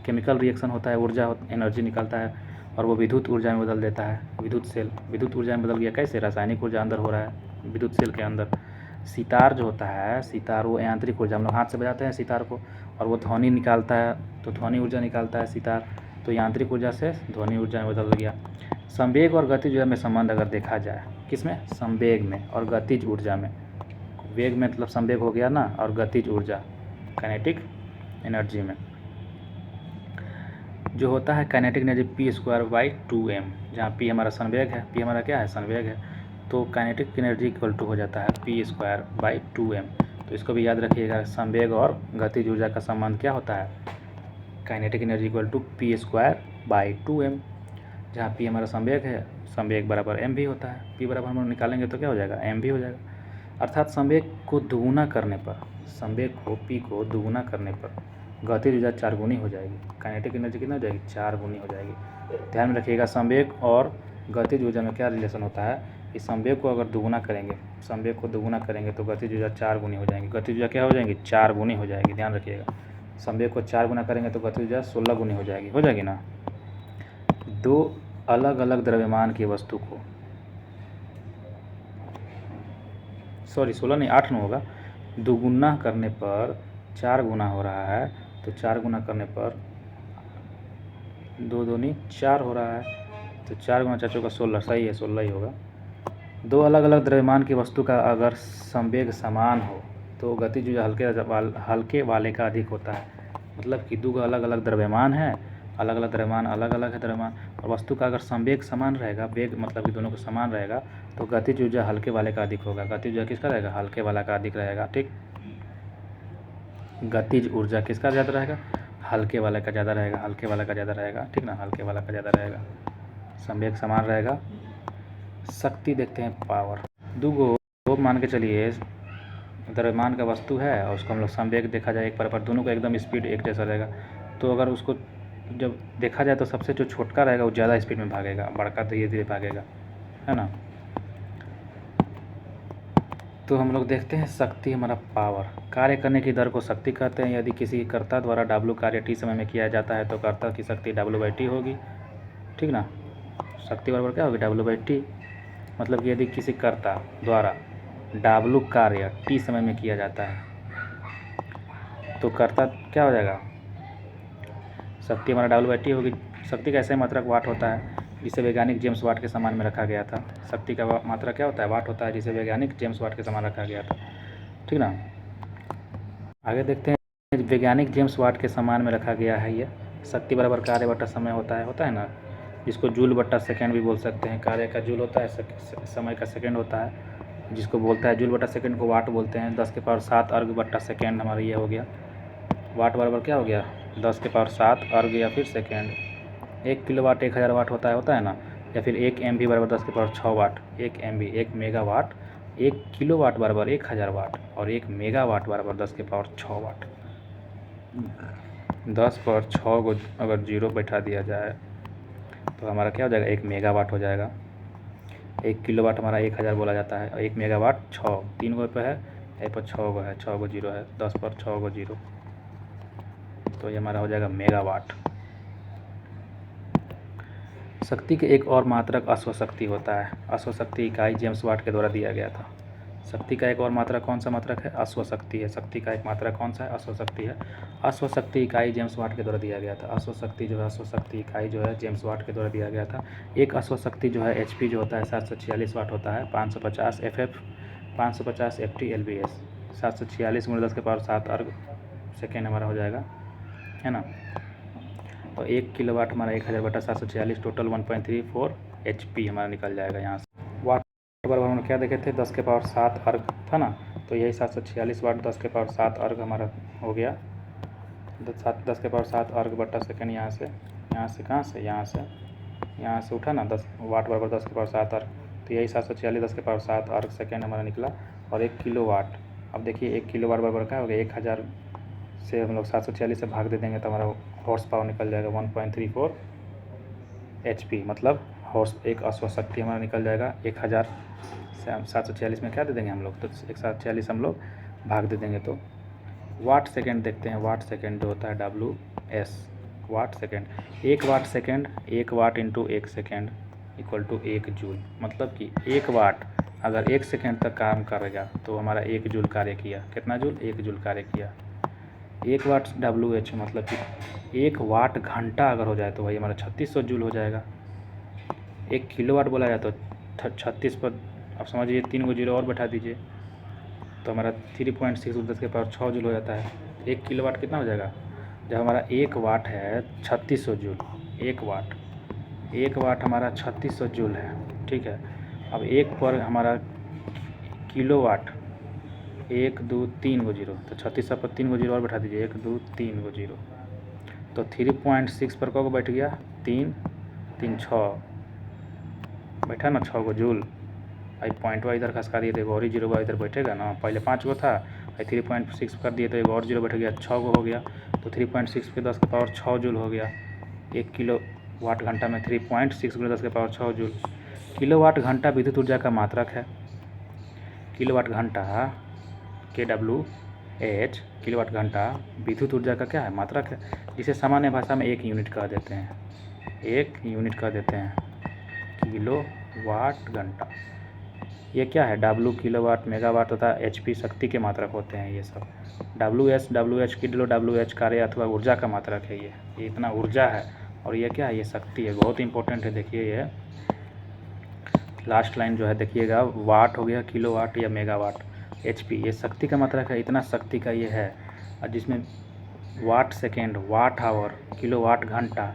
केमिकल रिएक्शन होता है, ऊर्जा एनर्जी निकलता है और वो विद्युत ऊर्जा में बदल देता है। विद्युत सेल विद्युत ऊर्जा में बदल गया, कैसे? रासायनिक ऊर्जा अंदर हो रहा है विद्युत सेल के अंदर। सितार जो होता है, सितार वो यांत्रिक ऊर्जा, हम लोग हाथ से बजाते हैं सितार को, और वो ध्वनि निकालता है, तो ध्वनि ऊर्जा निकालता है सितार, तो यांत्रिक ऊर्जा से ध्वनि ऊर्जा में बदल गया। संवेग और गतिज ऊर्जा में संबंध अगर देखा जाए, किसमें? संवेग में और गतिज ऊर्जा में। वेग में मतलब संवेग हो गया ना, और गतिज ऊर्जा काइनेटिक एनर्जी में जो होता है काइनेटिक एनर्जी P²/2m, जहाँ P हमारा संवेग है, P हमारा क्या है? संवेग है, तो काइनेटिक एनर्जी इक्वल टू हो जाता है P²/2m। तो इसको भी याद रखिएगा, संवेग और गतिज ऊर्जा का संबंध क्या होता है? Kinetic energy equal to P²/2m, जहाँ P हमारा संवेग है, संवेग बराबर m भी होता है। P बराबर हम लोग निकालेंगे तो क्या हो जाएगा? m भी हो जाएगा। अर्थात संवेग को दुगुना करने पर, संवेग को P को दुगुना करने पर गतिज ऊर्जा 4 गुनी हो जाएगी। काइनेटिक एनर्जी कितना हो जाएगी? 4 गुनी हो जाएगी। ध्यान में रखिएगा, संवेग और गतिज ऊर्जा में क्या रिलेशन होता है कि संवेग को अगर दुगुना करेंगे, संवेग को दुगुना करेंगे तो गतिज ऊर्जा 4 गुनी हो जाएंगी। गतिज ऊर्जा क्या हो जाएंगी? 4 गुनी हो जाएगी। ध्यान रखिएगा, संवेग को 4 गुना करेंगे तो गतिज ऊर्जा 16 गुनी हो जाएगी ना। दो अलग अलग द्रव्यमान की वस्तु को, सॉरी 16 नहीं 8 नहीं होगा, दुगुना करने पर 4 गुना हो रहा है, तो 4 गुना करने पर 2 दूनी 4 हो रहा है, तो 4 गुना 4 का 16, सही है 16 ही होगा। दो अलग अलग द्रव्यमान की वस्तु का अगर संवेग समान हो तो गतिज ऊर्जा हल्के वाले का अधिक होता है। मतलब कि दो अलग अलग द्रव्यमान है, अलग अलग द्रव्यमान अलग अलग है द्रव्यमान, और वस्तु का अगर संवेग समान रहेगा, वेग मतलब कि दोनों को समान रहेगा, तो गतिज ऊर्जा हल्के वाले का अधिक होगा। गतिज ऊर्जा किसका रहेगा? हल्के वाला का अधिक रहेगा। ठीक, गतिज ऊर्जा किसका ज़्यादा रहेगा? हल्के वाले का ज़्यादा रहेगा, हल्के वाला का ज़्यादा रहेगा। ठीक ना, हल्के वाला का ज़्यादा रहेगा, संवेग समान रहेगा। शक्ति देखते हैं, पावर। दो मान के चलिए द्रव्यमान का वस्तु है और उसको हम लोग संवेग देखा जाए एक पर दोनों का एकदम स्पीड एक जैसा रहेगा, तो अगर उसको जब देखा जाए तो सबसे जो छोटका रहेगा वो ज़्यादा स्पीड में भागेगा, बड़का धीरे धीरे भागेगा, है ना। तो हम लोग देखते हैं शक्ति हमारा पावर। कार्य करने की दर को शक्ति कहते हैं। यदि किसी कर्ता द्वारा W कार्य T समय में किया जाता है तो कर्ता की शक्ति W/T होगी। ठीक ना, शक्ति बराबर क्या होगी? W/T। मतलब कि यदि किसी कर्ता द्वारा W कार्य T समय में किया जाता है तो कर्ता क्या हो जाएगा? शक्ति हमारा W/T होगी। शक्ति का ऐसा ही मात्रक वाट होता है जिसे वैज्ञानिक जेम्स वाट के समान में रखा गया था। शक्ति का मात्रा क्या होता है? वाट होता है, जिसे वैज्ञानिक जेम्स वाट के समान रखा गया था। ठीक ना, आगे देखते हैं। वैज्ञानिक जेम्स वाट के समान में रखा गया है। ये शक्ति बराबर कार्य बटा समय होता है ना, जिसको जूल बटा सेकेंड भी बोल सकते हैं। कार्य का जूल होता है, समय का सेकेंड होता है, जिसको बोलता है जूल बटा सेकेंड को वाट बोलते हैं। 10⁻7 अर्ग बटा सेकेंड हमारा ये हो गया। वाट बराबर क्या हो गया? 10⁻7 अर्ग या फिर सेकेंड। 1 किलोवाट 1000 वाट होता है ना, या फिर 1 MV बराबर 10⁻6 वाट। 1 MV 1 मेगावाट, 1 किलोवाट बराबर 1000 वाट, और 1 मेगावाट बराबर 10⁻6 वाट। 10/6 को अगर 0 बैठा दिया जाए तो हमारा क्या हो जाएगा? 1 मेगावाट हो जाएगा। 1 किलोवाट हमारा 1000 बोला जाता है, और 1 मेगावाट 6, 3 गो पे है, यहाँ पर 6 गो है, 6 गो 0 है, 10/6 को 0, तो ये हमारा हो जाएगा मेगावाट। शक्ति के एक और मात्रक अश्वशक्ति होता है। अश्वशक्ति इकाई जेम्स वाट के द्वारा दिया गया था। शक्ति का एक और मात्रक कौन सा मात्रक है? अश्वशक्ति है। शक्ति का एक मात्रक कौन सा है? अश्वशक्ति है। अश्वशक्ति इकाई जेम्स वाट के द्वारा दिया गया था। अश्वशक्ति जो है, अश्वशक्ति इकाई जो है जेम्स वाट के द्वारा दिया गया था। एक अश्वशक्ति जो है HP जो होता है 746 वाट होता है। 550 FF, 550 FT LBS, 746 × 10⁻7 अर्ग सेकेंड हमारा हो जाएगा, है ना। और 1 किलोवाट हमारा 1000 बटा 746, टोटल 1.34 HP हमारा निकल जाएगा यहाँ से। वाट बराबर हम क्या देखे थे? 10⁻7 अर्ग था ना, तो यही 746 वाट 10⁻7 अर्ग हमारा हो गया। 10⁻7 अर्ग बटा सेकेंड, यहाँ से कहाँ से? यहाँ से उठा ना, 10 वाट बराबर 10⁻7 अर्ग, तो यही 746 10⁻7 अर्ग सेकेंड हमारा निकला। और 1 किलोवाट, अब देखिए 1 किलोवाट बराबर क्या हो गया? 1000 से हम लोग 746 से भाग दे देंगे तो हमारा हॉर्स पावर निकल जाएगा 1.34 HP। मतलब एक अश्वशक्ति हमारा निकल जाएगा। 1000 से हम 746 में क्या दे देंगे हम लोग? तो 746 हम लोग भाग दे देंगे तो वाट सेकेंड देखते हैं। वाट सेकेंड जो होता है WS, watt second. 1 watt second, 1 watt into 1 second equal to 1 joule. मतलब कि 1 वाट अगर 1 सेकेंड तक काम करेगा तो हमारा 1 जूल कार्य किया। कितना जूल? 1 जूल कार्य किया। 1 वाट WH मतलब कि 1 वाट घंटा अगर हो जाए तो वही हमारा 3600 जूल हो जाएगा। 1 किलोवाट बोला जाए तो 36 पर आप समझिए 3 गो 0 और बैठा दीजिए तो हमारा 3.6 × 10⁻6 जूल हो जाता है। 1 किलोवाट कितना हो जाएगा? जब हमारा 1 वाट है 3600 जूल, 1 वाट हमारा 3600 जूल है। ठीक है, अब 1 पर हमारा किलोवाट 1 2 3 गो 0, तो 3600 पर 3 गो 0 और बैठा दीजिए, 1 2 3 गो 0, तो 3.6 पर कब बैठ गया? 3 3 6 बैठा ना, 6 गो जूल। आई पॉइंटवा इधर खसका दिए तो एगो और ही 0 इधर बैठेगा ना। पहले 5 गो था, 3.6 कर दिए तो एगो और 0 बैठ गया, 6 गो हो गया, तो 3.6 पे 10⁻6 जूल हो गया। 1 किलो वाट घंटा में 3.6 × 10⁻6 जूल। किलोवाट घंटा विद्युत ऊर्जा का मात्रक है। किलोवाट घंटा KWH, किलोवाट घंटा विद्युत ऊर्जा का क्या है? मात्रक है, जिसे सामान्य भाषा में 1 यूनिट कह देते हैं। 1 यूनिट कह देते हैं किलोवाट घंटा। ये क्या है? W किलोवाट, मेगावाट तथा HP शक्ति के मात्रक होते हैं ये सब। WH किलो WH कार्य अथवा ऊर्जा का मात्रक है। ये इतना ऊर्जा है, और ये क्या है? ये शक्ति है। बहुत इंपॉर्टेंट है। देखिए ये लास्ट लाइन जो है देखिएगा, वाट हो गया, किलोवाट या मेगावाट, HP ये शक्ति का मात्रक है। इतना शक्ति का ये है, और जिसमें watt second, watt hour, kilowatt घंटा,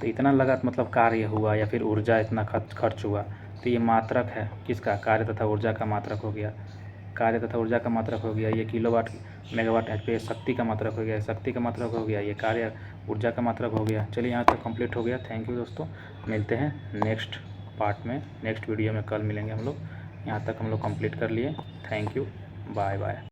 तो इतना लगा मतलब कार्य हुआ या फिर ऊर्जा इतना खर्च हुआ, तो ये मात्रक है किसका, कार्य तथा ऊर्जा का मात्रक हो गया, कार्य तथा ऊर्जा का मात्रक हो गया। ये किलोवाट मेगावाट पे शक्ति का मात्रक हो गया, शक्ति का मात्रक हो गया, ये कार्य ऊर्जा का मात्रक हो गया। चलिए यहाँ तक कंप्लीट हो गया। थैंक यू दोस्तों, मिलते हैं नेक्स्ट पार्ट में, नेक्स्ट वीडियो में कल मिलेंगे हम लोग। यहाँ तक हम लोग कंप्लीट कर लिए। Thank you, bye bye.